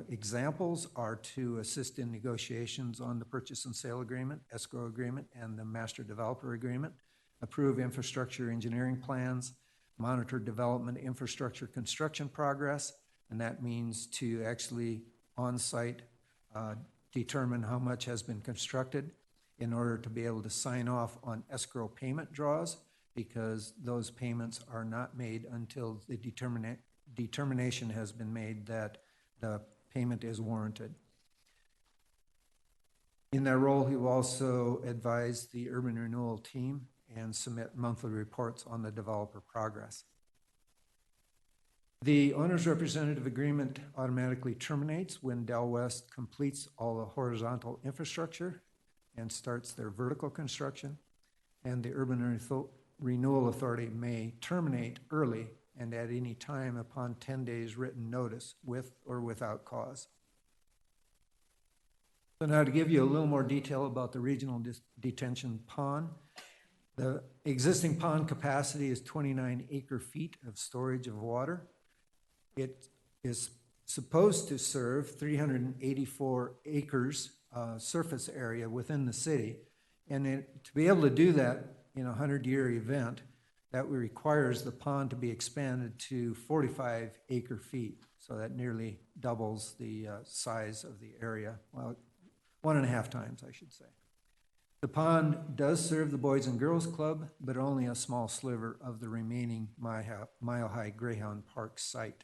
examples are to assist in negotiations on the purchase and sale agreement, escrow agreement, and the master developer agreement, approve infrastructure engineering plans, monitor development infrastructure construction progress, and that means to actually on-site determine how much has been constructed in order to be able to sign off on escrow payment draws, because those payments are not made until the determination has been made that the payment is warranted. In that role, he will also advise the Urban Renewal team and submit monthly reports on the developer progress. The owner's representative agreement automatically terminates when Del West completes all the horizontal infrastructure and starts their vertical construction. And the Urban Renewal Authority may terminate early and at any time upon 10 days written notice with or without cause. So now to give you a little more detail about the regional detention pond. The existing pond capacity is 29 acre-feet of storage of water. It is supposed to serve 384 acres surface area within the city. And to be able to do that in a 100-year event, that requires the pond to be expanded to 45 acre-feet. So that nearly doubles the size of the area. Well, 1.5 times, I should say. The pond does serve the Boys and Girls Club, but only a small sliver of the remaining Mile High Greyhound Park site.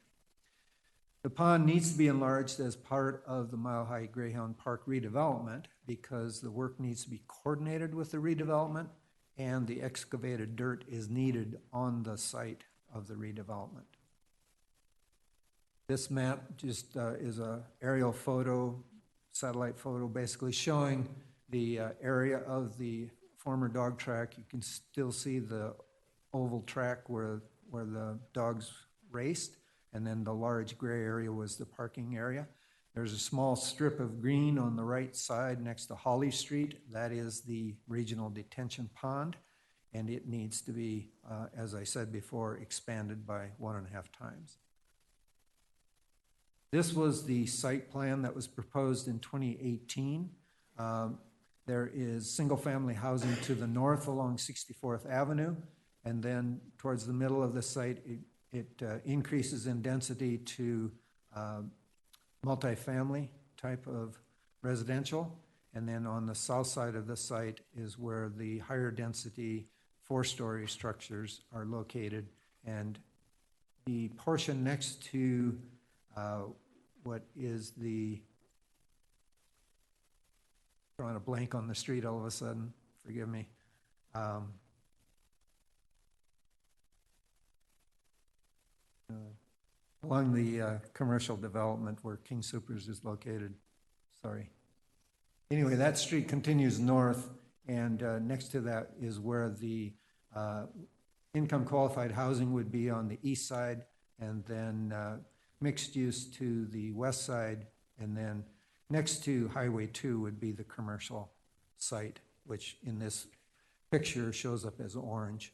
The pond needs to be enlarged as part of the Mile High Greyhound Park redevelopment because the work needs to be coordinated with the redevelopment and the excavated dirt is needed on the site of the redevelopment. This map just is an aerial photo, satellite photo, basically showing the area of the former dog track. You can still see the oval track where the dogs raced, and then the large gray area was the parking area. There's a small strip of green on the right side next to Holly Street. That is the regional detention pond, and it needs to be, as I said before, expanded by 1.5 times. This was the site plan that was proposed in 2018. There is single-family housing to the north along 64th Avenue, and then towards the middle of the site, it increases in density to multifamily type of residential. And then on the south side of the site is where the higher density 4-story structures are located. And the portion next to what is the, drawing a blank on the street all of a sudden, forgive me. Along the commercial development where King Soopers is located, sorry. Anyway, that street continues north, and next to that is where the income qualified housing would be on the east side, and then mixed use to the west side, and then next to Highway 2 would be the commercial site, which in this picture shows up as orange.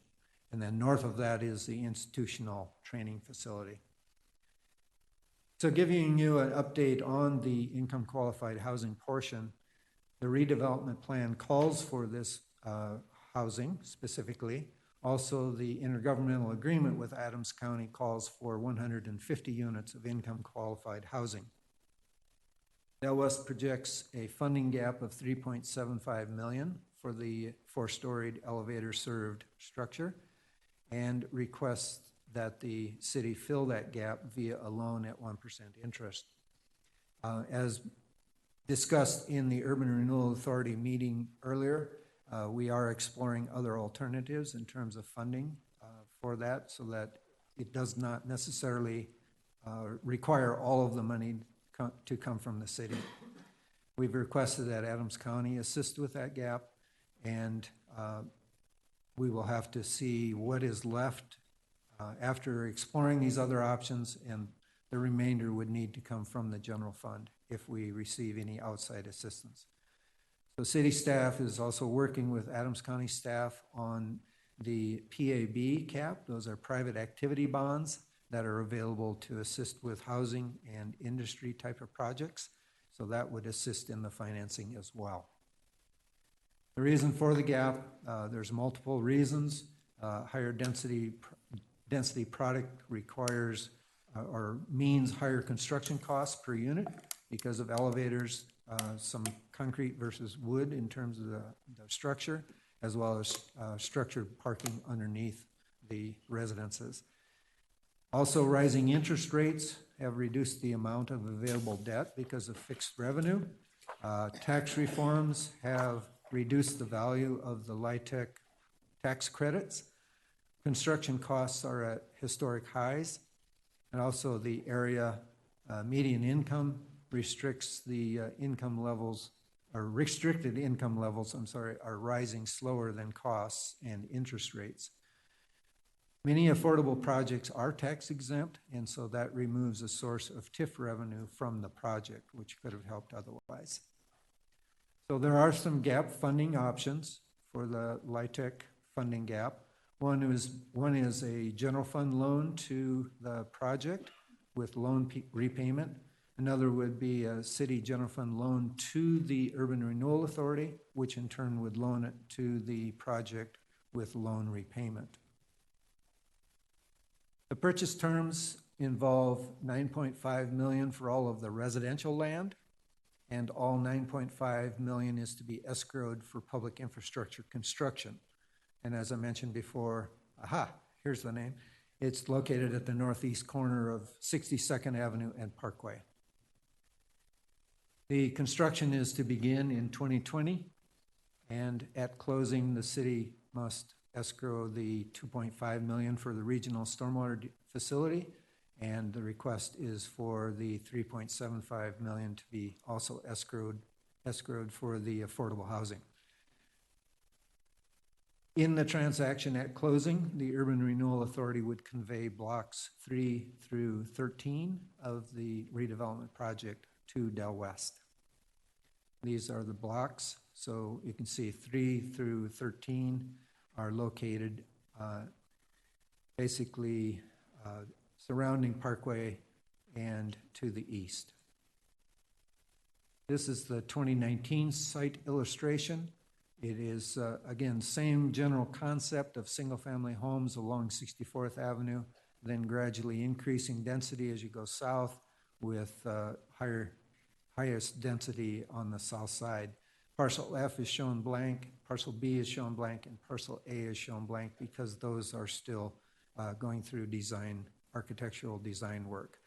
And then north of that is the institutional training facility. So giving you an update on the income qualified housing portion, the redevelopment plan calls for this housing specifically. Also, the intergovernmental agreement with Adams County calls for 150 units of income qualified housing. Del West projects a funding gap of $3.75 million for the 4-storied elevator served structure and requests that the city fill that gap via a loan at 1% interest. As discussed in the Urban Renewal Authority meeting earlier, we are exploring other alternatives in terms of funding for that so that it does not necessarily require all of the money to come from the city. We've requested that Adams County assist with that gap, and we will have to see what is left after exploring these other options, and the remainder would need to come from the general fund if we receive any outside assistance. So city staff is also working with Adams County staff on the PAB cap. Those are private activity bonds that are available to assist with housing and industry type of projects. So that would assist in the financing as well. The reason for the gap, there's multiple reasons. Higher density product requires or means higher construction costs per unit because of elevators, some concrete versus wood in terms of the structure, as well as structured parking underneath the residences. Also, rising interest rates have reduced the amount of available debt because of fixed revenue. Tax reforms have reduced the value of the LIHTC tax credits. Construction costs are at historic highs, And also the area median income restricts the income levels, or restricted income levels, are rising slower than costs and interest rates. Many affordable projects are tax exempt, and so that removes a source of TIF revenue from the project, which could have helped otherwise. So there are some gap funding options for the LIHTC funding gap. One is a general fund loan to the project with loan repayment. Another would be a city general fund loan to the Urban Renewal Authority, which in turn would loan it to the project with loan repayment. The purchase terms involve $9.5 million for all of the residential land, and all $9.5 million is to be escrowed for public infrastructure construction. And as I mentioned before, here's the name. It's located at the northeast corner of 62nd Avenue and Parkway. The construction is to begin in 2020, and at closing, the city must escrow the $2.5 million for the regional stormwater facility, and the request is for the $3.75 million to be also escrowed for the affordable housing. In the transaction at closing, the Urban Renewal Authority would convey blocks 3 through 13 of the redevelopment project to Del West. These are the blocks, so you can see 3 through 13 are located basically surrounding Parkway and to the east. This is the 2019 site illustration. It is, again, same general concept of single-family homes along 64th Avenue, then gradually increasing density as you go south with highest density on the south side. Parcel F is shown blank, Parcel B is shown blank, and Parcel A is shown blank because those are still going through architectural design work.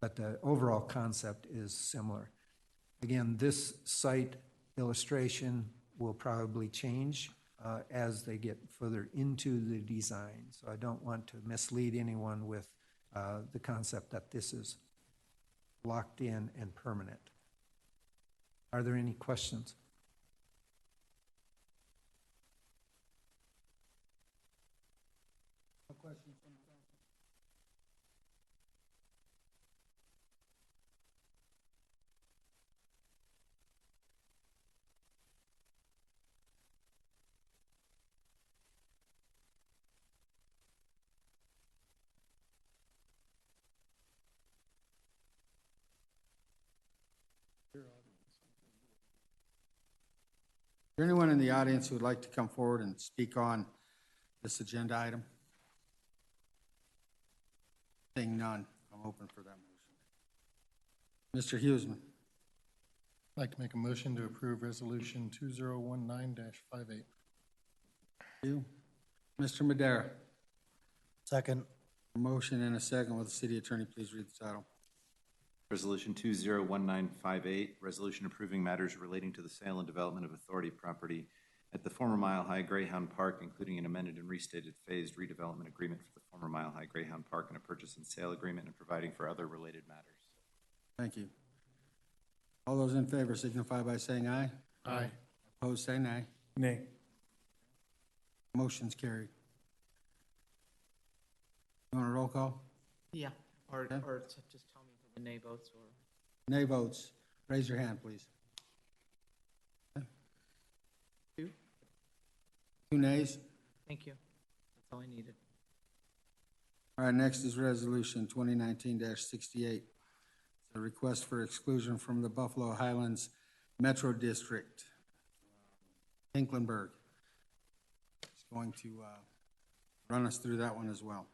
But the overall concept is similar. Again, this site illustration will probably change as they get further into the design. So I don't want to mislead anyone with the concept that this is locked in and permanent. Are there any questions? No questions from the council? Is there anyone in the audience who would like to come forward and speak on this agenda item? Seeing none, I'm open for that motion. Mr. Huseman. I'd like to make a motion to approve Resolution 2019-58. You. Mr. Madera. Second. A motion and a second. Will the city attorney please read the title? Resolution 201958, resolution approving matters relating to the sale and development of authority property at the former Mile High Greyhound Park, including an amended and restated phased redevelopment agreement for the former Mile High Greyhound Park and a purchase and sale agreement, and providing for other related matters. Thank you. All those in favor signify by saying aye. Aye. Opposed, say nay. Nay. Motion's carried. You want a roll call? Yeah, or Okay. or just tell me who the nay votes or. Nay votes. Raise your hand, please. Two? 2 nays. Thank you. That's all I needed. All right, next is Resolution 2019-68. It's a request for exclusion from the Buffalo Highlands Metro District. Hinklenburg is going to run us through that one as well.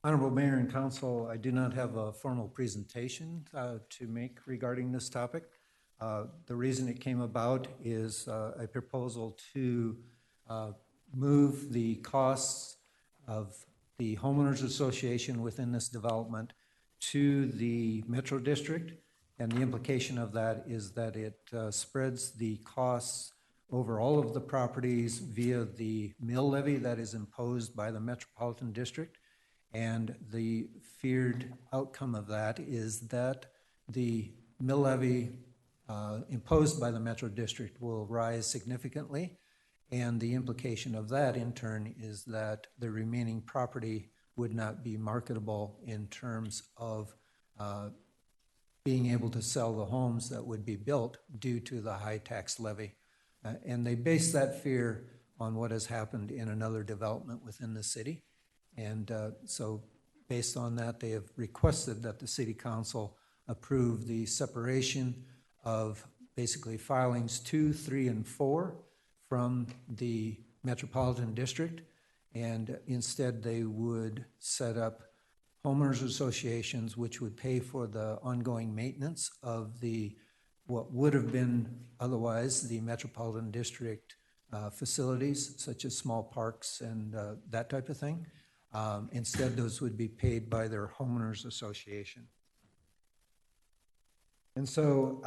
Honorable Mayor and Council, I do not have a formal presentation to make regarding this topic. The reason it came about is a proposal to move the costs of the homeowners association within this development to the Metro District, And the implication of that is that it spreads the costs over all of the properties via the mill levy that is imposed by the Metropolitan District. And the feared outcome of that is that the mill levy imposed by the Metro District will rise significantly. And the implication of that, in turn, is that the remaining property would not be marketable in terms of being able to sell the homes that would be built due to the high tax levy. And they base that fear on what has happened in another development within the city. And so based on that, they have requested that the city council approve the separation of basically filings 2, 3, and 4 from the Metropolitan District. And instead, they would set up homeowners associations, which would pay for the ongoing maintenance of the what would have been otherwise the Metropolitan District facilities, such as small parks and that type of thing. Instead, those would be paid by their homeowners association. And so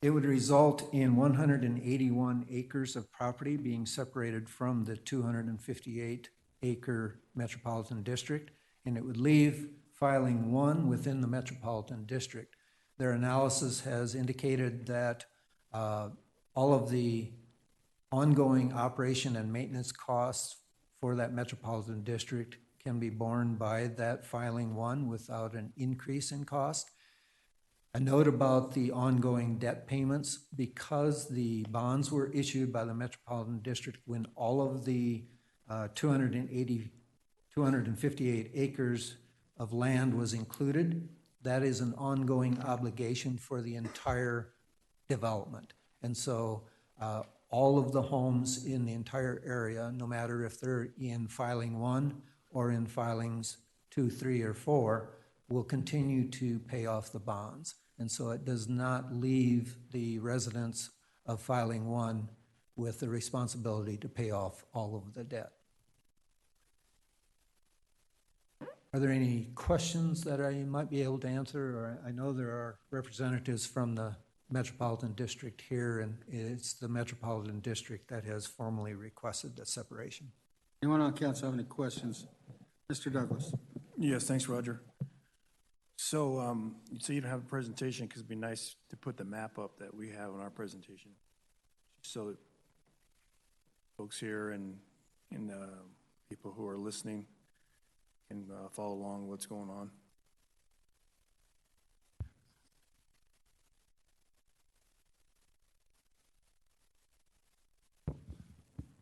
it would result in 181 acres of property being separated from the 258-acre Metropolitan District, and it would leave filing 1 within the Metropolitan District. Their analysis has indicated that all of the ongoing operation and maintenance costs for that Metropolitan District can be borne by that filing 1 without an increase in cost. A note about the ongoing debt payments: because the bonds were issued by the Metropolitan District when all of the 258 acres of land was included, that is an ongoing obligation for the entire development. And so all of the homes in the entire area, no matter if they're in filing 1 or in filings 2, 3, or 4, will continue to pay off the bonds. And so it does not leave the residents of filing 1 with the responsibility to pay off all of the debt. Are there any questions that I might be able to answer? Or I know there are representatives from the Metropolitan District here, and it's the Metropolitan District that has formally requested the separation. Anyone on council have any questions? Mr. Douglas. Yes, thanks, Roger. So you don't have a presentation because it'd be nice to put the map up that we have on our presentation, so that folks here and people who are listening can follow along what's going on.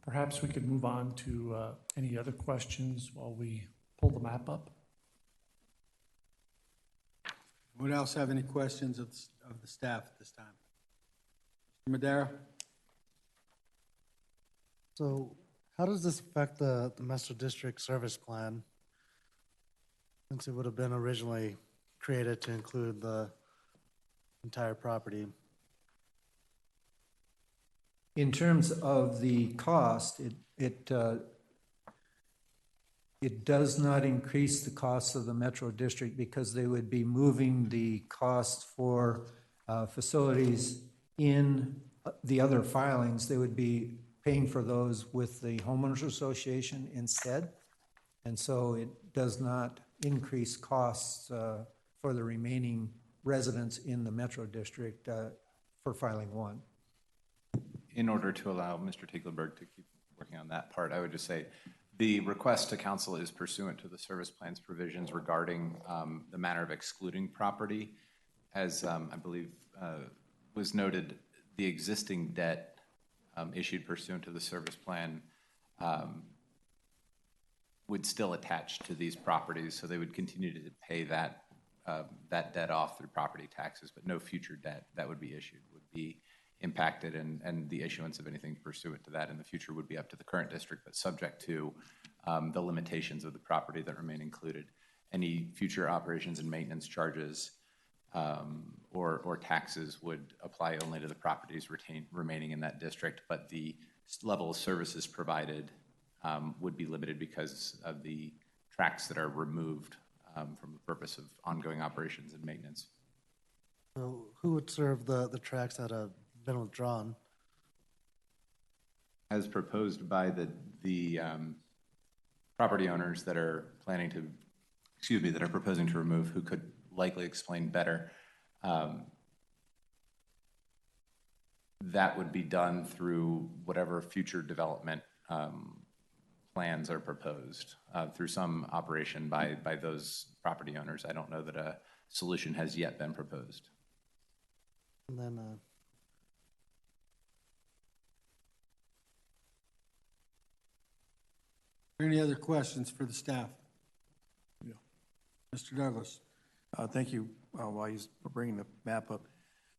Perhaps we could move on to any other questions while we pull the map up. Would else have any questions of the staff at this time? Mr. Madera? So how does this affect the Metro District Service Plan, since it would have been originally created to include the entire property? In terms of the cost, it does not increase the cost of the Metro District because they would be moving the cost for facilities in the other filings. They would be paying for those with the homeowners association instead. And so it does not increase costs for the remaining residents in the Metro District for filing 1. In order to allow Mr. Tegelenburg to keep working on that part, I would just say the request to council is pursuant to the service plan's provisions regarding the manner of excluding property. As I believe was noted, the existing debt issued pursuant to the service plan would still attach to these properties, so they would continue to pay that debt off through property taxes, but no future debt that would be issued would be impacted, and the issuance of anything pursuant to that in the future would be up to the current district, but subject to the limitations of the property that remain included. Any future operations and maintenance charges or taxes would apply only to the properties remaining in that district, but the level of services provided would be limited because of the tracts that are removed from the purpose of ongoing operations and maintenance. So who would serve the tracks that have been withdrawn? As proposed by the property owners that are planning to, excuse me, that are proposing to remove, who could likely explain better. That would be done through whatever future development plans are proposed, through some operation by those property owners. I don't know that a solution has yet been proposed. And then, Any other questions for the staff? Yeah. Mr. Douglas? Thank you, while you're bringing the map up.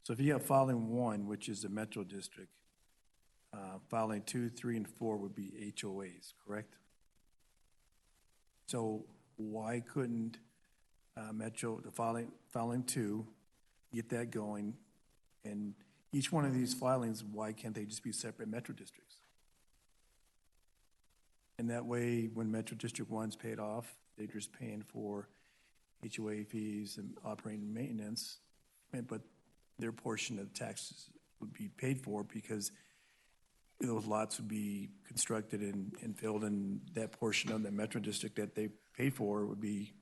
So if you have filing 1, which is the Metro District, filing 2, 3, and 4 would be HOAs, correct? So why couldn't Metro, the filing 2, get that going? And each one of these filings, why can't they just be separate Metro districts? And that way, when Metro District 1's paid off, they're just paying for HOA fees and operating maintenance, but their portion of the taxes would be paid for because those lots would be constructed and filled, and that portion of the Metro District that they paid for would be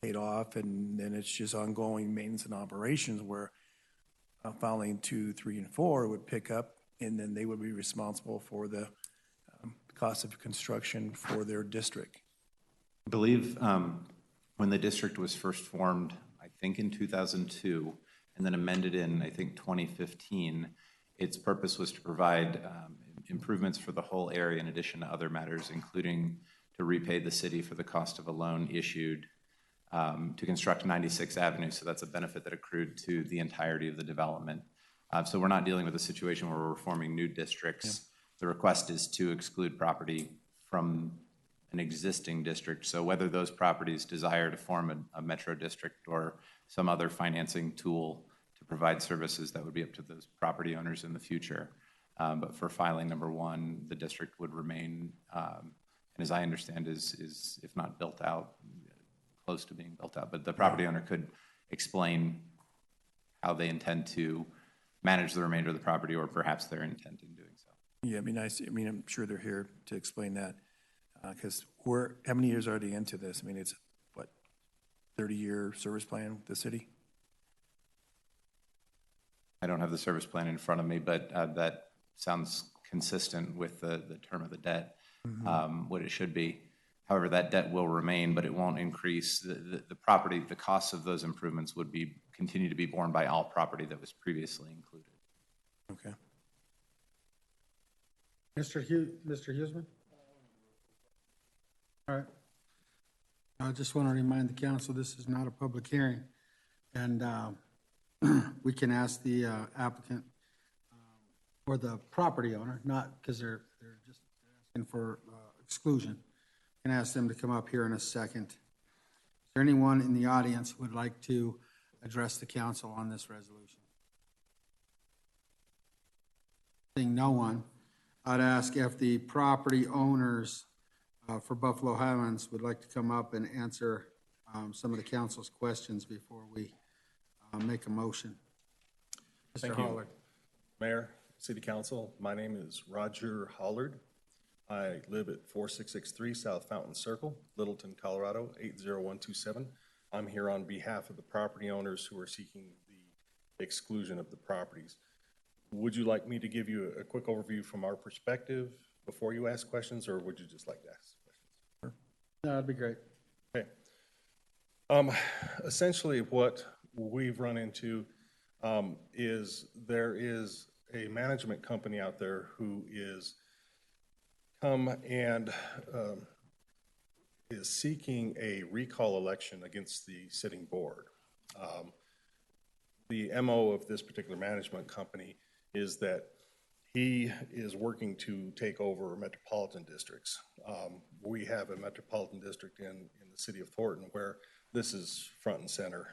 paid off, and then it's just ongoing maintenance and operations where filing 2, 3, and 4 would pick up, and then they would be responsible for the cost of construction for their district. I believe when the district was first formed, I think in 2002, and then amended in, I think, 2015, its purpose was to provide improvements for the whole area in addition to other matters, including to repay the city for the cost of a loan issued to construct 96th Avenue. So that's a benefit that accrued to the entirety of the development. So we're not dealing with a situation where we're forming new districts. Yeah. The request is to exclude property from an existing district. So whether those properties desire to form a metro district or some other financing tool to provide services, that would be up to those property owners in the future. But for filing number 1, the district would remain, and as I understand, is if not built out, close to being built out. But the property owner could explain how they intend to manage the remainder of the property, or perhaps their intent in doing so. Yeah, it'd be nice. I mean, I'm sure they're here to explain that, because how many years are they into this? I mean, it's, what, 30-year service plan with the city? I don't have the service plan in front of me, but that sounds consistent with the term of the debt, what it should be. However, that debt will remain, but it won't increase. The property, the costs of those improvements would continue to be borne by all property that was previously included. Okay. Mr. Huseman? All right. I just want to remind the council, this is not a public hearing, and we can ask the applicant or the property owner, not because they're just asking for exclusion, can ask them to come up here in a second. Is there anyone in the audience who would like to address the council on this resolution? Seeing no one, I'd ask if the property owners for Buffalo Highlands would like to come up and answer some of the council's questions before we make a motion. Mr. Thank you. Hollard. Mayor, City Council, my name is Roger Hollard. I live at 4663 South Fountain Circle, Littleton, Colorado, 80127. I'm here on behalf of the property owners who are seeking the exclusion of the properties. Would you like me to give you a quick overview from our perspective before you ask questions, or would you just like to ask questions? No, that'd be great. Okay. Essentially, what we've run into is there is a management company out there who is come and is seeking a recall election against the sitting board. The MO of this particular management company is that he is working to take over metropolitan districts. We have a metropolitan district in the city of Thornton where this is front and center.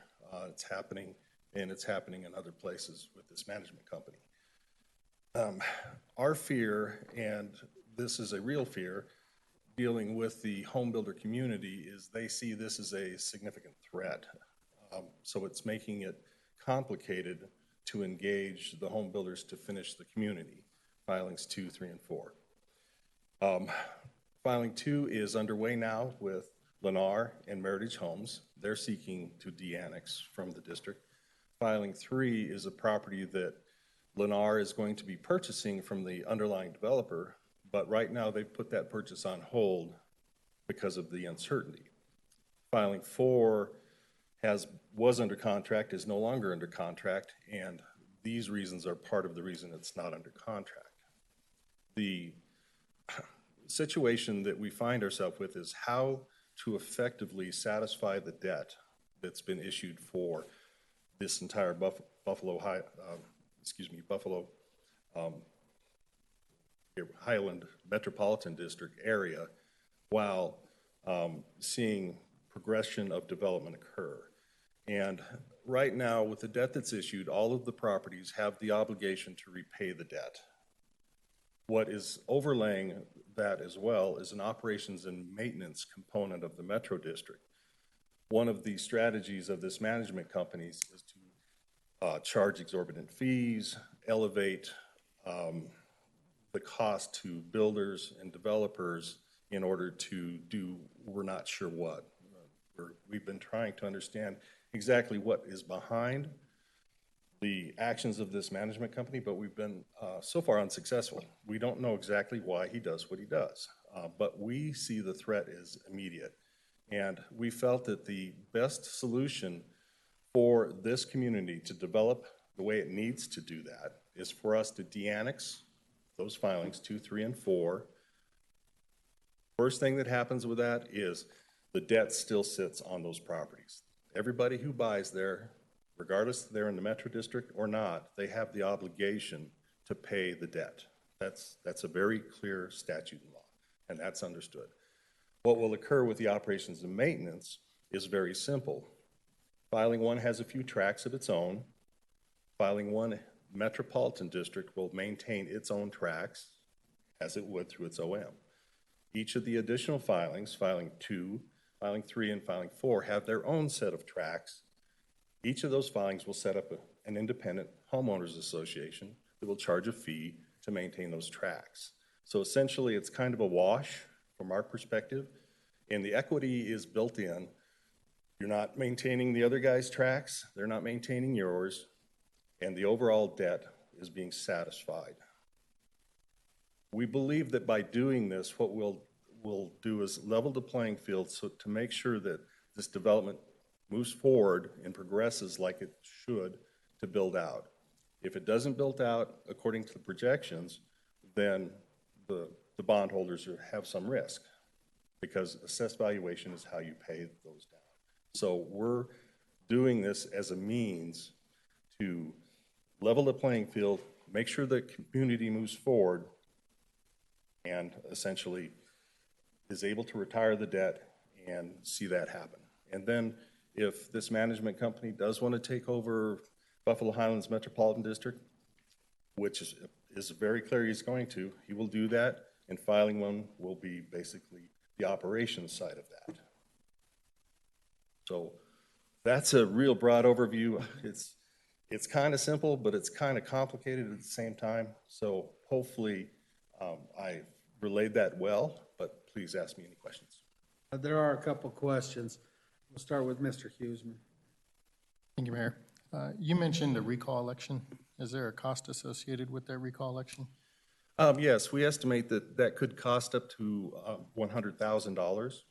It's happening, and it's happening in other places with this management company. Our fear, and this is a real fear, dealing with the home builder community, is they see this as a significant threat. So it's making it complicated to engage the home builders to finish the community, filings 2, 3, and 4. Filing 2 is underway now with Lennar and Meritage Homes. They're seeking to de-annex from the district. Filing 3 is a property that Lennar is going to be purchasing from the underlying developer, but right now they've put that purchase on hold because of the uncertainty. Filing 4 was under contract, is no longer under contract, and these reasons are part of the reason it's not under contract. The situation that we find ourselves with is how to effectively satisfy the debt that's been issued for this entire Buffalo Highland Metropolitan District area, while seeing progression of development occur. And right now, with the debt that's issued, all of the properties have the obligation to repay the debt. What is overlaying that as well is an operations and maintenance component of the Metro District. One of the strategies of this management company is to charge exorbitant fees, elevate the cost to builders and developers in order to do we're not sure what. We've been trying to understand exactly what is behind the actions of this management company, but we've been so far unsuccessful. We don't know exactly why he does what he does, but we see the threat as immediate. And we felt that the best solution for this community to develop the way it needs to do that is for us to de-annex those filings 2, 3, and 4. First thing that happens with that is the debt still sits on those properties. Everybody who buys there, regardless if they're in the Metro District or not, they have the obligation to pay the debt. That's a very clear statute in law, and that's understood. What will occur with the operations and maintenance is very simple. Filing 1 has a few tracks of its own. Filing 1 Metropolitan District will maintain its own tracks as it would through its OM. Each of the additional filings, filing 2, filing 3, and filing 4, have their own set of tracks. Each of those filings will set up an independent homeowners association that will charge a fee to maintain those tracks. So essentially, it's kind of a wash from our perspective, and the equity is built in. You're not maintaining the other guy's tracks, they're not maintaining yours, and the overall debt is being satisfied. We believe that by doing this, what we'll do is level the playing field so to make sure that this development moves forward and progresses like it should to build out. If it doesn't build out according to the projections, then the bondholders have some risk, because assessed valuation is how you pay those down. So we're doing this as a means to level the playing field, make sure the community moves forward, and essentially is able to retire the debt and see that happen. And then if this management company does want to take over Buffalo Highlands Metropolitan District, which is very clear he's going to, he will do that, and filing 1 will be basically the operations side of that. So that's a real broad overview. It's kind of simple, but it's kind of complicated at the same time. So hopefully I relayed that well, but please ask me any questions. There are a couple questions. We'll start with Mr. Huseman. Thank you, Mayor. You mentioned a recall election. Is there a cost associated with that recall election? Yes, we estimate that that could cost up to $100,000,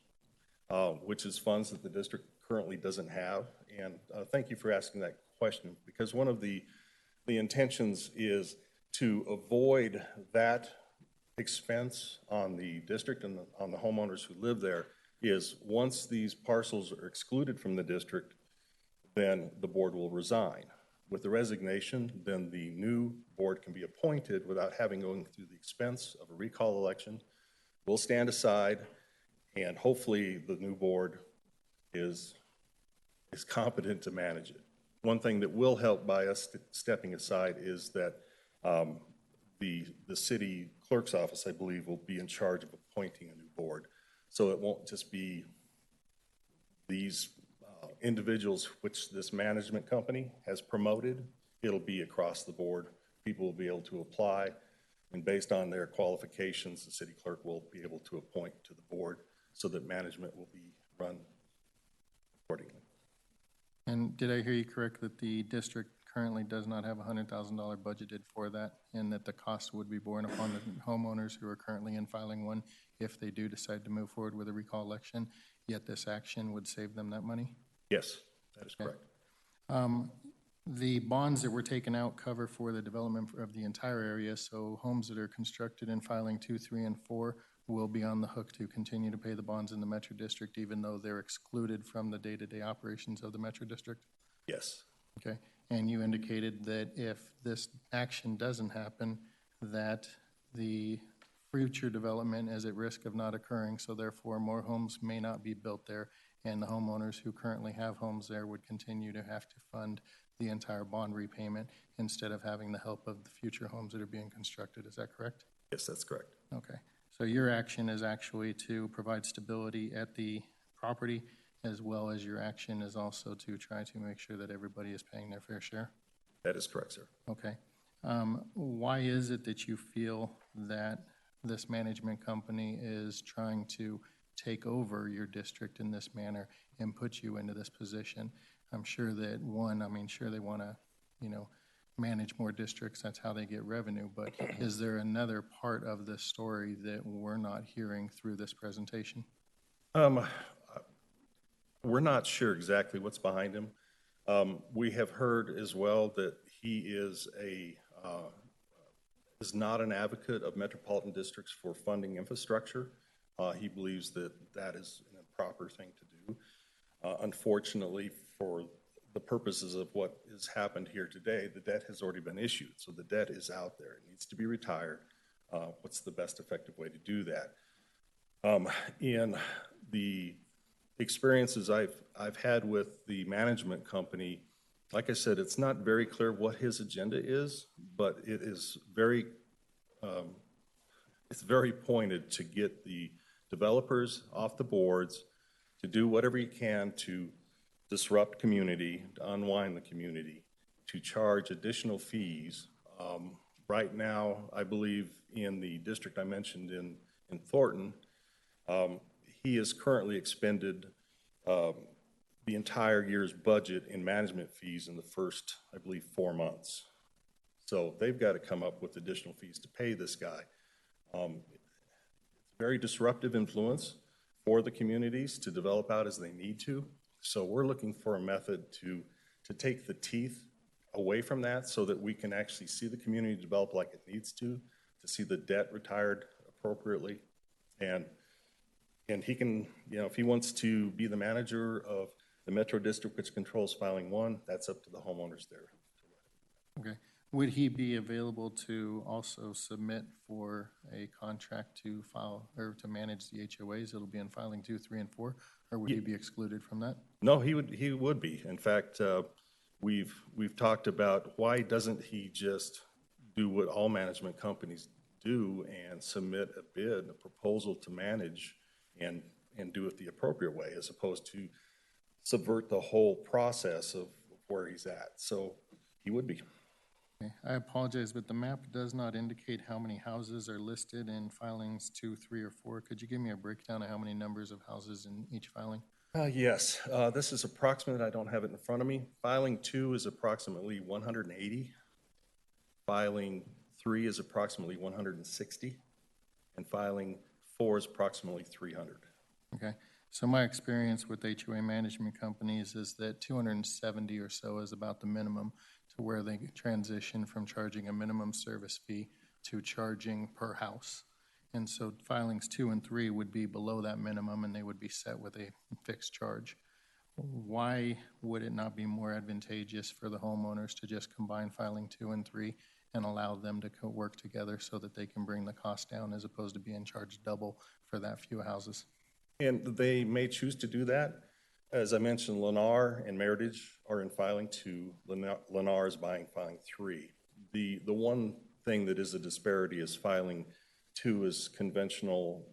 which is funds that the district currently doesn't have. And thank you for asking that question, because one of the intentions is to avoid that expense on the district and on the homeowners who live there. Is once these parcels are excluded from the district, then the board will resign. With the resignation, then the new board can be appointed without having going through the expense of a recall election. We'll stand aside, and hopefully the new board is competent to manage it. One thing that will help by us stepping aside is that the city clerk's office, I believe, will be in charge of appointing a new board. So it won't just be these individuals which this management company has promoted. It'll be across the board. People will be able to apply, and based on their qualifications, the city clerk will be able to appoint to the board so that management will be run accordingly. And did I hear you correct that the district currently does not have $100,000 budgeted for that, and that the cost would be borne upon the homeowners who are currently in filing one if they do decide to move forward with a recall election, yet this action would save them that money? Yes, that is correct. The bonds that were taken out cover for the development of the entire area, so homes that are constructed in filing 2, 3, and 4 will be on the hook to continue to pay the bonds in the Metro District, even though they're excluded from the day-to-day operations of the Metro District? Yes. Okay. And you indicated that if this action doesn't happen, that the future development is at risk of not occurring, so therefore more homes may not be built there, and the homeowners who currently have homes there would continue to have to fund the entire bond repayment instead of having the help of the future homes that are being constructed. Is that correct? Yes, that's correct. Okay. So your action is actually to provide stability at the property, as well as your action is also to try to make sure that everybody is paying their fair share? That is correct, sir. Okay. Why is it that you feel that this management company is trying to take over your district in this manner and put you into this position? I'm sure that sure they want to, manage more districts. That's how they get revenue. But is there another part of this story that we're not hearing through this presentation? We're not sure exactly what's behind him. We have heard as well that he is not an advocate of metropolitan districts for funding infrastructure. He believes that that is an improper thing to do. Unfortunately, for the purposes of what has happened here today, the debt has already been issued. So the debt is out there. It needs to be retired. What's the best effective way to do that? In the experiences I've had with the management company, like I said, it's not very clear what his agenda is, but it is it's very pointed to get the developers off the boards, to do whatever he can to disrupt community, to unwind the community, to charge additional fees. Right now, I believe in the district I mentioned in Thornton, he has currently expended the entire year's budget in management fees in the first, I believe, 4 months. So they've got to come up with additional fees to pay this guy. Very disruptive influence for the communities to develop out as they need to. So we're looking for a method to take the teeth away from that so that we can actually see the community develop like it needs to see the debt retired appropriately. And he can, if he wants to be the manager of the Metro District, which controls filing 1, that's up to the homeowners there. Okay. Would he be available to also submit for a contract to file or to manage the HOAs? It'll be in filing 2, 3, and 4, or would he be excluded from that? No, he would be. In fact, we've talked about why doesn't he just do what all management companies do and submit a bid, a proposal to manage and do it the appropriate way, as opposed to subvert the whole process of where he's at. So he would be. Okay. I apologize, but the map does not indicate how many houses are listed in filings 2, 3, or 4. Could you give me a breakdown of how many numbers of houses in each filing? Yes, this is approximate. I don't have it in front of me. Filing 2 is approximately 180. Filing 3 is approximately 160. And filing 4 is approximately 300. Okay. So my experience with HOA management companies is that 270 or so is about the minimum to where they transition from charging a minimum service fee to charging per house. And so filings 2 and 3 would be below that minimum and they would be set with a fixed charge. Why would it not be more advantageous for the homeowners to just combine filing 2 and 3 and allow them to work together so that they can bring the cost down as opposed to being charged double for that few houses? And they may choose to do that. As I mentioned, Lennar and Meritage are in filing 2. Lennar is buying filing 3. The one thing that is a disparity is filing 2 is conventional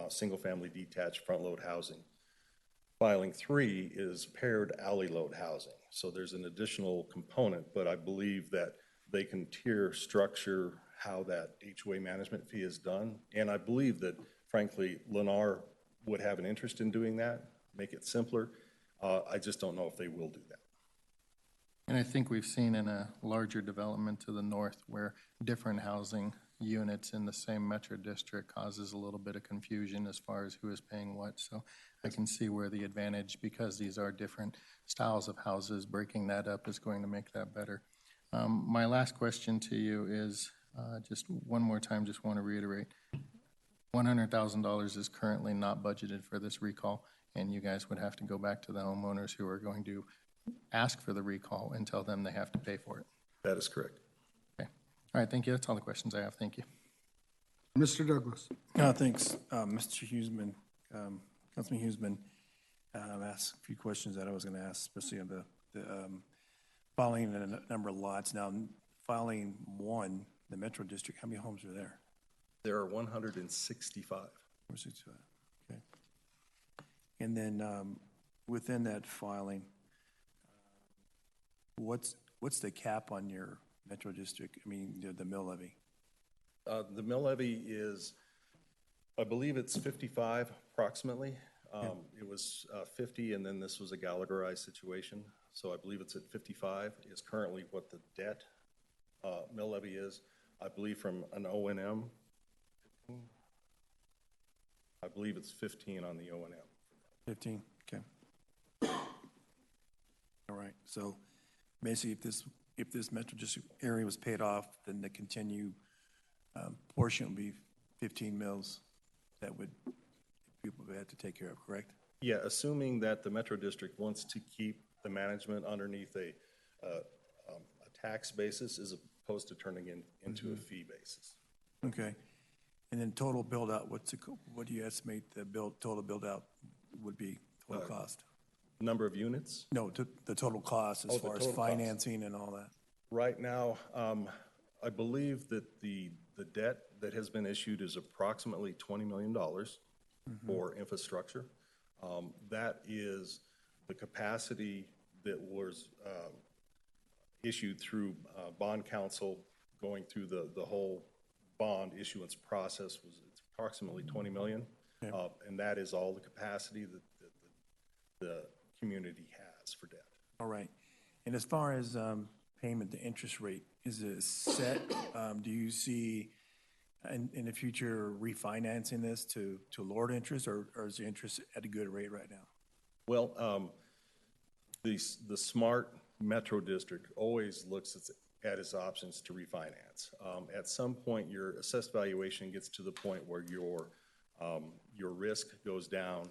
single-family detached front-load housing. Filing 3 is paired alley load housing. So there's an additional component, but I believe that they can tier structure how that HOA management fee is done. And I believe that, frankly, Lennar would have an interest in doing that, make it simpler. I just don't know if they will do that. And I think we've seen in a larger development to the north where different housing units in the same metro district causes a little bit of confusion as far as who is paying what. So I can see where the advantage, because these are different styles of houses, breaking that up is going to make that better. My last question to you is, just one more time, just want to reiterate, $100,000 is currently not budgeted for this recall, and you guys would have to go back to the homeowners who are going to ask for the recall and tell them they have to pay for it. That is correct. Okay. All right, thank you. That's all the questions I have. Thank you. Mr. Douglas. Thanks, Mr. Huseman. Councilman Huseman asked a few questions that I was going to ask, especially on the filing the number of lots. Now, filing 1, the Metro District, how many homes are there? There are 165. 165, okay. And then within that filing, what's the cap on your Metro District, I mean, the mill levy? The mill levy is, I believe it's 55 approximately. It was 50, and then this was a Gallagherized situation. So I believe it's at 55 is currently what the debt mill levy is. I believe from an O&M, I believe it's 15 on the O&M. 15, okay. All right, so basically if this Metro District area was paid off, then the continued portion would be 15 mills that people would have to take care of, correct? Yeah, assuming that the Metro District wants to keep the management underneath a tax basis as opposed to turning into a fee basis. Okay. And then total build out, what do you estimate the total build out would be, total cost? Number of units? No, the total cost as far as financing and all that. Right now, I believe that the debt that has been issued is approximately $20 million for infrastructure. That is the capacity that was issued through bond counsel going through the whole bond issuance process. It's approximately 20 million. Okay. And that is all the capacity that the community has for debt. All right. And as far as payment, the interest rate, is it set? Do you see in the future refinancing this to lower interest, or is the interest at a good rate right now? Well, the smart Metro District always looks at its options to refinance. At some point, your assessed valuation gets to the point where your risk goes down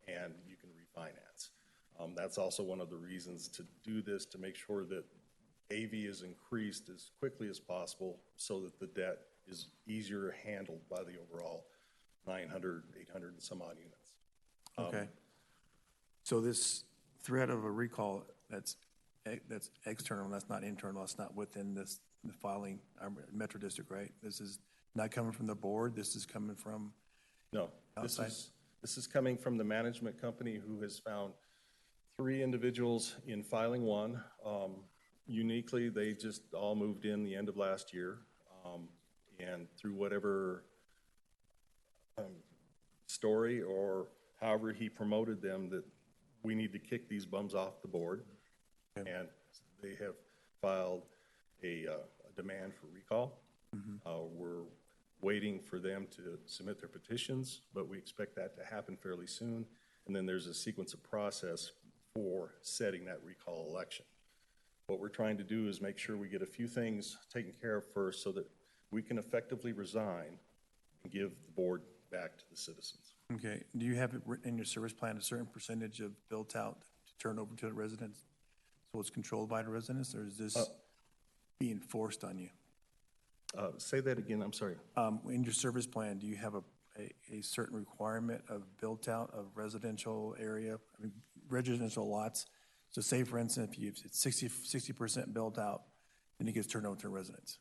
and you can refinance. That's also one of the reasons to do this, to make sure that AV is increased as quickly as possible so that the debt is easier handled by the overall 900, 800 and some odd units. Okay. So this threat of a recall, that's external, that's not internal, that's not within the filing, Metro District, right? This is not coming from the board, this is coming from No, outside? this is coming from the management company who has found 3 individuals in filing 1. Uniquely, they just all moved in the end of last year. And through whatever story or however he promoted them, that we need to kick these bums off the board. Okay. And they have filed a demand for recall. We're waiting for them to submit their petitions, but we expect that to happen fairly soon. And then there's a sequence of process for setting that recall election. What we're trying to do is make sure we get a few things taken care of first so that we can effectively resign and give the board back to the citizens. Okay. Do you have it written in your service plan, a certain percentage of built out to turn over to the residents? So it's controlled by the residents, or is this being forced on you? Say that again, I'm sorry. In your service plan, do you have a certain requirement of built out of residential area, residential lots? So say, for instance, if it's 60% built out, then it gets turned over to residents.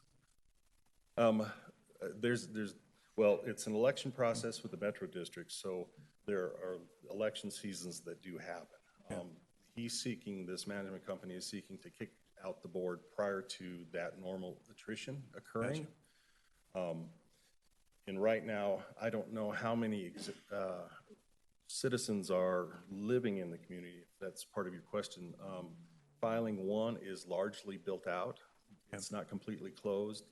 Well, it's an election process with the Metro District, so there are election seasons that do happen. He's seeking, this management company is seeking to kick out the board prior to that normal attrition occurring. And right now, I don't know how many citizens are living in the community, if that's part of your question. Filing 1 is largely built out. It's not completely closed.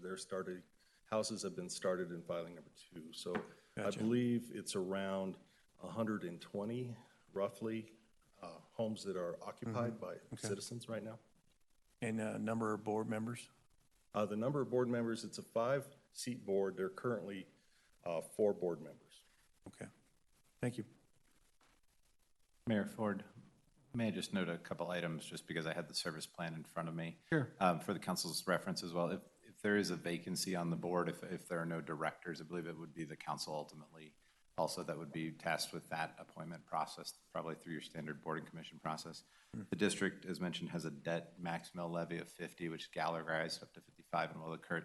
Houses have been started in filing number 2. So I believe it's around 120, roughly, homes that are occupied by citizens right now. And number of board members? The number of board members, it's a 5-seat board. There are currently 4 board members. Okay. Thank you. Mayor Ford, may I just note a couple items just because I had the service plan in front of me? Sure. For the council's reference as well. If there is a vacancy on the board, if there are no directors, I believe it would be the council ultimately also that would be tasked with that appointment process, probably through your standard board and commission process. The district, as mentioned, has a debt max mill levy of 50, which gallerized up to 55, and while the current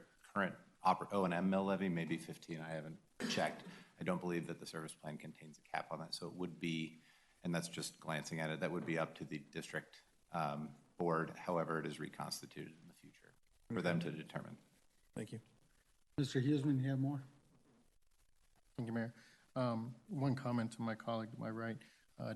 O&M mill levy may be 15, I haven't checked. I don't believe that the service plan contains a cap on that, so it would be, and that's just glancing at it, that would be up to the district board, however it is reconstituted in the future, for them to determine. Thank you. Mr. Huseman, you have more? Thank you, Mayor. One comment to my colleague to my right.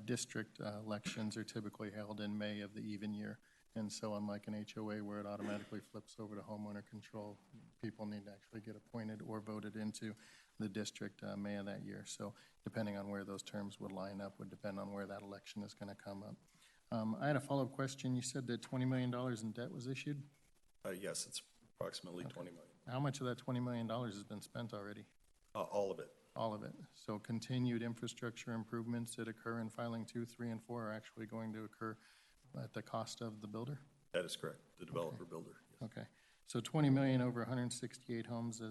District elections are typically held in May of the even year. And so unlike an HOA where it automatically flips over to homeowner control, people need to actually get appointed or voted into the district May of that year. So depending on where those terms would line up would depend on where that election is going to come up. I had a follow-up question. You said that $20 million in debt was issued? Yes, it's approximately 20 million. How much of that $20 million has been spent already? All of it. All of it. So continued infrastructure improvements that occur in filing 2, 3, and 4 are actually going to occur at the cost of the builder? That is correct, the developer builder. Yes. Okay. So 20 million over 168 homes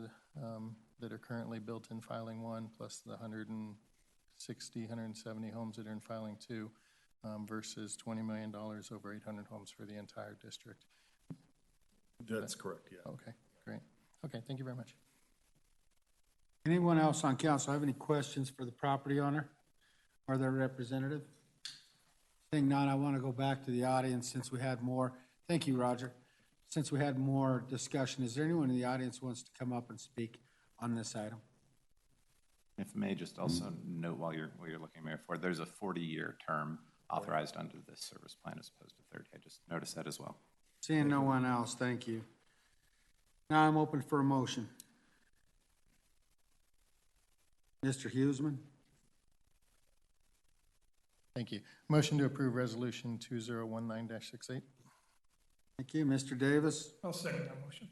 that are currently built in filing 1, plus the 160, 170 homes that are in filing 2, versus $20 million over 800 homes for the entire district. That's correct, yeah. Okay, great. Okay, thank you very much. Anyone else on council have any questions for the property owner or their representative? Seeing none, I want to go back to the audience since we had more. Thank you, Roger. Since we had more discussion, is there anyone in the audience who wants to come up and speak on this item? If I may just also note while you're looking, Mayor Ford, there's a 40-year term authorized under this service plan as opposed to 30. I just noticed that as well. Seeing no one else, thank you. Now I'm open for a motion. Mr. Huseman? Thank you. Motion to approve resolution 2019-68. Thank you. Mr. Davis? I'll second that motion.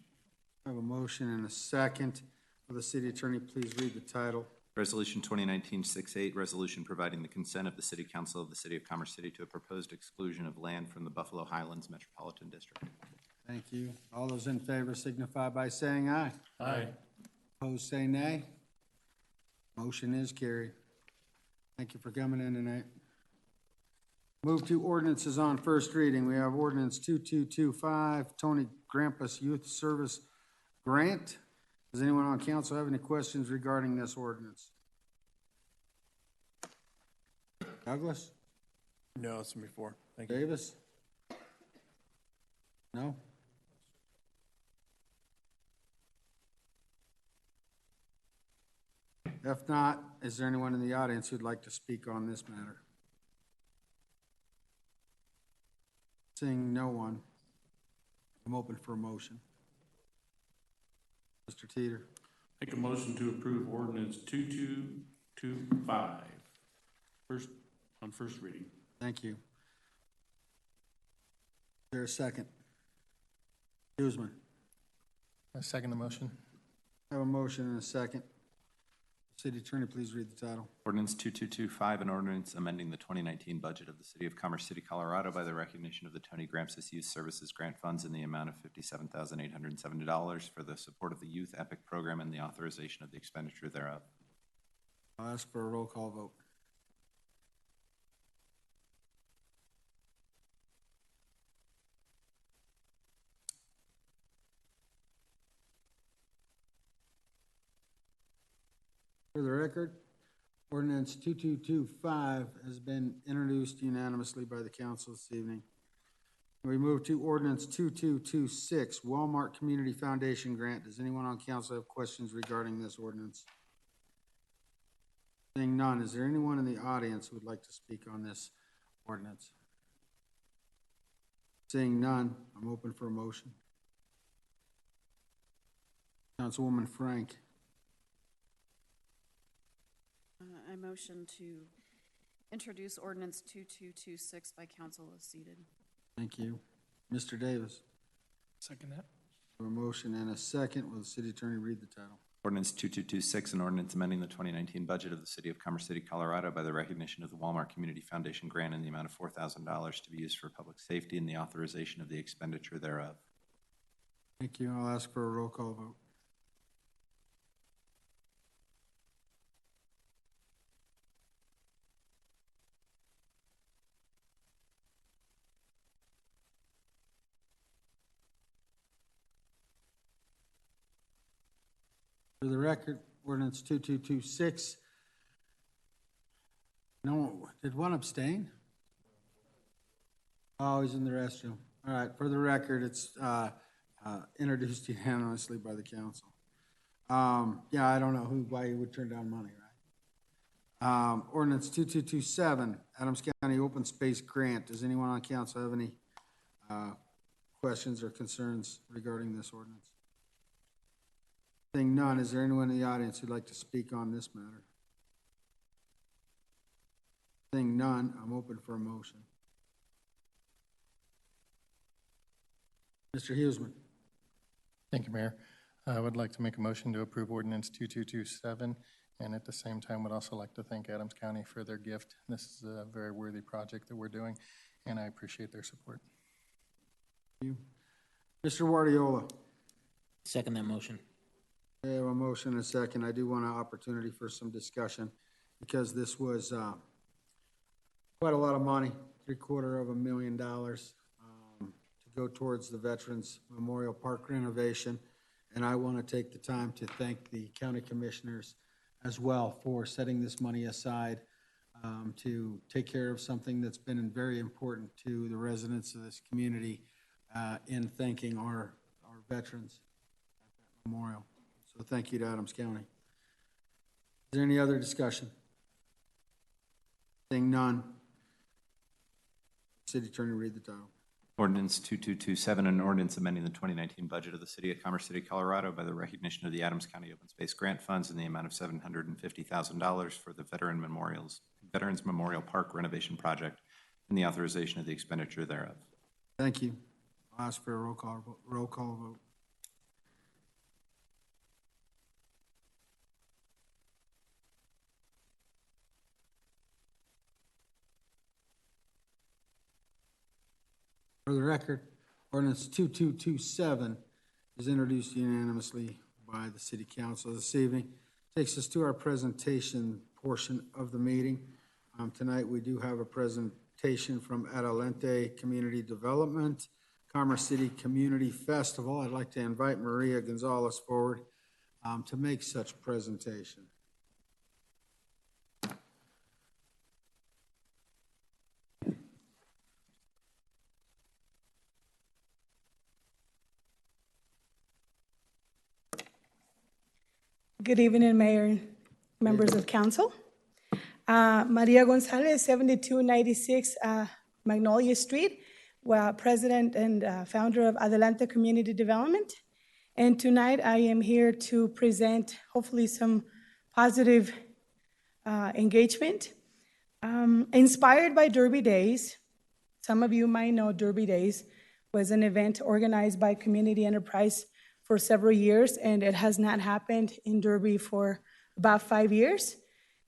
I have a motion and a second. Will the city attorney please read the title? Resolution 2019-68, resolution providing the consent of the City Council of the City of Commerce City to a proposed exclusion of land from the Buffalo Highlands Metropolitan District. Thank you. All those in favor signify by saying aye. Aye. Opposed, say nay. Motion is carried. Thank you for coming in tonight. Move to ordinances on first reading. We have ordinance 2225, Tony Grampus Youth Service Grant. Does anyone on council have any questions regarding this ordinance? Douglas? No, it's before. Thank you. Davis? No? If not, is there anyone in the audience who'd like to speak on this matter? Seeing no one, I'm open for a motion. Mr. Teeter. Make a motion to approve ordinance 2225, on first reading. Thank you. Is there a second? Huseman. I second the motion. I have a motion and a second. City Attorney, please read the title. Ordinance 2225, an ordinance amending the 2019 budget of the City of Commerce City, Colorado by the recognition of the Tony Grampus Youth Services Grant Funds in the amount of $57,870 for the support of the Youth EPIC program and the authorization of the expenditure thereof. I'll ask for a roll call vote. For the record, ordinance 2225 has been introduced unanimously by the council this evening. We move to ordinance 2226, Walmart Community Foundation Grant. Does anyone on council have questions regarding this ordinance? Seeing none, is there anyone in the audience who would like to speak on this ordinance? Seeing none, I'm open for a motion. Councilwoman Frank. I motion to introduce ordinance 2226 by council as seated. Thank you. Mr. Davis. Second that. A motion and a second. Will the city attorney read the title? Ordinance 2226, an ordinance amending the 2019 budget of the city of Commerce City, Colorado by the recognition of the Walmart Community Foundation grant in the amount of $4,000 to be used for public safety and the authorization of the expenditure thereof. Thank you. I'll ask for a roll call vote. For the record, ordinance 2226. No, did one abstain? Oh, he's in the restroom. All right, for the record, it's introduced unanimously by the council. Yeah, I don't know why you would turn down money, right? Ordinance 2227, Adams County Open Space Grant. Does anyone on council have any questions or concerns regarding this ordinance? Seeing none, is there anyone in the audience who'd like to speak on this matter? Seeing none, I'm open for a motion. Mr. Huseman. Thank you, Mayor. I would like to make a motion to approve ordinance 2227, and at the same time would also like to thank Adams County for their gift. This is a very worthy project that we're doing, and I appreciate their support. Thank you. Mr. Guardiola. Second that motion. I have a motion and a second. I do want an opportunity for some discussion because this was quite a lot of money, $750,000 to go towards the Veterans Memorial Park renovation. And I want to take the time to thank the county commissioners as well for setting this money aside to take care of something that's been very important to the residents of this community in thanking our veterans at that memorial. So thank you to Adams County. Is there any other discussion? Seeing none. City Attorney, read the title. Ordinance 2227, an ordinance amending the 2019 budget of the city of Commerce City, Colorado by the recognition of the Adams County Open Space Grant Funds in the amount of $750,000 for the Veterans Memorial Park renovation project and the authorization of the expenditure thereof. Thank you. I'll ask for a roll call vote. For the record, ordinance 2227 is introduced unanimously by the City Council this evening. Takes us to our presentation portion of the meeting. Tonight we do have a presentation from Adelante Community Development, Commerce City Community Festival. I'd like to invite Maria Gonzalez forward to make such presentation. Good evening, Mayor, members of council. Maria Gonzalez, 7296 Magnolia Street, President and founder of Adelante Community Development. And tonight I am here to present hopefully some positive engagement. Inspired by Derby Days, some of you might know Derby Days was an event organized by Community Enterprise for several years, and it has not happened in Derby for about 5 years.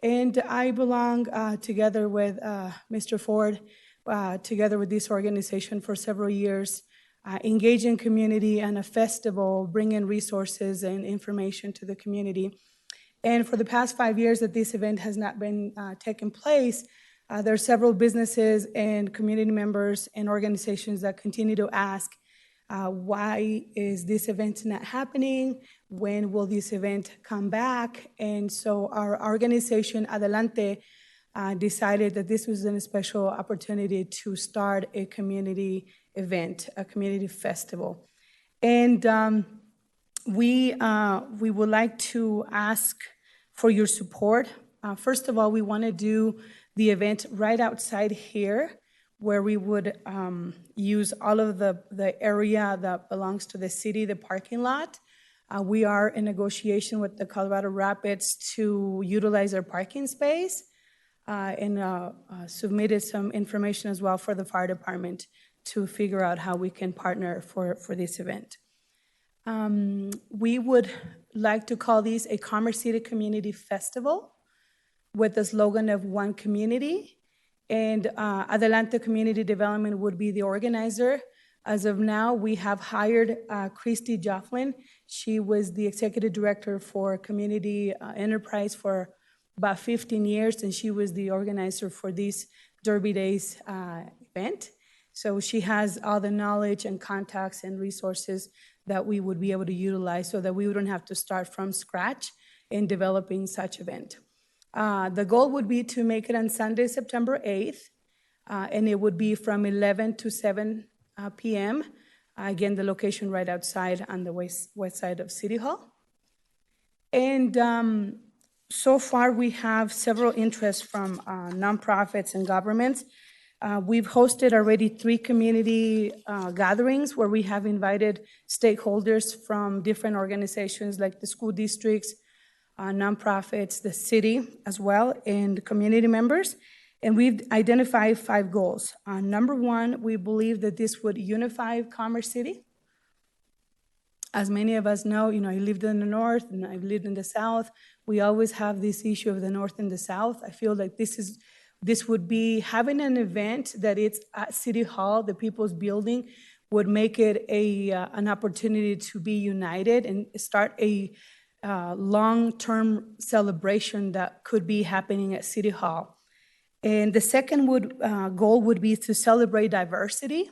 And I belong together with Mr. Ford, together with this organization for several years, engaging community and a festival, bringing resources and information to the community. And for the past 5 years that this event has not been taking place, there are several businesses and community members and organizations that continue to ask Why is this event not happening? When will this event come back? And so our organization, Adelante, decided that this was a special opportunity to start a community event, a community festival. And we would like to ask for your support. First of all, we want to do the event right outside here, where we would use all of the area that belongs to the city, the parking lot. We are in negotiation with the Colorado Rapids to utilize their parking space and submitted some information as well for the fire department to figure out how we can partner for this event. We would like to call this a Commerce City Community Festival with the slogan of One Community. And Adelante Community Development would be the organizer. As of now, we have hired Christy Jofflin. She was the executive director for Community Enterprise for about 15 years, and she was the organizer for this Derby Days event. So she has all the knowledge and contacts and resources that we would be able to utilize so that we wouldn't have to start from scratch in developing such event. The goal would be to make it on Sunday, September 8th, and it would be from 11 to 7 p.m. Again, the location right outside on the west side of City Hall. And so far, we have several interests from nonprofits and governments. We've hosted already 3 community gatherings where we have invited stakeholders from different organizations like the school districts, nonprofits, the city as well, and community members. And we've identified 5 goals. Number 1, we believe that this would unify Commerce City. As many of us know, I lived in the north and I've lived in the south. We always have this issue of the north and the south. I feel like this would be having an event that it's at City Hall, the People's Building, would make it an opportunity to be united and start a long-term celebration that could be happening at City Hall. And the second goal would be to celebrate diversity.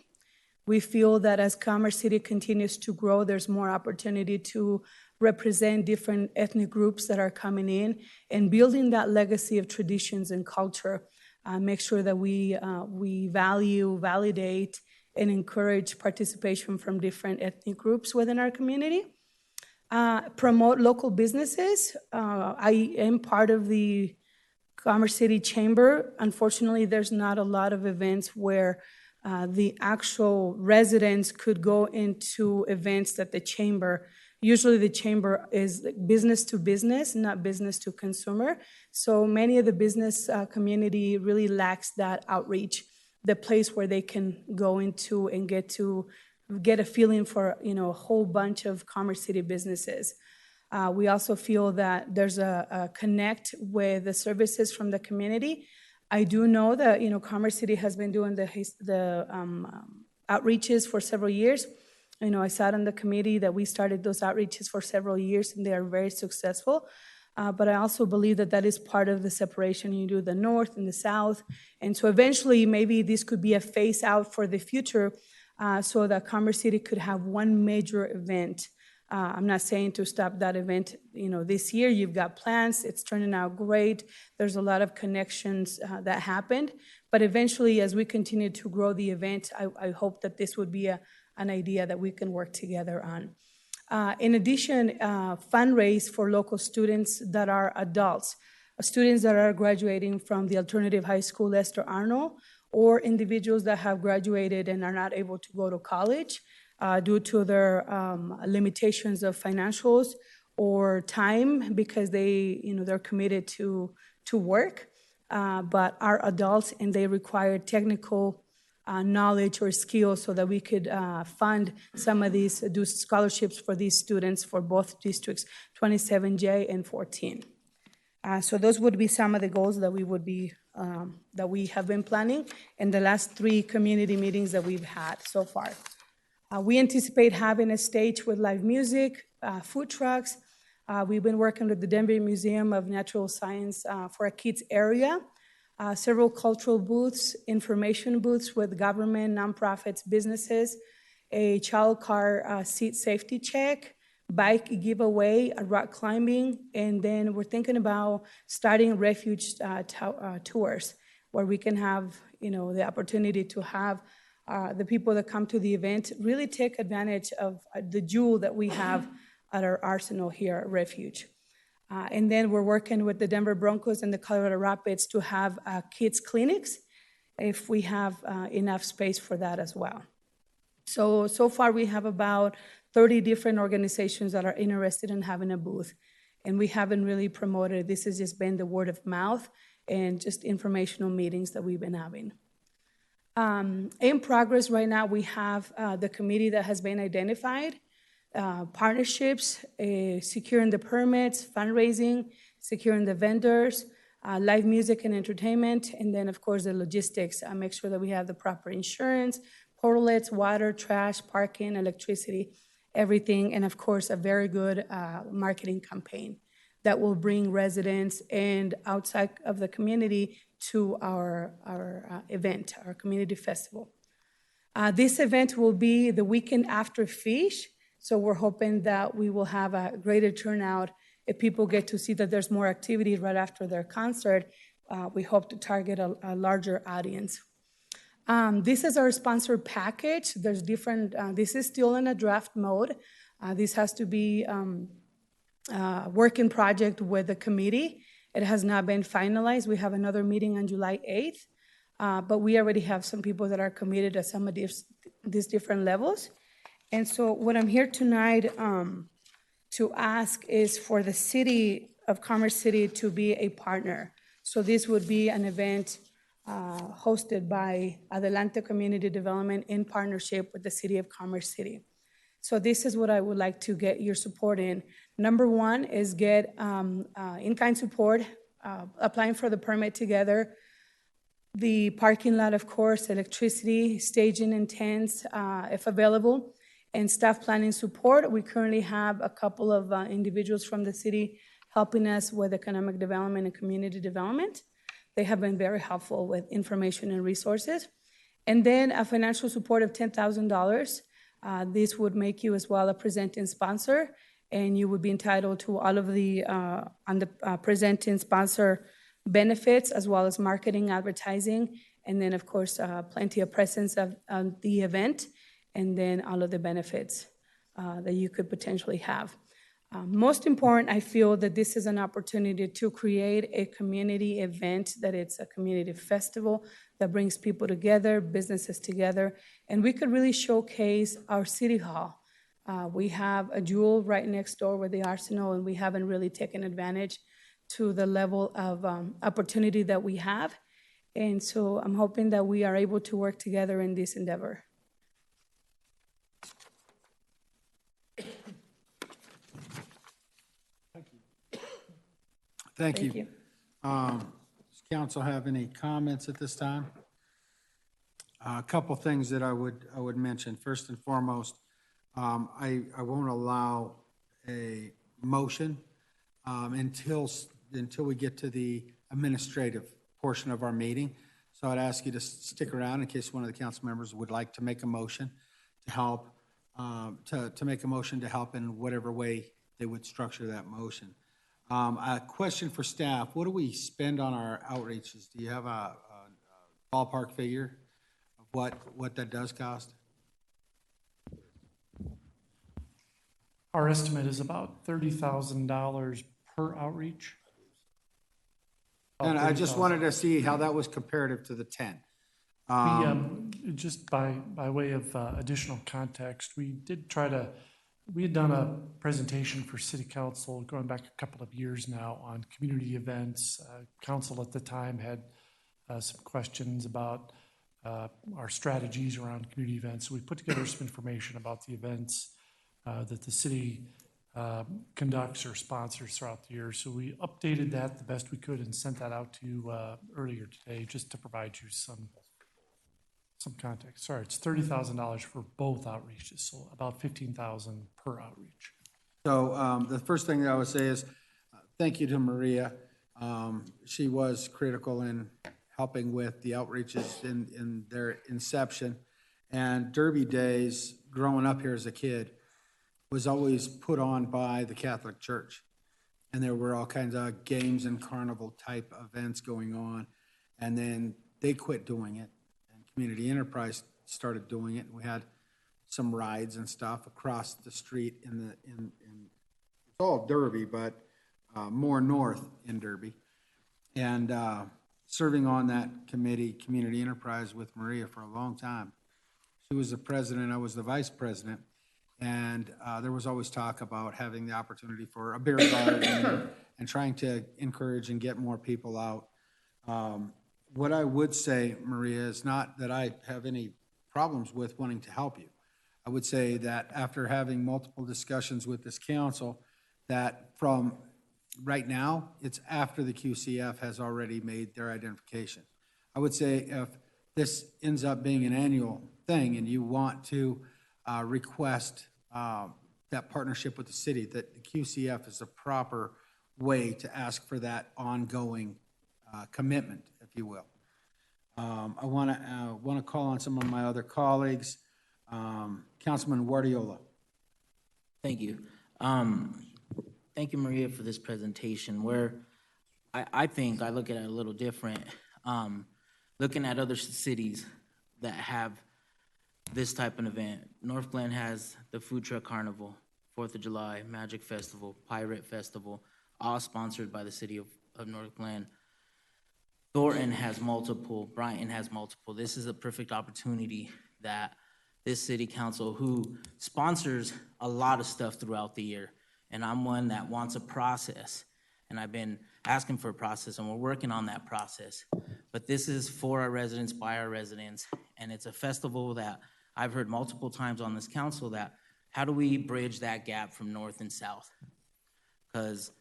We feel that as Commerce City continues to grow, there's more opportunity to represent different ethnic groups that are coming in and building that legacy of traditions and culture. Make sure that we value, validate, and encourage participation from different ethnic groups within our community. Promote local businesses. I am part of the Commerce City Chamber. Unfortunately, there's not a lot of events where the actual residents could go into events that the chamber, usually the chamber is business to business, not business to consumer. So many of the business community really lacks that outreach, the place where they can go into and get a feeling for a whole bunch of Commerce City businesses. We also feel that there's a connect with the services from the community. I do know that Commerce City has been doing the outreaches for several years. I sat on the committee that we started those outreaches for several years, and they are very successful. But I also believe that is part of the separation. You do the north and the south, and so eventually maybe this could be a phase out for the future, so that Commerce City could have one major event. I'm not saying to stop that event, this year. You've got plans. It's turning out great. There's a lot of connections that happened. But eventually, as we continue to grow the event, I hope that this would be an idea that we can work together on. In addition, fundraise for local students that are adults, students that are graduating from the Alternative High School Lester Arnold, or individuals that have graduated and are not able to go to college due to their limitations of financials or time because they're committed to work, but are adults and they require technical knowledge or skills so that we could fund some of these, do scholarships for these students for both districts, 27J and 14. So those would be some of the goals that we have been planning in the last 3 community meetings that we've had so far. We anticipate having a stage with live music, food trucks. We've been working with the Denver Museum of Natural Science for a kids area, several cultural booths, information booths with government, nonprofits, businesses, a child car seat safety check, bike giveaway, rock climbing, and then we're thinking about starting refuge tours where we can have, the opportunity to have the people that come to the event really take advantage of the jewel that we have at our arsenal here at Refuge. And then we're working with the Denver Broncos and the Colorado Rapids to have kids clinics if we have enough space for that as well. So far we have about 30 different organizations that are interested in having a booth, and we haven't really promoted. This has just been the word of mouth and just informational meetings that we've been having. In progress right now, we have the committee that has been identified, partnerships, securing the permits, fundraising, securing the vendors, live music and entertainment, and then of course the logistics. Make sure that we have the proper insurance, portlets, water, trash, parking, electricity, everything, and of course a very good marketing campaign that will bring residents and outside of the community to our event, our community festival. This event will be the weekend after Fish, so we're hoping that we will have a greater turnout if people get to see that there's more activity right after their concert. We hope to target a larger audience. This is our sponsored package. There's different, this is still in a draft mode. This has to be a working project with the committee. It has not been finalized. We have another meeting on July 8th, but we already have some people that are committed at some of these different levels. And so what I'm here tonight to ask is for the city of Commerce City to be a partner. So this would be an event hosted by Adelante Community Development in partnership with the City of Commerce City. So this is what I would like to get your support in. Number one is get in-kind support, applying for the permit together, the parking lot, of course, electricity, staging and tents, if available, and staff planning support. We currently have a couple of individuals from the city helping us with economic development and community development. They have been very helpful with information and resources. And then a financial support of $10,000. This would make you as well a presenting sponsor, and you would be entitled to all of the presenting sponsor benefits, as well as marketing, advertising, and then of course plenty of presence of the event, and then all of the benefits that you could potentially have. Most important, I feel that this is an opportunity to create a community event, that it's a community festival that brings people together, businesses together, and we could really showcase our city hall. We have a jewel right next door with the Arsenal, and we haven't really taken advantage to the level of opportunity that we have. And so I'm hoping that we are able to work together in this endeavor. Thank you. Does council have any comments at this time? A couple things that I would mention. First and foremost, I won't allow a motion until we get to the administrative portion of our meeting. So I'd ask you to stick around in case one of the council members would like to make a motion to help, to make a motion to help in whatever way they would structure that motion. A question for staff: what do we spend on our outreaches? Do you have a ballpark figure of what that does cost? Our estimate is about $30,000 per outreach. And I just wanted to see how that was comparative to the 10. Just by way of additional context, we had done a presentation for City Council going back a couple of years now on community events. Council at the time had some questions about our strategies around community events. So we put together some information about the events that the city conducts or sponsors throughout the year. So we updated that the best we could and sent that out to you earlier today, just to provide you some context. Sorry, it's $30,000 for both outreaches, so about $15,000 per outreach. So the first thing that I would say is thank you to Maria. She was critical in helping with the outreaches in their inception. And Derby Days growing up here as a kid, was always put on by the Catholic Church. And there were all kinds of games and carnival type events going on. And then they quit doing it, and Community Enterprise started doing it. And we had some rides and stuff across the street in it's all Derby, but more north in Derby. And serving on that committee, Community Enterprise, with Maria for a long time. She was the president, I was the vice president. And there was always talk about having the opportunity for a beer garden and trying to encourage and get more people out. What I would say, Maria, is not that I have any problems with wanting to help you. I would say that after having multiple discussions with this council, that from right now, it's after the QCF has already made their identification. I would say if this ends up being an annual thing and you want to request that partnership with the city, that the QCF is the proper way to ask for that ongoing commitment, if you will. I want to call on some of my other colleagues. Councilman Guardiola. Thank you. Thank you, Maria, for this presentation, where I think I look at it a little different. Looking at other cities that have this type of event. North Glen has the Food Truck Carnival, 4th of July, Magic Festival, Pirate Festival, all sponsored by the city of North Glen. Thornton has multiple, Brighton has multiple. This is a perfect opportunity that this city council, who sponsors a lot of stuff throughout the year, and I'm one that wants a process, and I've been asking for a process, and we're working on that process. But this is for our residents, by our residents, and it's a festival that I've heard multiple times on this council that how do we bridge that gap from north and south? Because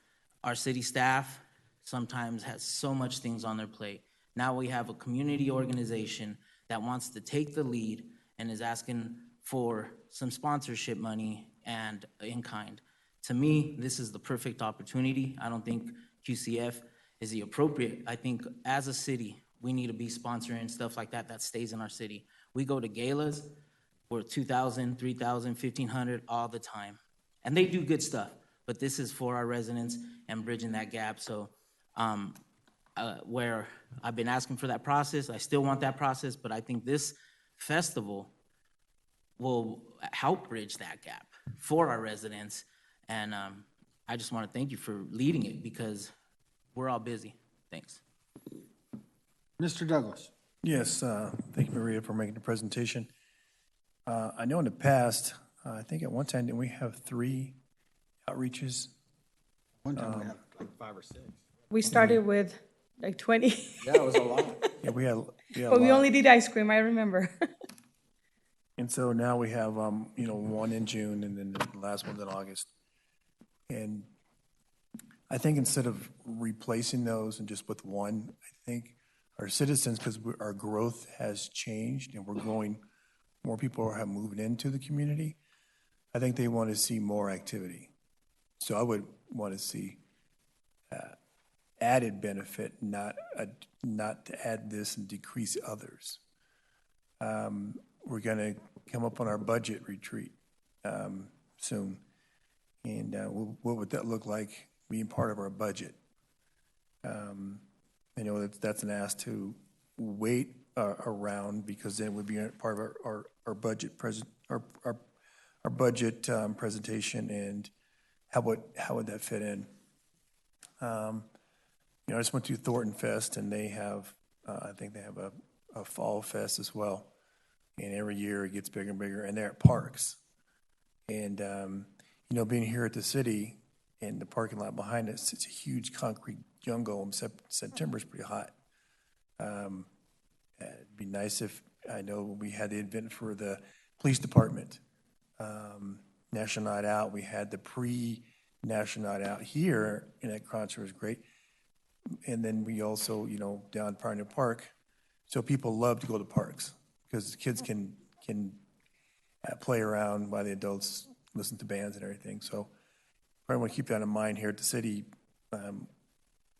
our city staff sometimes has so much things on their plate. Now we have a community organization that wants to take the lead and is asking for some sponsorship money and in kind. To me, this is the perfect opportunity. I don't think QCF is the appropriate. I think as a city, we need to be sponsoring stuff like that that stays in our city. We go to galas for 2,000, 3,000, 1,500 all the time. And they do good stuff, but this is for our residents and bridging that gap. So where I've been asking for that process, I still want that process, but I think this festival will help bridge that gap for our residents. And I just want to thank you for leading it because we're all busy. Thanks. Mr. Douglas. Yes, thank you, Maria, for making the presentation. I know in the past, I think at one time, didn't we have 3 outreaches? One time we had like 5 or 6. We started with like 20. Yeah, it was a lot. Yeah, we had But we only did ice cream, I remember. And so now we have, one in June and then the last one's in August. And I think instead of replacing those and just with one, I think our citizens, because our growth has changed and we're growing, more people have moved into the community, I think they want to see more activity. So I would want to see added benefit, not to add this and decrease others. We're going to come up on our budget retreat soon. And what would that look like being part of our budget? I know that's an ask to wait around because then it would be part of our budget our budget presentation, and how would that fit in? I just went to Thornton Fest, and they have I think they have a fall fest as well, and every year it gets bigger and bigger, and they're at parks. And being here at the city and the parking lot behind us, it's a huge concrete jungle, and September's pretty hot. It'd be nice if, I know we had the event for the police department, National Night Out. We had the pre-National Night Out here, and that concert was great. And then we also, down Pioneer Park. So people love to go to parks because the kids can play around while the adults listen to bands and everything. So I want to keep that in mind here at the city.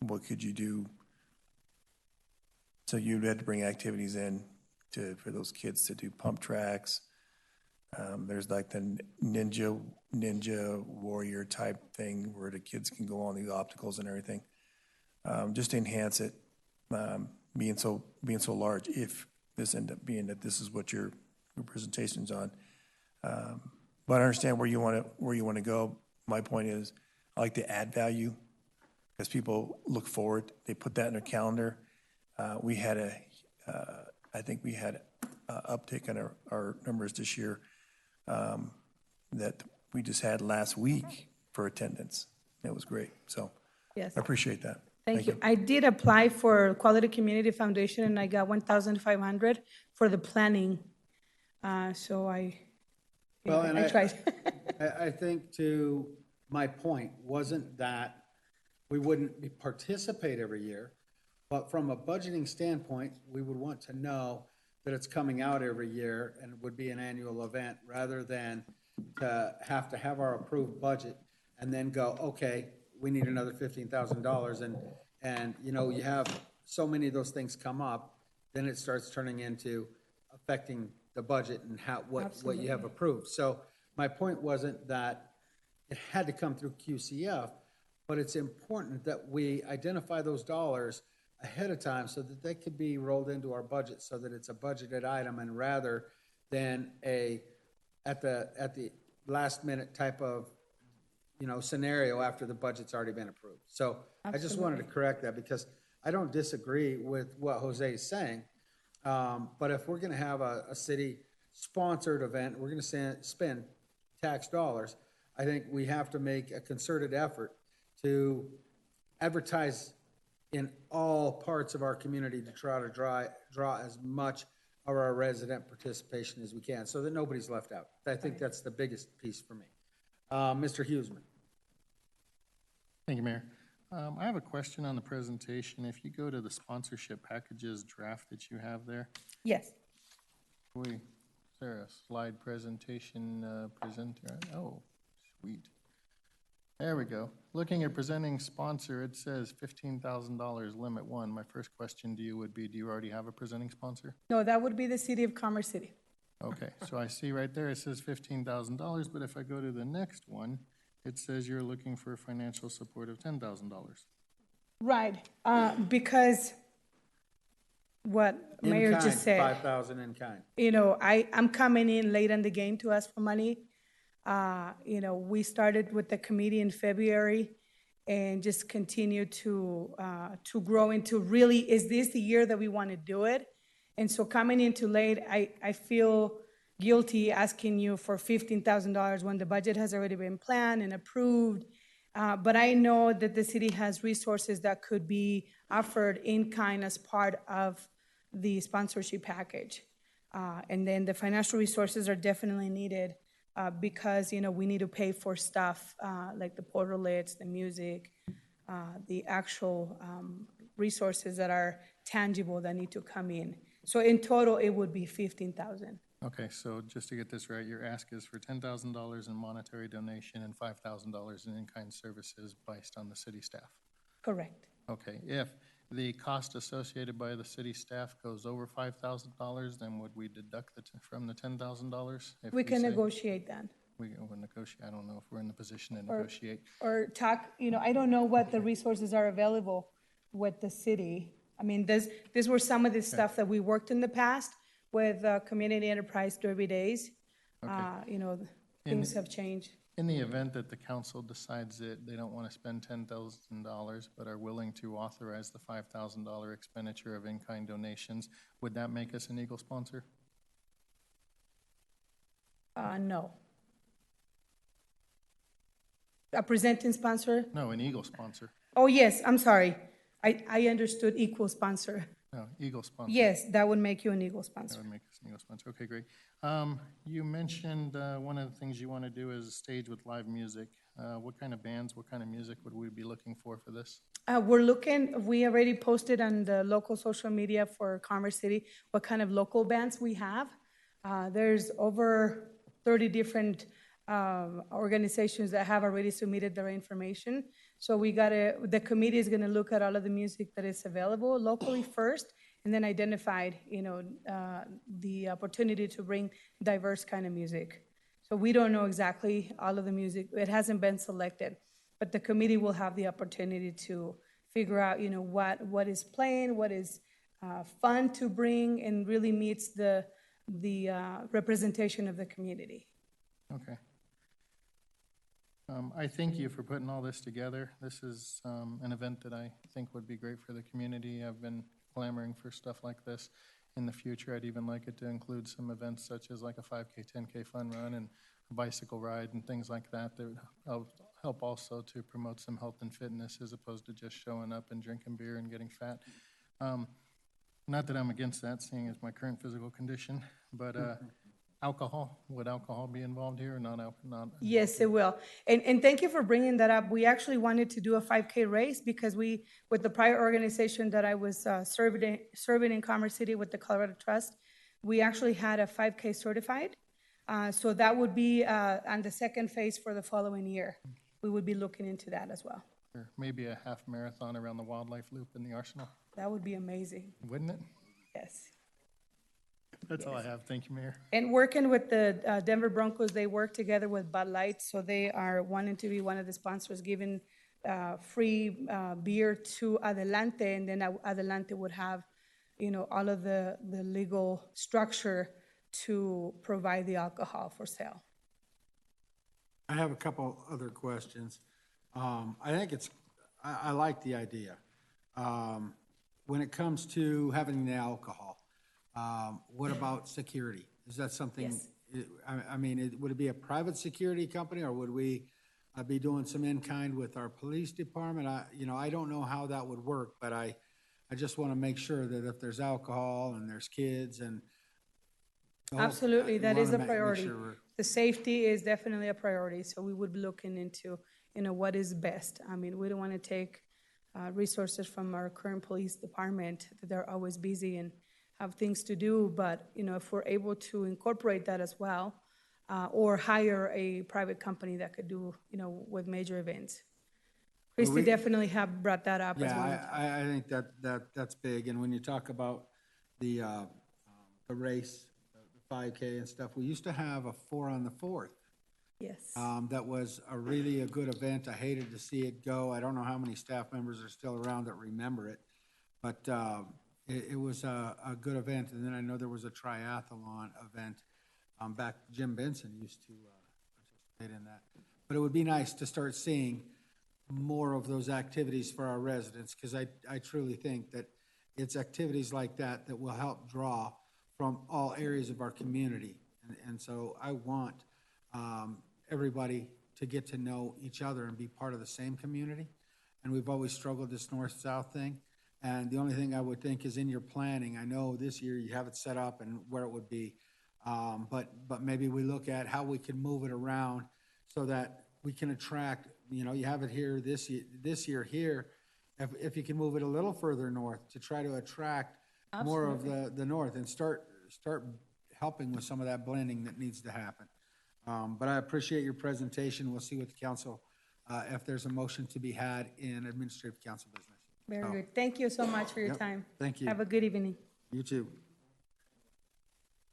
What could you do? So you'd have to bring activities in for those kids to do pump tracks, There's like the ninja warrior type thing where the kids can go on these opticals and everything. Just to enhance it, being so large, if this end up being that this is what your presentation's on. But I understand where you want to go. My point is, I like to add value because people look forward. They put that in their calendar. We had I think we had an uptick in our numbers this year that we just had last week for attendance. It was great. So Yes. I appreciate that. Thank you. I did apply for Quality Community Foundation, and I got 1,500 for the planning. So I tried. I think to my point wasn't that we wouldn't participate every year, but from a budgeting standpoint, we would want to know that it's coming out every year and would be an annual event rather than to have our approved budget and then go, okay, we need another $15,000 and you know, you have so many of those things come up, then it starts turning into affecting the budget and what you have approved. So my point wasn't that it had to come through QCF, but it's important that we identify those dollars ahead of time so that they could be rolled into our budget so that it's a budgeted item and rather than at the last minute type of, you know, scenario after the budget's already been approved. So I just wanted to correct that because I don't disagree with what Jose is saying. But if we're going to have a city-sponsored event, we're going to spend tax dollars, I think we have to make a concerted effort to advertise in all parts of our community to try to draw as much of our resident participation as we can so that nobody's left out. I think that's the biggest piece for me. Mr. Huseman. Thank you, Mayor. I have a question on the presentation. If you go to the sponsorship packages draft that you have there. Yes. Is there a slide presentation presenter? Oh, sweet. There we go. Looking at presenting sponsor, it says $15,000 limit one. My first question to you would be, do you already have a presenting sponsor? No, that would be the city of Commerce City. Okay, so I see right there, it says $15,000, but if I go to the next one, it says you're looking for financial support of $10,000. Right, because what Mayor just said. 5,000 in kind. You know, I'm coming in late in the game to ask for money. You know, we started with the committee in February and just continue to grow into really, is this the year that we want to do it? And so coming into late, I feel guilty asking you for $15,000 when the budget has already been planned and approved. But I know that the city has resources that could be offered in kind as part of the sponsorship package. And then the financial resources are definitely needed because, you know, we need to pay for stuff like the portalets, the music, the actual resources that are tangible that need to come in. So in total, it would be $15,000. Okay, so just to get this right, your ask is for $10,000 in monetary donation and $5,000 in in-kind services based on the city staff. Correct. Okay, if the cost associated by the city staff goes over $5,000, then would we deduct from the $10,000? We can negotiate that. We will negotiate. I don't know if we're in the position to negotiate. Or talk, you know, I don't know what the resources are available with the city. I mean, these were some of the stuff that we worked in the past with Community Enterprise Derby Days. You know, things have changed. In the event that the council decides that they don't want to spend $10,000 but are willing to authorize the $5,000 expenditure of in-kind donations, would that make us an Eagle sponsor? No. A presenting sponsor? No, an Eagle sponsor. Oh, yes, I'm sorry. I understood equal sponsor. No, Eagle sponsor. Yes, that would make you an Eagle sponsor. That would make us an Eagle sponsor. Okay, great. You mentioned one of the things you want to do is a stage with live music. What kind of bands, what kind of music would we be looking for this? We already posted on the local social media for Commerce City what kind of local bands we have. There's over 30 different organizations that have already submitted their information. So the committee is going to look at all of the music that is available locally first, and then identified, the opportunity to bring diverse kind of music. So we don't know exactly all of the music. It hasn't been selected, but the committee will have the opportunity to figure out, what is playing, what is fun to bring, and really meets the representation of the community. Okay. I thank you for putting all this together. This is an event that I think would be great for the community. I've been clamoring for stuff like this in the future. I'd even like it to include some events such as like a 5K, 10K fun run and a bicycle ride and things like that that would help also to promote some health and fitness as opposed to just showing up and drinking beer and getting fat. Not that I'm against that, seeing as my current physical condition, but would alcohol be involved here or not? Yes, it will. And thank you for bringing that up. We actually wanted to do a 5K race because with the prior organization that I was serving in Commerce City with the Colorado Trust, we actually had a 5K certified. So that would be on the second phase for the following year. We would be looking into that as well. Or maybe a half marathon around the wildlife loop in the Arsenal. That would be amazing. Wouldn't it? Yes. That's all I have. Thank you, Mayor. And working with the Denver Broncos, they work together with Bud Light, so they are wanting to be one of the sponsors, giving free beer to Adelante, and then Adelante would have, all of the legal structure to provide the alcohol for sale. I have a couple other questions. I think I like the idea. When it comes to having the alcohol, what about security? Is that something? Yes. Would it be a private security company, or would we be doing some in-kind with our police department? I don't know how that would work, but I just want to make sure that if there's alcohol and there's kids and Absolutely, that is a make priority. sure The safety is definitely a priority, so we would be looking into, what is best. We don't want to take resources from our current police department, that they're always busy and have things to do, but, if we're able to incorporate that as well, or hire a private company that could do, with major events. Christy definitely have brought that up as well. Yeah, I think that's big, and when you talk about the race, the 5K and stuff, we used to have a 4 on the 4th. Yes. That was a really good event. I hated to see it go. I don't know how many staff members are still around that remember it, but it was a good event. And then I know there was a triathlon event back. Jim Benson used to participate in that. But it would be nice to start seeing more of those activities for our residents, because I truly think that it's activities like that that will help draw from all areas of our community. And so I want everybody to get to know each other and be part of the same community. And we've always struggled this north-south thing. And the only thing I would think is in your planning, I know this year you have it set up and where it would be, but maybe we look at how we can move it around so that we can attract, you have it here this year here, if you can move it a little further north to try to attract more of the north and start helping with some of that blending that needs to happen. But I appreciate your presentation. We'll see what the council, if there's a motion to be had in administrative council business. Very good. Thank you so much for your time. Thank you. Have a good evening. You too.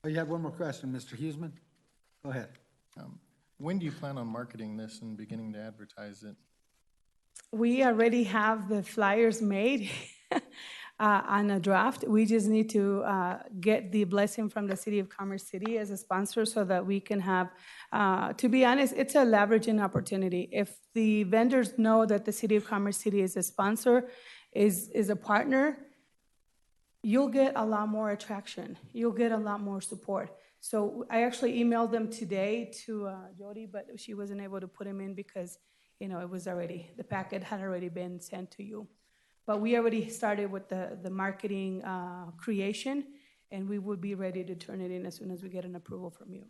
Oh, you have one more question, Mr. Huseman? Go ahead. When do you plan on marketing this and beginning to advertise it? We already have the flyers made on a draft. We just need to get the blessing from the City of Commerce City as a sponsor so that we can have, to be honest, it's a leveraging opportunity. If the vendors know that the City of Commerce City is a sponsor, is a partner, you'll get a lot more attraction. You'll get a lot more support. So I actually emailed them today to Jody, but she wasn't able to put them in because, it was already, the packet had already been sent to you. But we already started with the marketing creation, and we would be ready to turn it in as soon as we get an approval from you.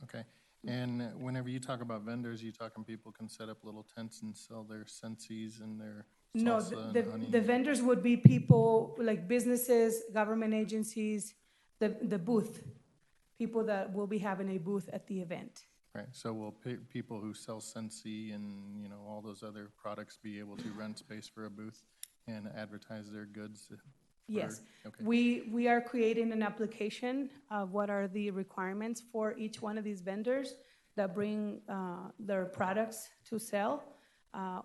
Okay. And whenever you talk about vendors, you talking people can set up little tents and sell their Sensi's and their No, salsa and honey? the vendors would be people like businesses, government agencies, the booth, people that will be having a booth at the event. Right, so will people who sell Sensi and, all those other products be able to rent space for a booth and advertise their goods Yes. Okay. We are creating an application of what are the requirements for each one of these vendors that bring their products to sell,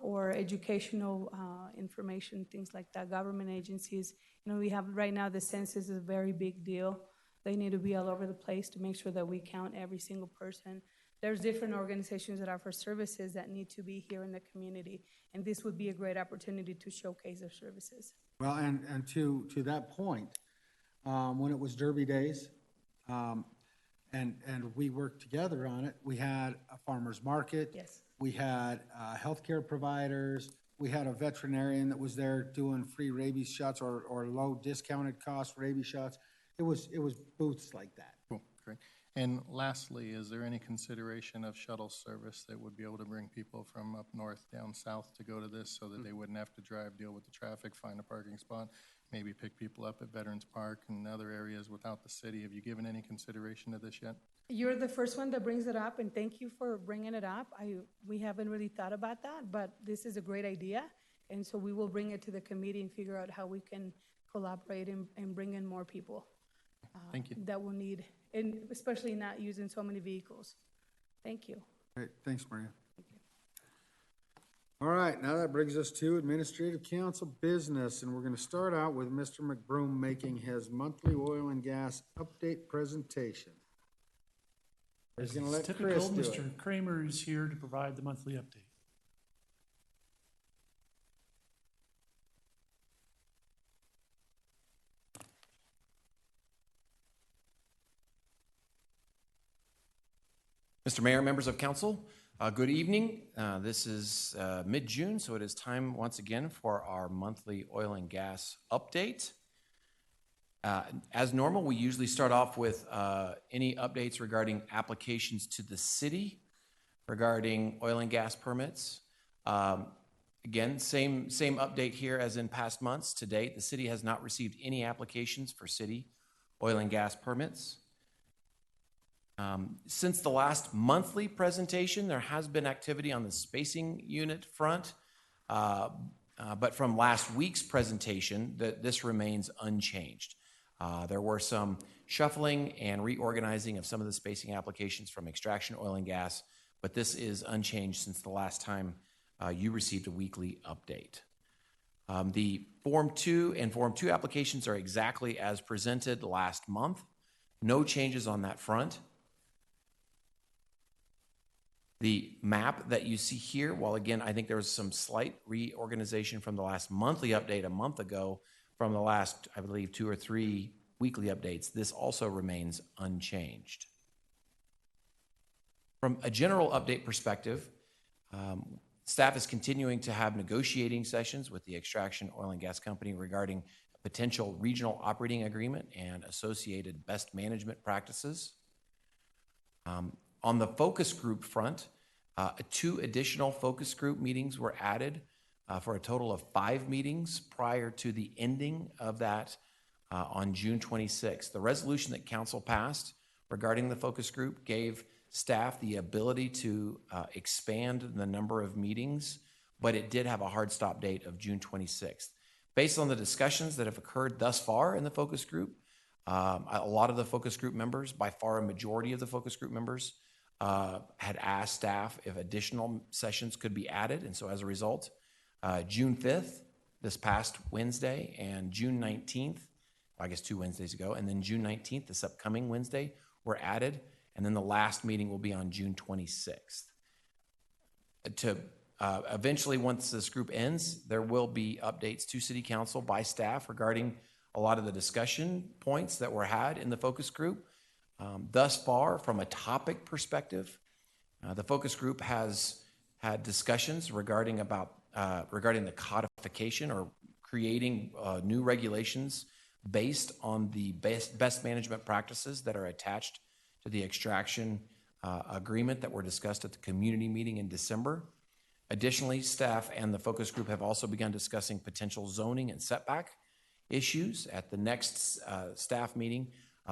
or educational information, things like that, government agencies. You know, we have, right now, the census is a very big deal. They need to be all over the place to make sure that we count every single person. There's different organizations that offer services that need to be here in the community, and this would be a great opportunity to showcase their services. Well, and to that point, when it was Derby Days, and we worked together on it, we had a farmer's market. Yes. We had healthcare providers. We had a veterinarian that was there doing free rabies shots or low discounted cost rabies shots. It was booths like that. Cool, great. And lastly, is there any consideration of shuttle service that would be able to bring people from up north down south to go to this so that they wouldn't have to drive, deal with the traffic, find a parking spot, maybe pick people up at Veterans Park and other areas without the city? Have you given any consideration to this yet? You're the first one that brings it up, and thank you for bringing it up. We haven't really thought about that, but this is a great idea, and so we will bring it to the committee and figure out how we can collaborate and bring in more people. Thank you. That will need, and especially not using so many vehicles. Thank you. Great, thanks, Maria. All right, now that brings us to Administrative Council business, and we're going to start out with Mr. McBroom making his monthly oil and gas update presentation. He's going to let Typical, Chris do it. Mr. Kramer is here to provide the monthly update. Mr. Mayor, members of council, good evening. This is mid-June, so it is time once again for our monthly oil and gas update. As normal, we usually start off with any updates regarding applications to the city regarding oil and gas permits. Again, same update here as in past months. To date, the city has not received any applications for city oil and gas permits. Since the last monthly presentation, there has been activity on the spacing unit front, but from last week's presentation, this remains unchanged. There were some shuffling and reorganizing of some of the spacing applications from extraction oil and gas, but this is unchanged since the last time you received a weekly update. The Form 2 and Form 2 applications are exactly as presented last month. No changes on that front. The map that you see here, while again, I think there was some slight reorganization from the last monthly update a month ago, from the last, I believe, 2 or 3 weekly updates, this also remains unchanged. From a general update perspective, staff is continuing to have negotiating sessions with the extraction oil and gas company regarding a potential regional operating agreement and associated best management practices. On the focus group front, 2 additional focus group meetings were added for a total of 5 meetings prior to the ending of that on June 26th. The resolution that council passed regarding the focus group gave staff the ability to expand the number of meetings, but it did have a hard stop date of June 26th. Based on the discussions that have occurred thus far in the focus group, a lot of the focus group members, by far a majority of the focus group members, had asked staff if additional sessions could be added. And so as a result, June 5th, this past Wednesday, and June 19th, I guess 2 Wednesdays ago, and then June 19th, this upcoming Wednesday, were added. And then the last meeting will be on June 26th. Eventually, once this group ends, there will be updates to City Council by staff regarding a lot of the discussion points that were had in the focus group. Thus far, from a topic perspective, the focus group has had discussions regarding the codification or creating new regulations based on the best management practices that are attached to the extraction agreement that were discussed at the community meeting in December. Additionally, staff and the focus group have also begun discussing potential zoning and setback issues. At the next staff meeting,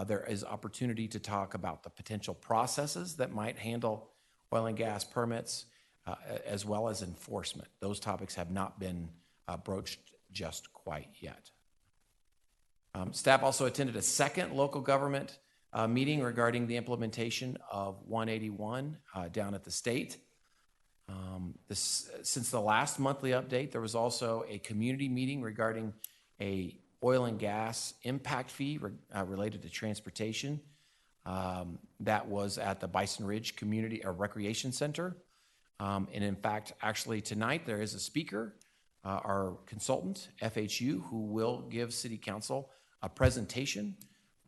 there is opportunity to talk about the potential processes that might handle oil and gas permits, as well as enforcement. Those topics have not been broached just quite yet. Staff also attended a second local government meeting regarding the implementation of 181 down at the state. Since the last monthly update, there was also a community meeting regarding a oil and gas impact fee related to transportation. That was at the Bison Ridge Community Recreation Center. And in fact, actually tonight there is a speaker, our consultant, FHU, who will give City Council a presentation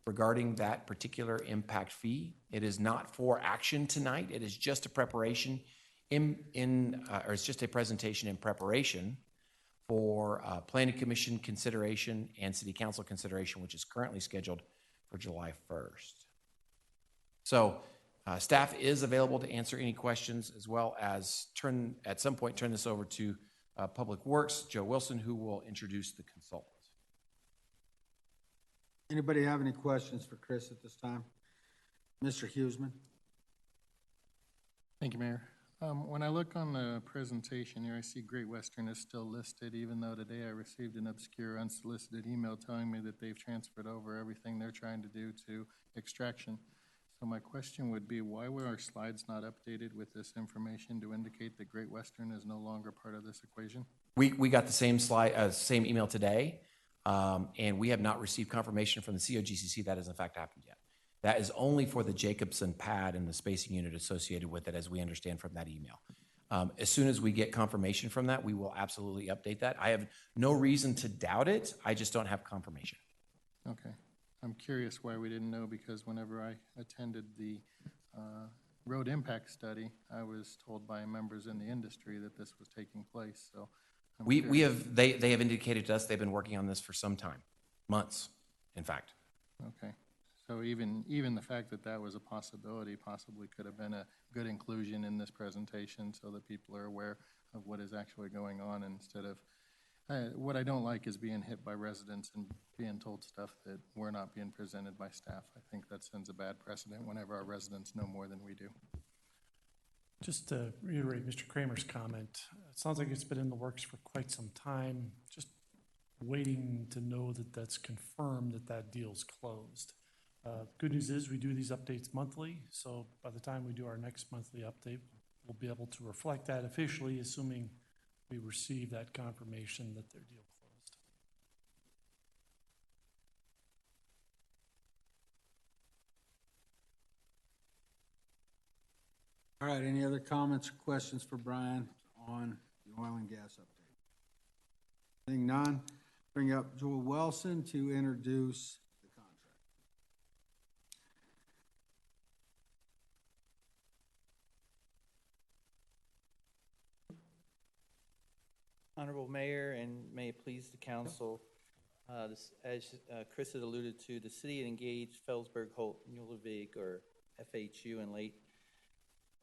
regarding that particular impact fee. It is not for action tonight. It is just a preparation or it's just a presentation in preparation for Planning Commission consideration and City Council consideration, which is currently scheduled for July 1st. So staff is available to answer any questions, as well as at some point turn this over to Public Works, Joe Wilson, who will introduce the consultant. Anybody have any questions for Chris at this time? Mr. Huseman? Thank you, Mayor. When I look on the presentation here, I see Great Western is still listed, even though today I received an obscure unsolicited email telling me that they've transferred over everything they're trying to do to extraction. So my question would be, why were our slides not updated with this information to indicate that Great Western is no longer part of this equation? We got the same same email today, and we have not received confirmation from the COGCC that has in fact happened yet. That is only for the Jacobson pad and the spacing unit associated with it, as we understand from that email. As soon as we get confirmation from that, we will absolutely update that. I have no reason to doubt it. I just don't have confirmation. Okay. I'm curious why we didn't know, because whenever I attended the road impact study, I was told by members in the industry that this was taking place. So they have indicated to us they've been working on this for some time, months, in fact. Okay. So even the fact that that was a possibility possibly could have been a good inclusion in this presentation, so that people are aware of what is actually going on, instead of what I don't like is being hit by residents and being told stuff that we're not being presented by staff. I think that sends a bad precedent whenever our residents know more than we do. Just to reiterate Mr. Kramer's comment, it sounds like it's been in the works for quite some time, just waiting to know that that's confirmed, that that deal's closed. Good news is we do these updates monthly, so by the time we do our next monthly update, we'll be able to reflect that officially, assuming we receive that confirmation that their deal closed. All right, any other comments or questions for Brian on the oil and gas update? Seeing none, bring up Joel Wilson to introduce the contract. Honorable Mayor, and may it please the council, as Chris had alluded to, the city had engaged Felsberg Holt Muhlevig, or FHU, in late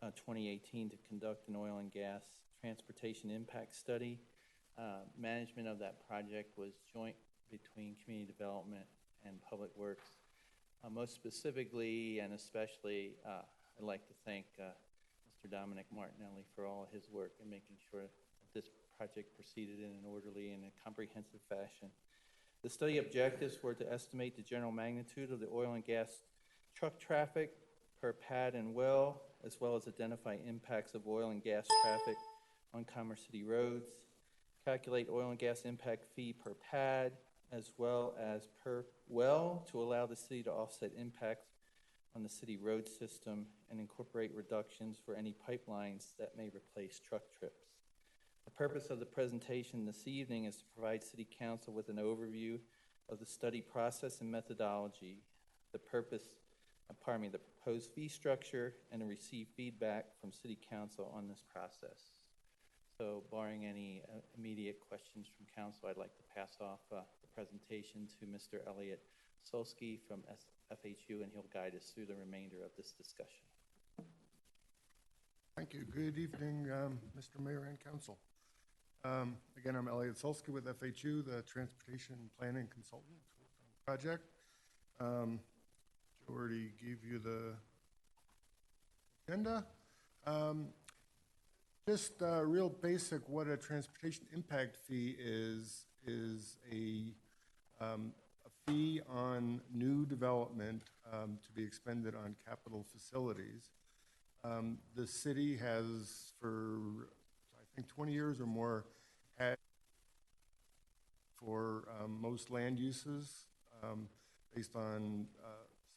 2018 to conduct an oil and gas transportation impact study. Management of that project was joint between Community Development and Public Works. Most specifically and especially, I'd like to thank Mr. Dominic Martinelli for all of his work in making sure that this project proceeded in an orderly and a comprehensive fashion. The study objectives were to estimate the general magnitude of the oil and gas truck traffic per pad and well as identify impacts of oil and gas traffic on Commerce City roads, calculate oil and gas impact fee per pad as well as per well to allow the city to offset impacts on the city road system, and incorporate reductions for any pipelines that may replace truck trips. The purpose of the presentation this evening is to provide City Council with an overview of the study process and methodology, the proposed fee structure, and to receive feedback from City Council on this process. So barring any immediate questions from Council, I'd like to pass off the presentation to Mr. Elliot Solsky from FHU, and he'll guide us through the remainder of this discussion. Thank you. Good evening, Mr. Mayor and Council. Again, I'm Elliot Solsky with FHU, the Transportation Planning Consultant on the project. Already gave you the agenda. Just real basic, what a transportation impact fee is a fee on new development to be expended on capital facilities. The city has, for I think 20 years or more, had for most land uses based on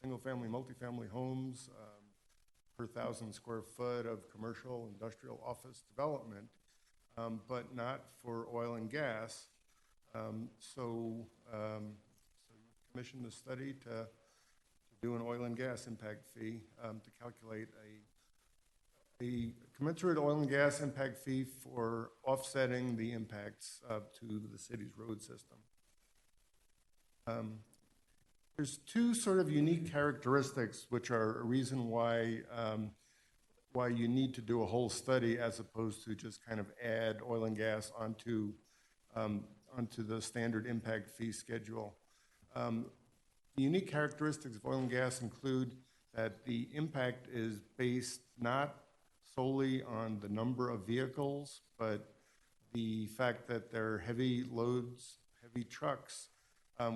single-family, multifamily homes per 1,000 square foot of commercial, industrial, office development, but not for oil and gas. So we commissioned a study to do an oil and gas impact fee to calculate a commensurate oil and gas impact fee for offsetting the impacts to the city's road system. There's two sort of unique characteristics which are a reason why you need to do a whole study as opposed to just kind of add oil and gas onto the standard impact fee schedule. The unique characteristics of oil and gas include that the impact is based not solely on the number of vehicles, but the fact that they're heavy loads, heavy trucks,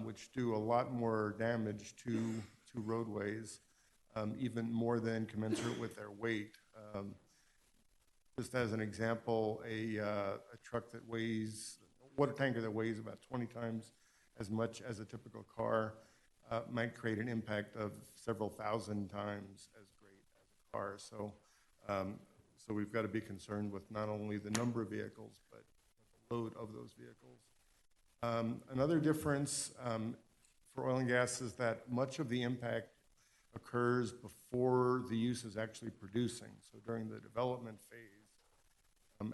which do a lot more damage to roadways, even more than commensurate with their weight. Just as an example, a truck that weighs, water tanker that weighs about 20 times as much as a typical car might create an impact of several thousand times as great as a car. So we've got to be concerned with not only the number of vehicles, but the load of those vehicles. Another difference for oil and gas is that much of the impact occurs before the use is actually producing, so during the development phase,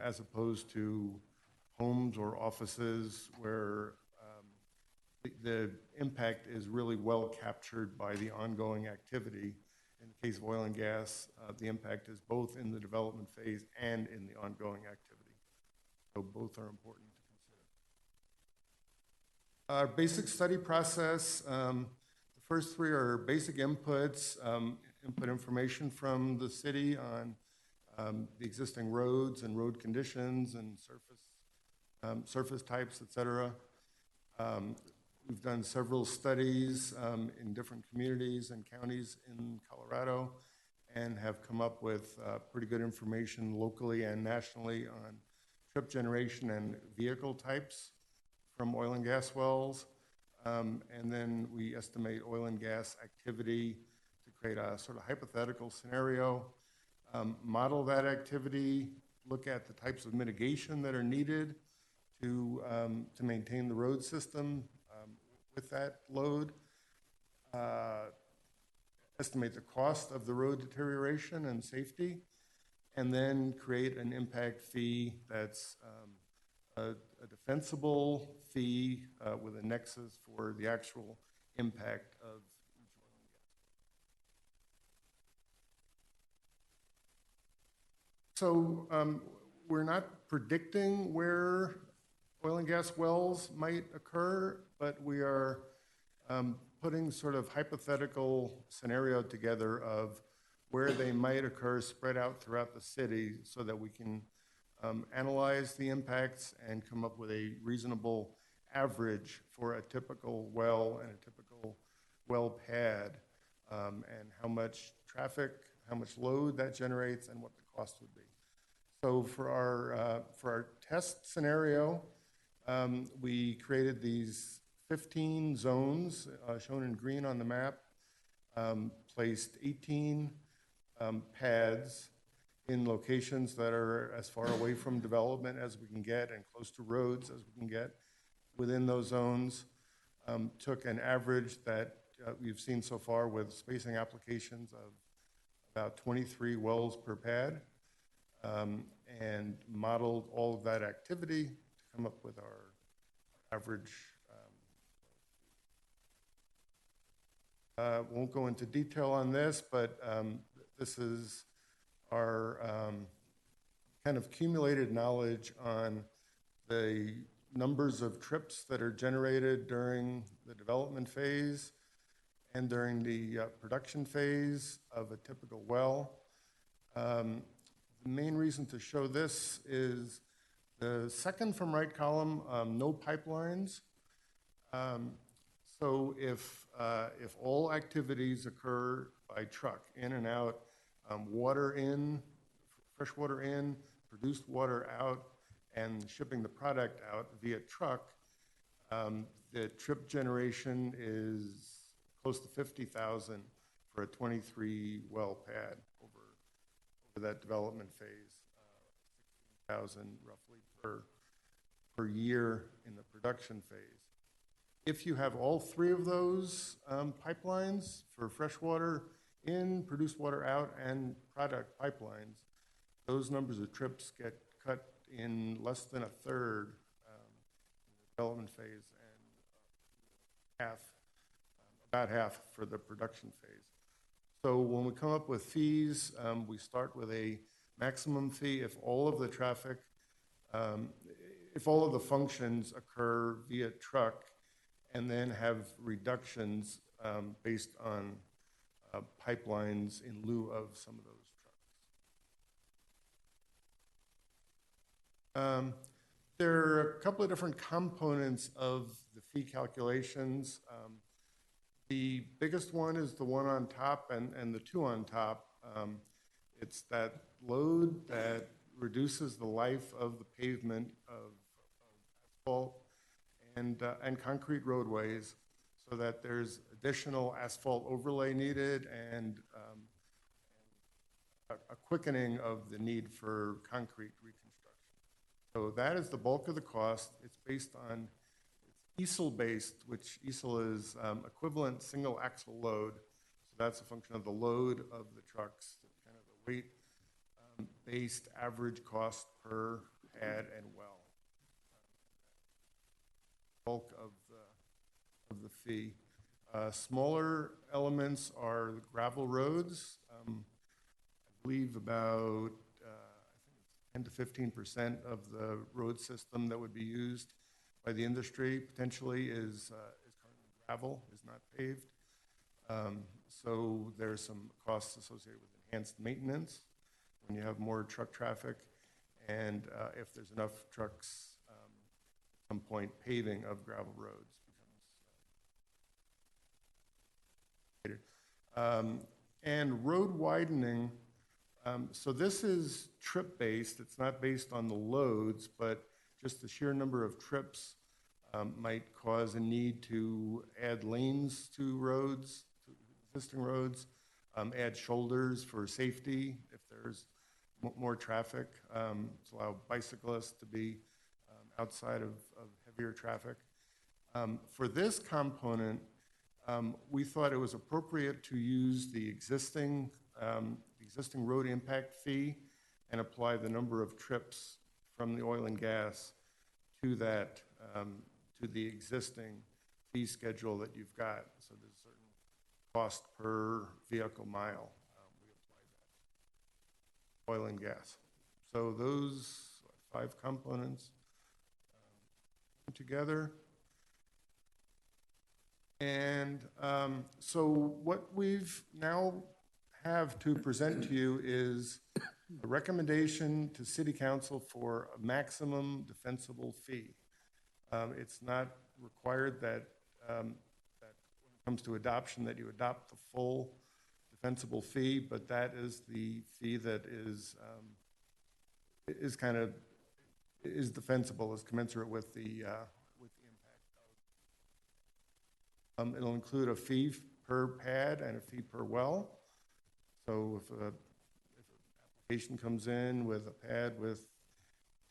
as opposed to homes or offices where the impact is really well captured by the ongoing activity. In the case of oil and gas, the impact is both in the development phase and in the ongoing activity. So both are important to consider. Our basic study process, the first three are basic inputs, input information from the city on the existing roads and road conditions and surface types, et cetera. We've done several studies in different communities and counties in Colorado and have come up with pretty good information locally and nationally on trip generation and vehicle types from oil and gas wells. And then we estimate oil and gas activity to create a sort of hypothetical scenario, model that activity, look at the types of mitigation that are needed to maintain the road system with that load, estimate the cost of the road deterioration and safety, and then create an impact fee that's a defensible fee with a nexus for the actual impact of each oil and gas. So we're not predicting where oil and gas wells might occur, but we are putting sort of hypothetical scenario together of where they might occur spread out throughout the city so that we can analyze the impacts and come up with a reasonable average for a typical well and a typical well pad, and how much traffic, how much load that generates, and what the cost would be. So for our test scenario, we created these 15 zones shown in green on the map, placed 18 pads in locations that are as far away from development as we can get and close to roads as we can get within those zones. Took an average that we've seen so far with spacing applications of about 23 wells per pad, and modeled all of that activity to come up with our average. Won't go into detail on this, but this is our kind of accumulated knowledge on the numbers of trips that are generated during the development phase and during the production phase of a typical well. The main reason to show this is the second from right column, no pipelines. So if all activities occur by truck, in and out, water in, fresh water in, produced water out, and shipping the product out via truck, the trip generation is close to 50,000 for a 23 well pad over that development phase, 16,000 roughly per year in the production phase. If you have all three of those pipelines for freshwater in, produced water out, and product pipelines, those numbers of trips get cut in less than a third in the development phase and about half for the production phase. So when we come up with fees, we start with a maximum fee if all of the traffic, if all of the functions occur via truck, and then have reductions based on pipelines in lieu of some of those trucks. There are a couple of different components of the fee calculations. The biggest one is the one on top and the two on top. It's that load that reduces the life of the pavement of asphalt and concrete roadways, so that there's additional asphalt overlay needed and a quickening of the need for concrete reconstruction. So that is the bulk of the cost. It's based on, it's ESL-based, which ESL is equivalent single axle load. So that's a function of the load of the trucks, kind of the weight based average cost per pad and well. Bulk of the fee. Smaller elements are the gravel roads. I believe about 10 to 15% of the road system that would be used by the industry potentially is currently gravel, is not paved. So there's some costs associated with enhanced maintenance when you have more truck traffic, and if there's enough trucks, at some point paving of gravel roads becomes and road widening. So this is trip-based. It's not based on the loads, but just the sheer number of trips might cause a need to add lanes to roads, to existing roads, add shoulders for safety if there's more traffic, to allow bicyclists to be outside of heavier traffic. For this component, we thought it was appropriate to use the existing road impact fee and apply the number of trips from the oil and gas to that, to the existing fee schedule that you've got. So there's a certain cost per vehicle mile. We apply that. Oil and gas. So those 5 components together. And so what we've now have to present to you is a recommendation to City Council for a maximum defensible fee. It's not required that when it comes to adoption that you adopt the full defensible fee, but that is the fee that is defensible, is commensurate with the impact. It'll include a fee per pad and a fee per well. So if an application comes in with a pad with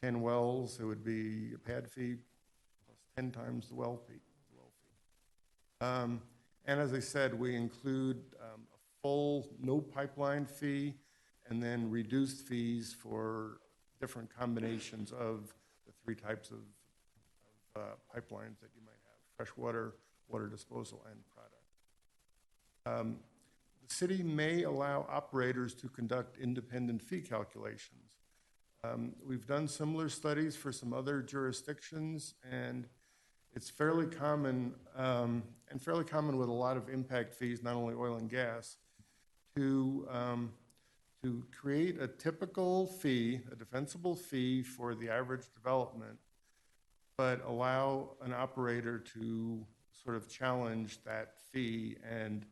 10 wells, it would be a pad fee plus 10 times the well fee. And as I said, we include a full no pipeline fee and then reduced fees for different combinations of the 3 types of pipelines that you might have: freshwater, water disposal, and product. The city may allow operators to conduct independent fee calculations. We've done similar studies for some other jurisdictions, and it's fairly common, with a lot of impact fees, not only oil and gas, to create a typical fee, a defensible fee for the average development, but allow an operator to sort of challenge that fee and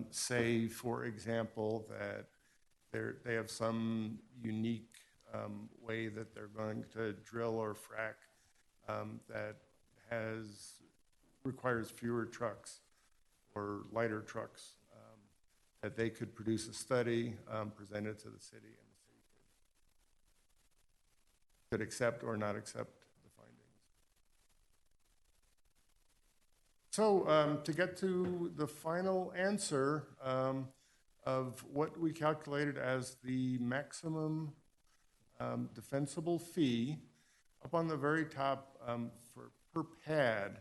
say, for example, that they have some unique way that they're going to drill or frack that requires fewer trucks or lighter trucks, that they could produce a study, present it to the city, and the city could accept or not accept the findings. So to get to the final answer of what we calculated as the maximum defensible fee, up on the very top per pad,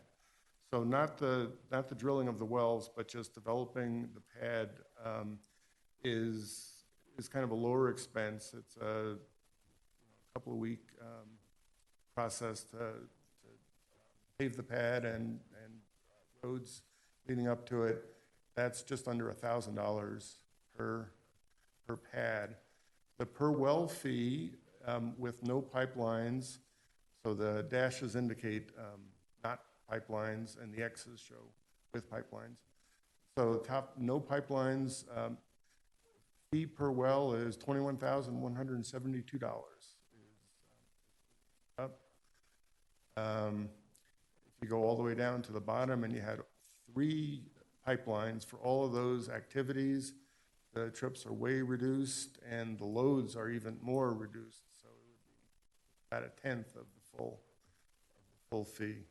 so not the drilling of the wells, but just developing the pad is kind of a lower expense. It's a couple of week process to pave the pad and roads leading up to it. That's just under $1,000 per pad. The per well fee with no pipelines, so the dashes indicate not pipelines and the X's show with pipelines. So top, no pipelines, fee per well is $21,172. If you go all the way down to the bottom and you had 3 pipelines for all of those activities, the trips are way reduced and the loads are even more reduced. So it would be about 1/10 of the full fee.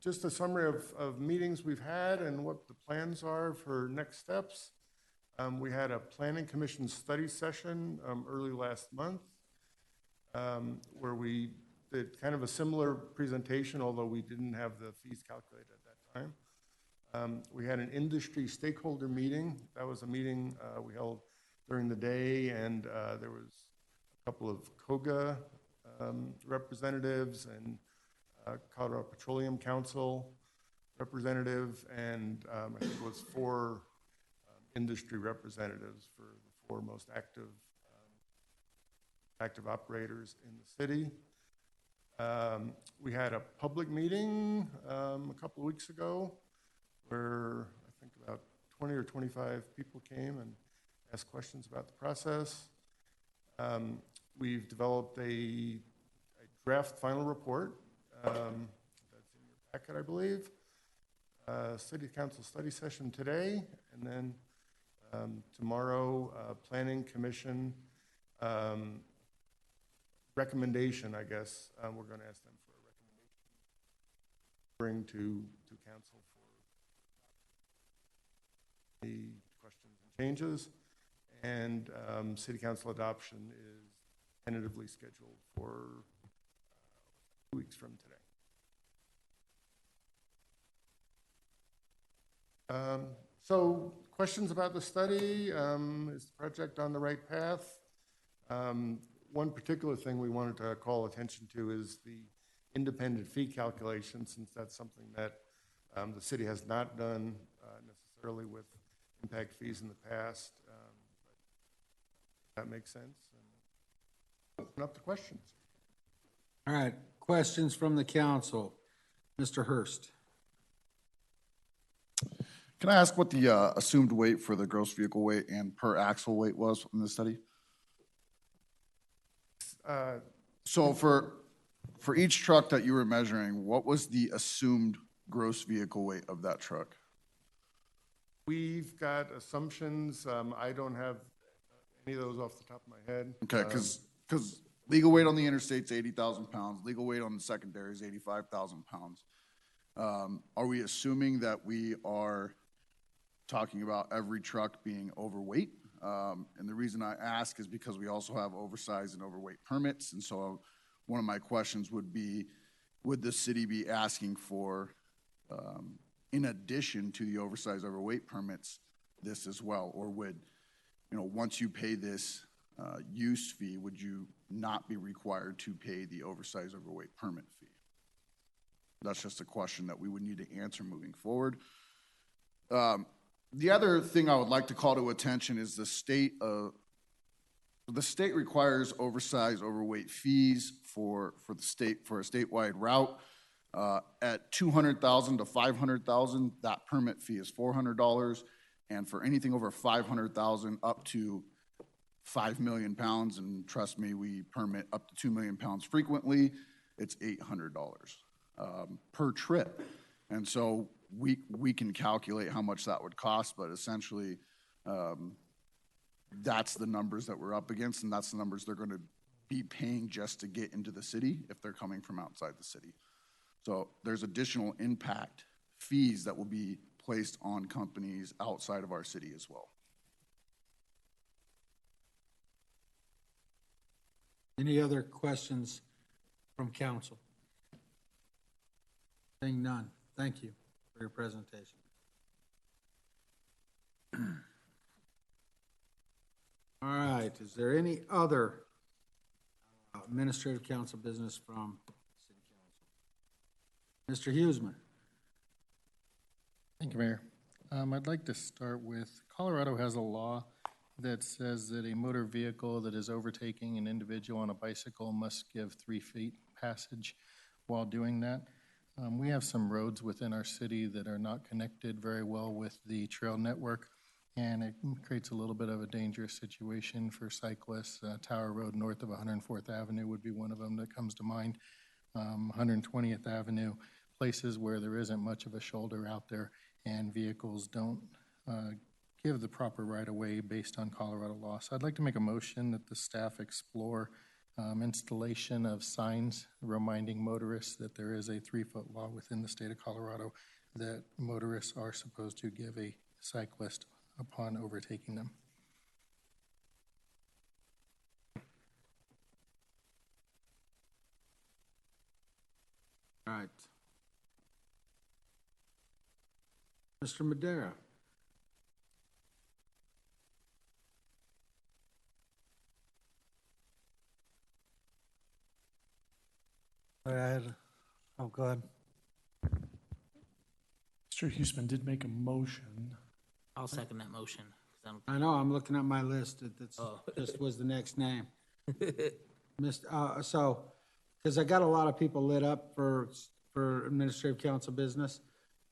Just a summary of meetings we've had and what the plans are for next steps. We had a Planning Commission study session early last month where we did kind of a similar presentation, although we didn't have the fees calculated at that time. We had an industry stakeholder meeting. That was a meeting we held during the day, and there was a couple of COGA representatives and Colorado Petroleum Council representative, and I think it was 4 industry representatives for the 4 most active operators in the city. We had a public meeting a couple of weeks ago where I think about 20 or 25 people came and asked questions about the process. We've developed a draft final report that's in your packet, I believe. City Council study session today, and then tomorrow, Planning Commission recommendation, I guess. We're going to ask them for a recommendation, bring to council for the questions and changes, and City Council adoption is tentatively scheduled for 2 weeks from today. So questions about the study? Is the project on the right path? One particular thing we wanted to call attention to is the independent fee calculation, since that's something that the city has not done necessarily with impact fees in the past. That makes sense. And open up to questions. All right, questions from the council. Mr. Hurst. Can I ask what the assumed weight for the gross vehicle weight and per axle weight was in the study? So for each truck that you were measuring, what was the assumed gross vehicle weight of that truck? We've got assumptions. I don't have any of those off the top of my head. Okay, because legal weight on the interstate's 80,000 pounds. Legal weight on the secondary is 85,000 pounds. Are we assuming that we are talking about every truck being overweight? And the reason I ask is because we also have oversized and overweight permits. And so one of my questions would be, would the city be asking for, in addition to the oversized overweight permits, this as well? Or would, once you pay this use fee, would you not be required to pay the oversized overweight permit fee? That's just a question that we would need to answer moving forward. The other thing I would like to call to attention is the state of The state requires oversized, overweight fees for a statewide route. At 200,000 to 500,000, that permit fee is $400. And for anything over 500,000 up to 5 million pounds, and trust me, we permit up to 2 million pounds frequently, it's $800 per trip. And so we can calculate how much that would cost, but essentially that's the numbers that we're up against, and that's the numbers they're going to be paying just to get into the city if they're coming from outside the city. So there's additional impact fees that will be placed on companies outside of our city as well. Any other questions from council? Seeing none. Thank you for your presentation. All right, is there any other administrative council business from city council? Mr. Huseman. Thank you, Mayor. I'd like to start with, Colorado has a law that says that a motor vehicle that is overtaking an individual on a bicycle must give 3 feet passage while doing that. We have some roads within our city that are not connected very well with the trail network, and it creates a little bit of a dangerous situation for cyclists. Tower Road north of 104th Avenue would be one of them that comes to mind. 120th Avenue, places where there isn't much of a shoulder out there and vehicles don't give the proper right-of-way based on Colorado law. So I'd like to make a motion that the staff explore installation of signs reminding motorists that there is a 3-foot law within the state of Colorado that motorists are supposed to give a cyclist upon overtaking them. All right. Mr. Madera. Go ahead. Oh, go ahead. Mr. Huseman did make a motion. I'll second that motion. 'Cause I know, I'm looking at my list. That's Oh. just was the next name. So, because I got a lot of people lit up for administrative council business.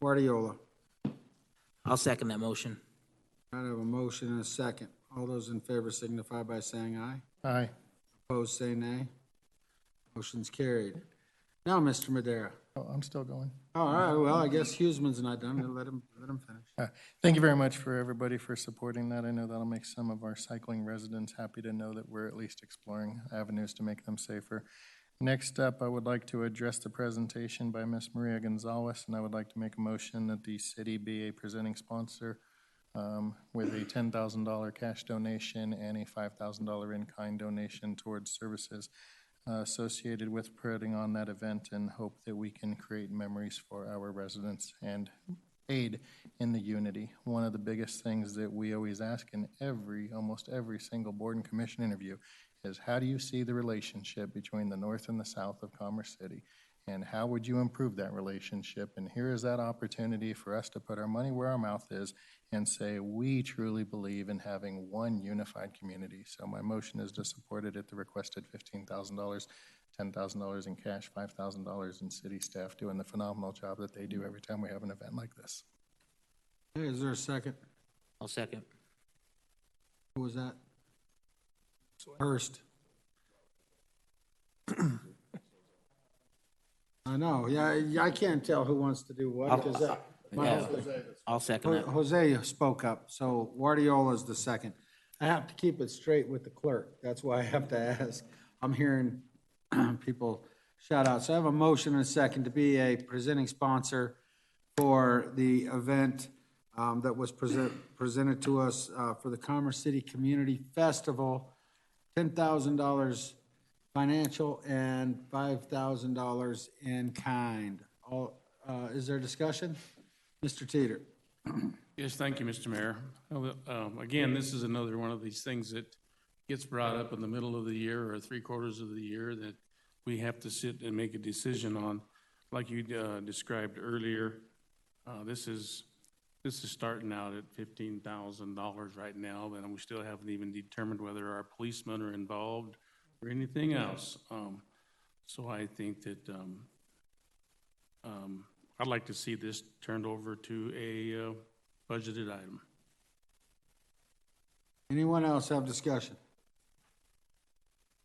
Guardiola. I'll second that motion. I have a motion and a second. All those in favor signify by saying aye. Aye. Opposed, say nay. Motion's carried. Now, Mr. Madera. Oh, I'm still going. All right, well, I guess Huseman's not done. Let him finish. Thank you very much for everybody for supporting that. I know that'll make some of our cycling residents happy to know that we're at least exploring avenues to make them safer. Next up, I would like to address the presentation by Ms. Maria Gonzalez, and I would like to make a motion that the city be a presenting sponsor with a $10,000 cash donation and a $5,000 in-kind donation towards services associated with putting on that event, and hope that we can create memories for our residents and aid in the unity. One of the biggest things that we always ask in almost every single board and commission interview is, how do you see the relationship between the north and the south of Commerce City? And how would you improve that relationship? And here is that opportunity for us to put our money where our mouth is and say, we truly believe in having one unified community. So my motion is to support it at the requested $15,000, $10,000 in cash, $5,000 in city staff doing the phenomenal job that they do every time we have an event like this. Hey, is there a second? I'll second. Who was that? Hurst. I know, yeah, I can't tell who wants to do what, because I'll second that. Jose spoke up, so Guardiola's the second. I have to keep it straight with the clerk, that's why I have to ask. I'm hearing people shout out. So I have a motion and a second to be a presenting sponsor for the event that was presented to us for the Commerce City Community Festival. $10,000 financial and $5,000 in kind. Is there discussion? Mr. Teeter. Yes, thank you, Mr. Mayor. Again, this is another one of these things that gets brought up in the middle of the year or 3/4 of the year that we have to sit and make a decision on. Like you described earlier, this is this is starting out at $15,000 right now, and we still haven't even determined whether our policemen are involved or anything else. So I think that I'd like to see this turned over to a budgeted item. Anyone else have discussion?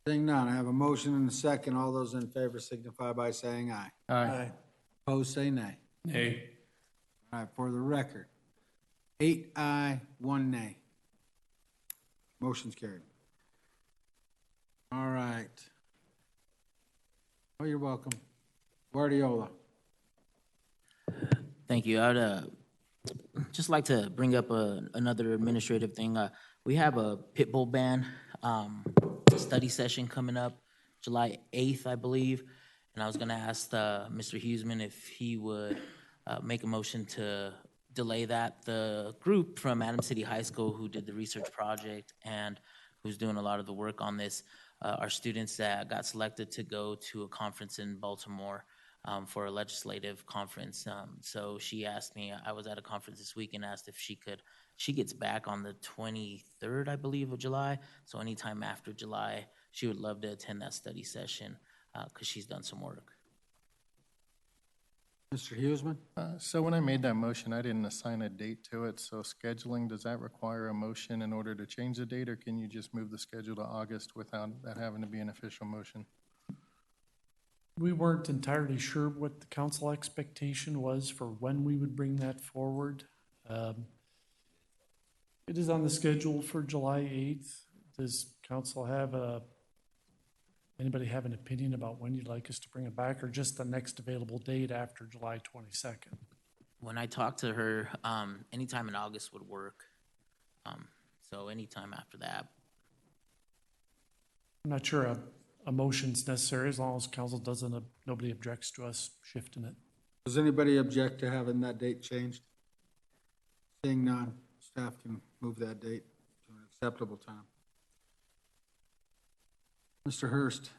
Seeing none, I have a motion and a second. All those in favor signify by saying aye. Aye. Opposed, say nay. Nay. All right, for the record, 8 aye, 1 nay. Motion's carried. All right. Oh, you're welcome. Guardiola. Thank you. I'd just like to bring up another administrative thing. We have a pit bull ban study session coming up July 8th, I believe. And I was going to ask Mr. Huseman if he would make a motion to delay that. The group from Adams City High School who did the research project and who's doing a lot of the work on this are students that got selected to go to a conference in Baltimore for a legislative conference. So she asked me, I was at a conference this week and asked if she gets back on the 23rd, I believe, of July. So anytime after July, she would love to attend that study session because she's done some work. Mr. Huseman? So when I made that motion, I didn't assign a date to it. So scheduling, does that require a motion in order to change the date, or can you just move the schedule to August without that having to be an official motion? We weren't entirely sure what the council expectation was for when we would bring that forward. It is on the schedule for July 8th. Does council have anybody have an opinion about when you'd like us to bring it back, or just the next available date after July 22nd? When I talked to her, anytime in August would work. So anytime after that. I'm not sure a motion's necessary as long as council doesn't, nobody objects to us shifting it. Does anybody object to having that date changed? Seeing none, staff can move that date to an acceptable time. Mr. Hurst.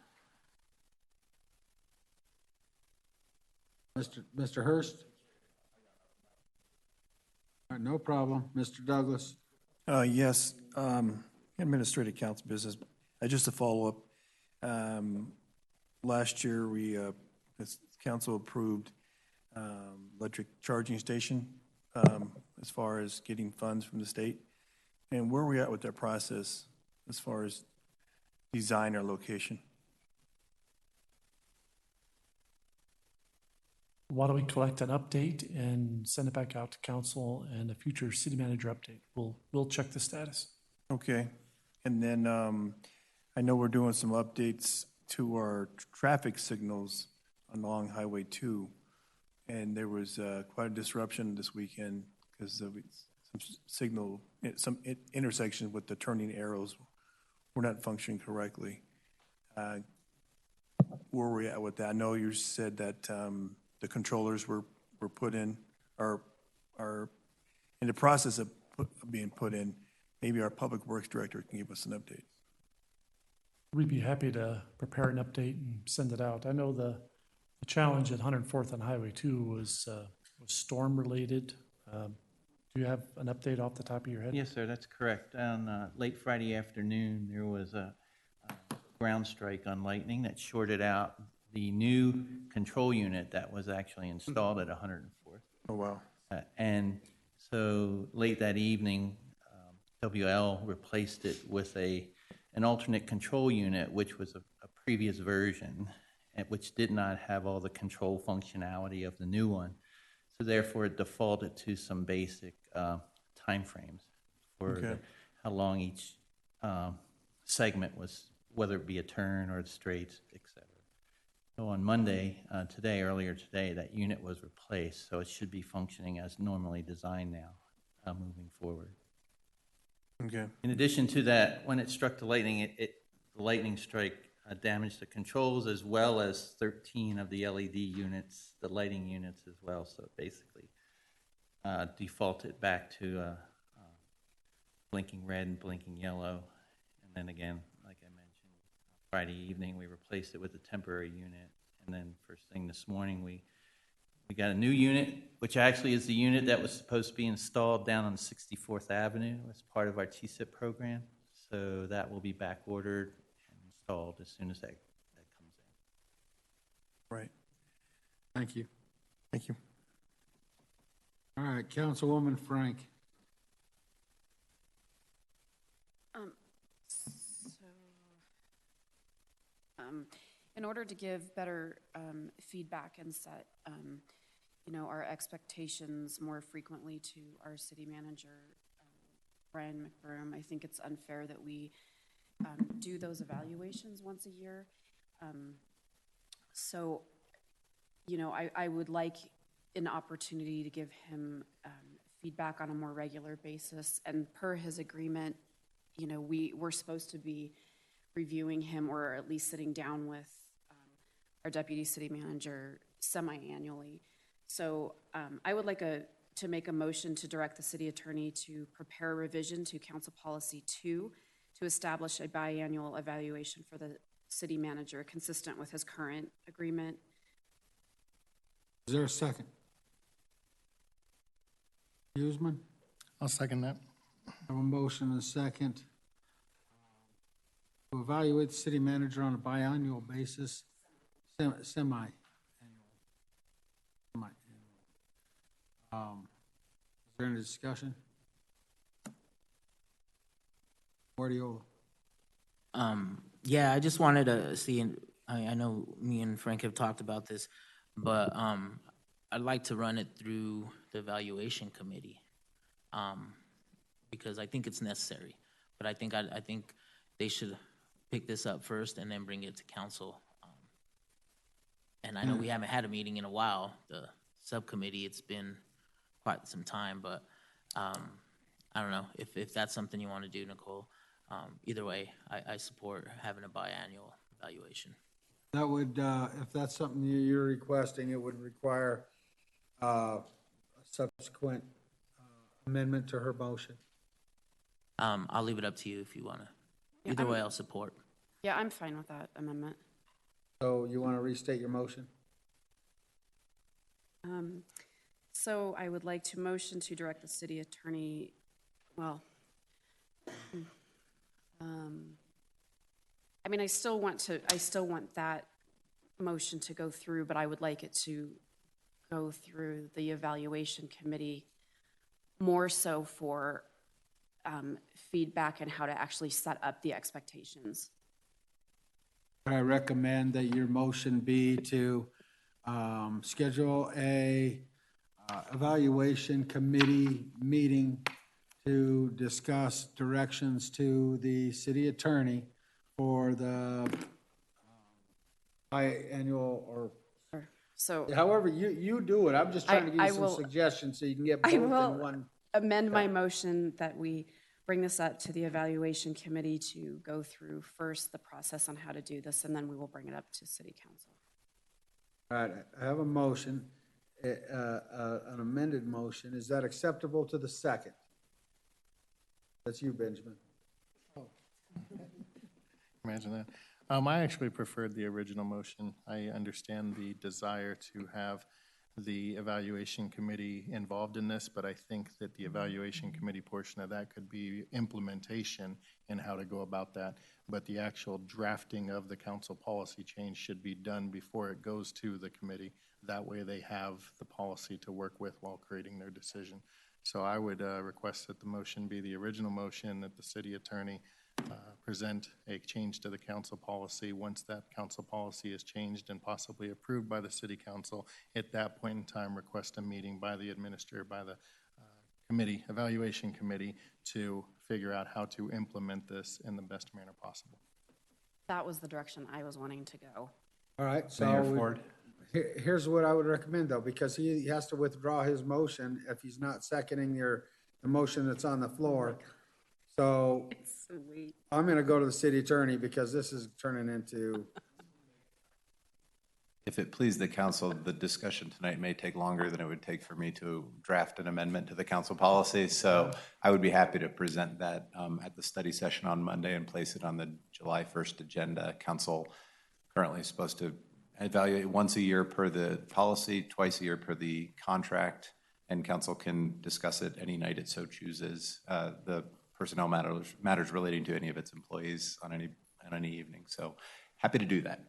Mr. Hurst? All right, no problem. Mr. Douglas? Yes, administrative council business. Just to follow up, last year this council approved electric charging station as far as getting funds from the state. And where are we at with that process as far as design or location? Why don't we collect an update and send it back out to council and a future city manager update? We'll check the status. Okay. And then I know we're doing some updates to our traffic signals along Highway 2. And there was quite a disruption this weekend because of some intersections with the turning arrows were not functioning correctly. Where were we at with that? I know you said that the controllers were put in, are in the process of being put in. Maybe our public works director can give us an update. We'd be happy to prepare an update and send it out. I know the challenge at 104th and Highway 2 was storm related. Do you have an update off the top of your head? Yes, sir, that's correct. On late Friday afternoon, there was a ground strike on Lightning that shorted out the new control unit that was actually installed at 104th. Oh, wow. And so late that evening, WL replaced it with an alternate control unit, which was a previous version, which did not have all the control functionality of the new one. So therefore, it defaulted to some basic timeframes for how long each segment was, whether it be a turn or the straights, et cetera. So on Monday, earlier today, that unit was replaced, so it should be functioning as normally designed now, moving forward. Okay. In addition to that, when it struck the lightning, the lightning strike damaged the controls as well as 13 of the LED units, the lighting units as well. So it basically defaulted back to blinking red and blinking yellow. And then again, like I mentioned, Friday evening we replaced it with a temporary unit. And then first thing this morning we We got a new unit, which actually is the unit that was supposed to be installed down on 64th Avenue as part of our TSIP program. So that will be back ordered and installed as soon as that comes in. Right. Thank you. Thank you. All right, Councilwoman Frank. In order to give better feedback and set, our expectations more frequently to our city manager, Brian McBroom, I think it's unfair that we do those evaluations once a year. So, I would like an opportunity to give him feedback on a more regular basis. And per his agreement, we're supposed to be reviewing him, or at least sitting down with our deputy city manager semi-annually. So I would like to make a motion to direct the city attorney to prepare a revision to Council Policy 2 to establish a biannual evaluation for the city manager consistent with his current agreement. Is there a second? Huseman? I'll second that. I have a motion and a second to evaluate the city manager on a biannual basis, semi-annual. Is there any discussion? Guardiola. Yeah, I just wanted to see, and I know me and Frank have talked about this, but I'd like to run it through the evaluation committee, because I think it's necessary. But I think they should pick this up first and then bring it to council. And I know we haven't had a meeting in a while, the subcommittee, it's been quite some time, but I don't know if that's something you want to do, Nicole. Either way, I support having a biannual evaluation. That would, if that's something you're requesting, it would require a subsequent amendment to her motion. I'll leave it up to you if you want to. Either way, I'll support. Yeah, I'm fine with that amendment. So you want to restate your motion? So I would like to motion to direct the city attorney, well, I still want that motion to go through, but I would like it to go through the evaluation committee more so for feedback and how to actually set up the expectations. I recommend that your motion be to schedule a evaluation committee meeting to discuss directions to the city attorney for the biannual or so however you do it. I'm just trying to give you some suggestions so you can get both in one. Amend my motion that we bring this up to the evaluation committee to go through first the process on how to do this, and then we will bring it up to city council. All right, I have a motion, an amended motion. Is that acceptable to the second? That's you, Benjamin. Imagine that. I actually preferred the original motion. I understand the desire to have the evaluation committee involved in this, but I think that the evaluation committee portion of that could be implementation in how to go about that. But the actual drafting of the council policy change should be done before it goes to the committee. That way they have the policy to work with while creating their decision. So I would request that the motion be the original motion, that the city attorney present a change to the council policy. Once that council policy is changed and possibly approved by the city council, at that point in time, request a meeting by the administrator, by the committee, evaluation committee, to figure out how to implement this in the best manner possible. That was the direction I was wanting to go. All right, so Mayor Ford. Here's what I would recommend, though, because he has to withdraw his motion if he's not seconding the motion that's on the floor. So Sweet. I'm going to go to the city attorney because this is turning into. If it please the council, the discussion tonight may take longer than it would take for me to draft an amendment to the council policy. So I would be happy to present that at the study session on Monday and place it on the July 1st agenda. Council currently is supposed to evaluate once a year per the policy, twice a year per the contract, and council can discuss it any night it so chooses. The personnel matters relating to any of its employees on any evening. So happy to do that,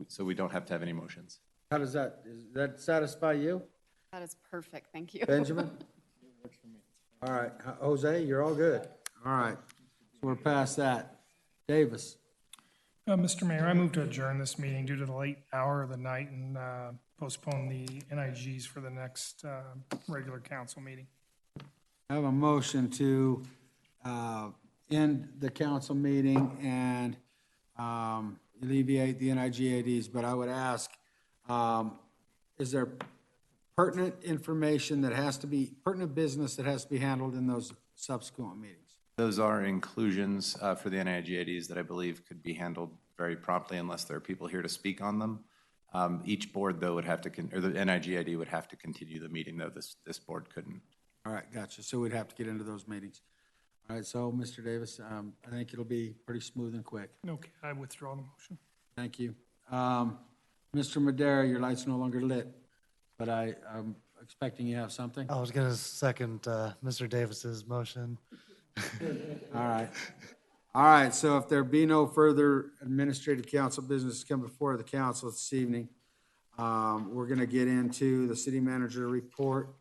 so we don't have to have any motions. How does that satisfy you? That is perfect, thank you. Benjamin? All right, Jose, you're all good. All right, so we're past that. Davis? Mr. Mayor, I move to adjourn this meeting due to the late hour of the night and postpone the NIGs for the next regular council meeting. I have a motion to end the council meeting and alleviate the NIGADs, but I would ask, is there pertinent information that has to be, pertinent business that has to be handled in those subsequent meetings? Those are inclusions for the NIGADs that I believe could be handled very promptly unless there are people here to speak on them. Each board, though, would have to, or the NIGAD would have to continue the meeting, though this board couldn't. All right, gotcha. So we'd have to get into those meetings. All right, so Mr. Davis, I think it'll be pretty smooth and quick. Okay, I withdraw the motion. Thank you. Mr. Madera, your light's no longer lit, but I'm expecting you have something. I was going to second Mr. Davis's motion. All right. All right, so if there be no further administrative council business to come before the council this evening, we're going to get into the city manager report.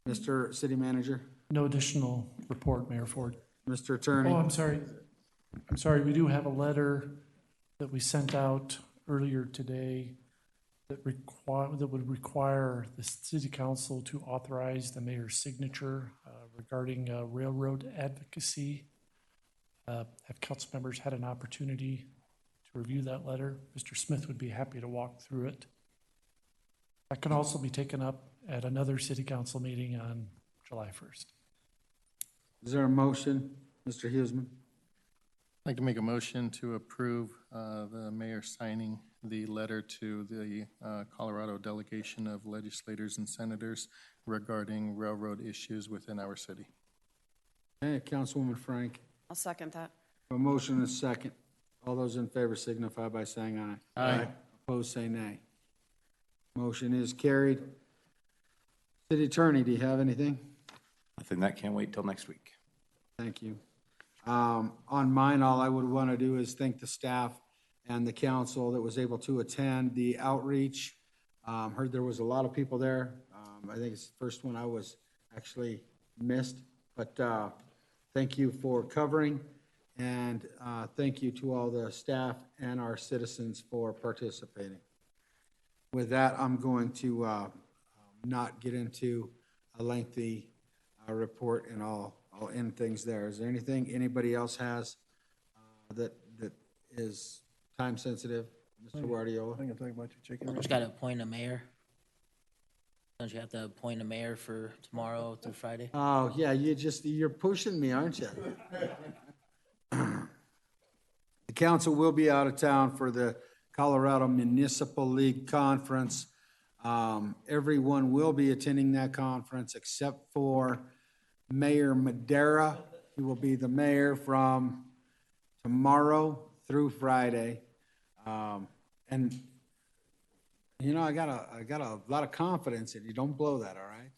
Mr. City Manager? No additional report, Mayor Ford. Mr. Attorney? Oh, I'm sorry. I'm sorry, we do have a letter that we sent out earlier today that would require the city council to authorize the mayor's signature regarding railroad advocacy. Have council members had an opportunity to review that letter? Mr. Smith would be happy to walk through it. That can also be taken up at another city council meeting on July 1st. Is there a motion? Mr. Huseman? I'd like to make a motion to approve the mayor signing the letter to the Colorado delegation of legislators and senators regarding railroad issues within our city. Okay, Councilwoman Frank. I'll second that. A motion and a second. All those in favor signify by saying aye. Aye. Opposed, say nay. Motion is carried. City Attorney, do you have anything? Nothing. That can't wait till next week. Thank you. On mine, all I would want to do is thank the staff and the council that was able to attend the outreach. Heard there was a lot of people there. I think it's the first one I was actually missed, but thank you for covering, and thank you to all the staff and our citizens for participating. With that, I'm going to not get into a lengthy report, and I'll end things there. Is there anything anybody else has that is time sensitive? Mr. Guardiola? I think I'm talking about your chicken. Just got to appoint a mayor. Don't you have to appoint a mayor for tomorrow through Friday? Oh, yeah, you're pushing me, aren't you? The council will be out of town for the Colorado Municipal League Conference. Everyone will be attending that conference except for Mayor Madera. He will be the mayor from tomorrow through Friday. And you know, I got a lot of confidence in you. Don't blow that, all right?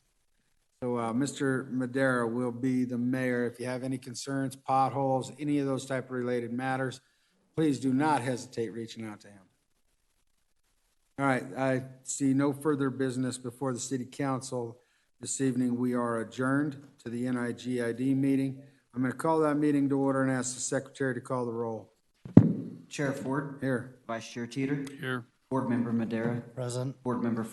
So Mr. Madera will be the mayor. If you have any concerns, potholes, any of those type of related matters, please do not hesitate reaching out to him. All right, I see no further business before the city council this evening. We are adjourned to the NIGID meeting. I'm going to call that meeting to order and ask the secretary to call the roll. Chair Ford. Here. Vice Chair Teeter. Here. Board Member Madera. Present. Board Member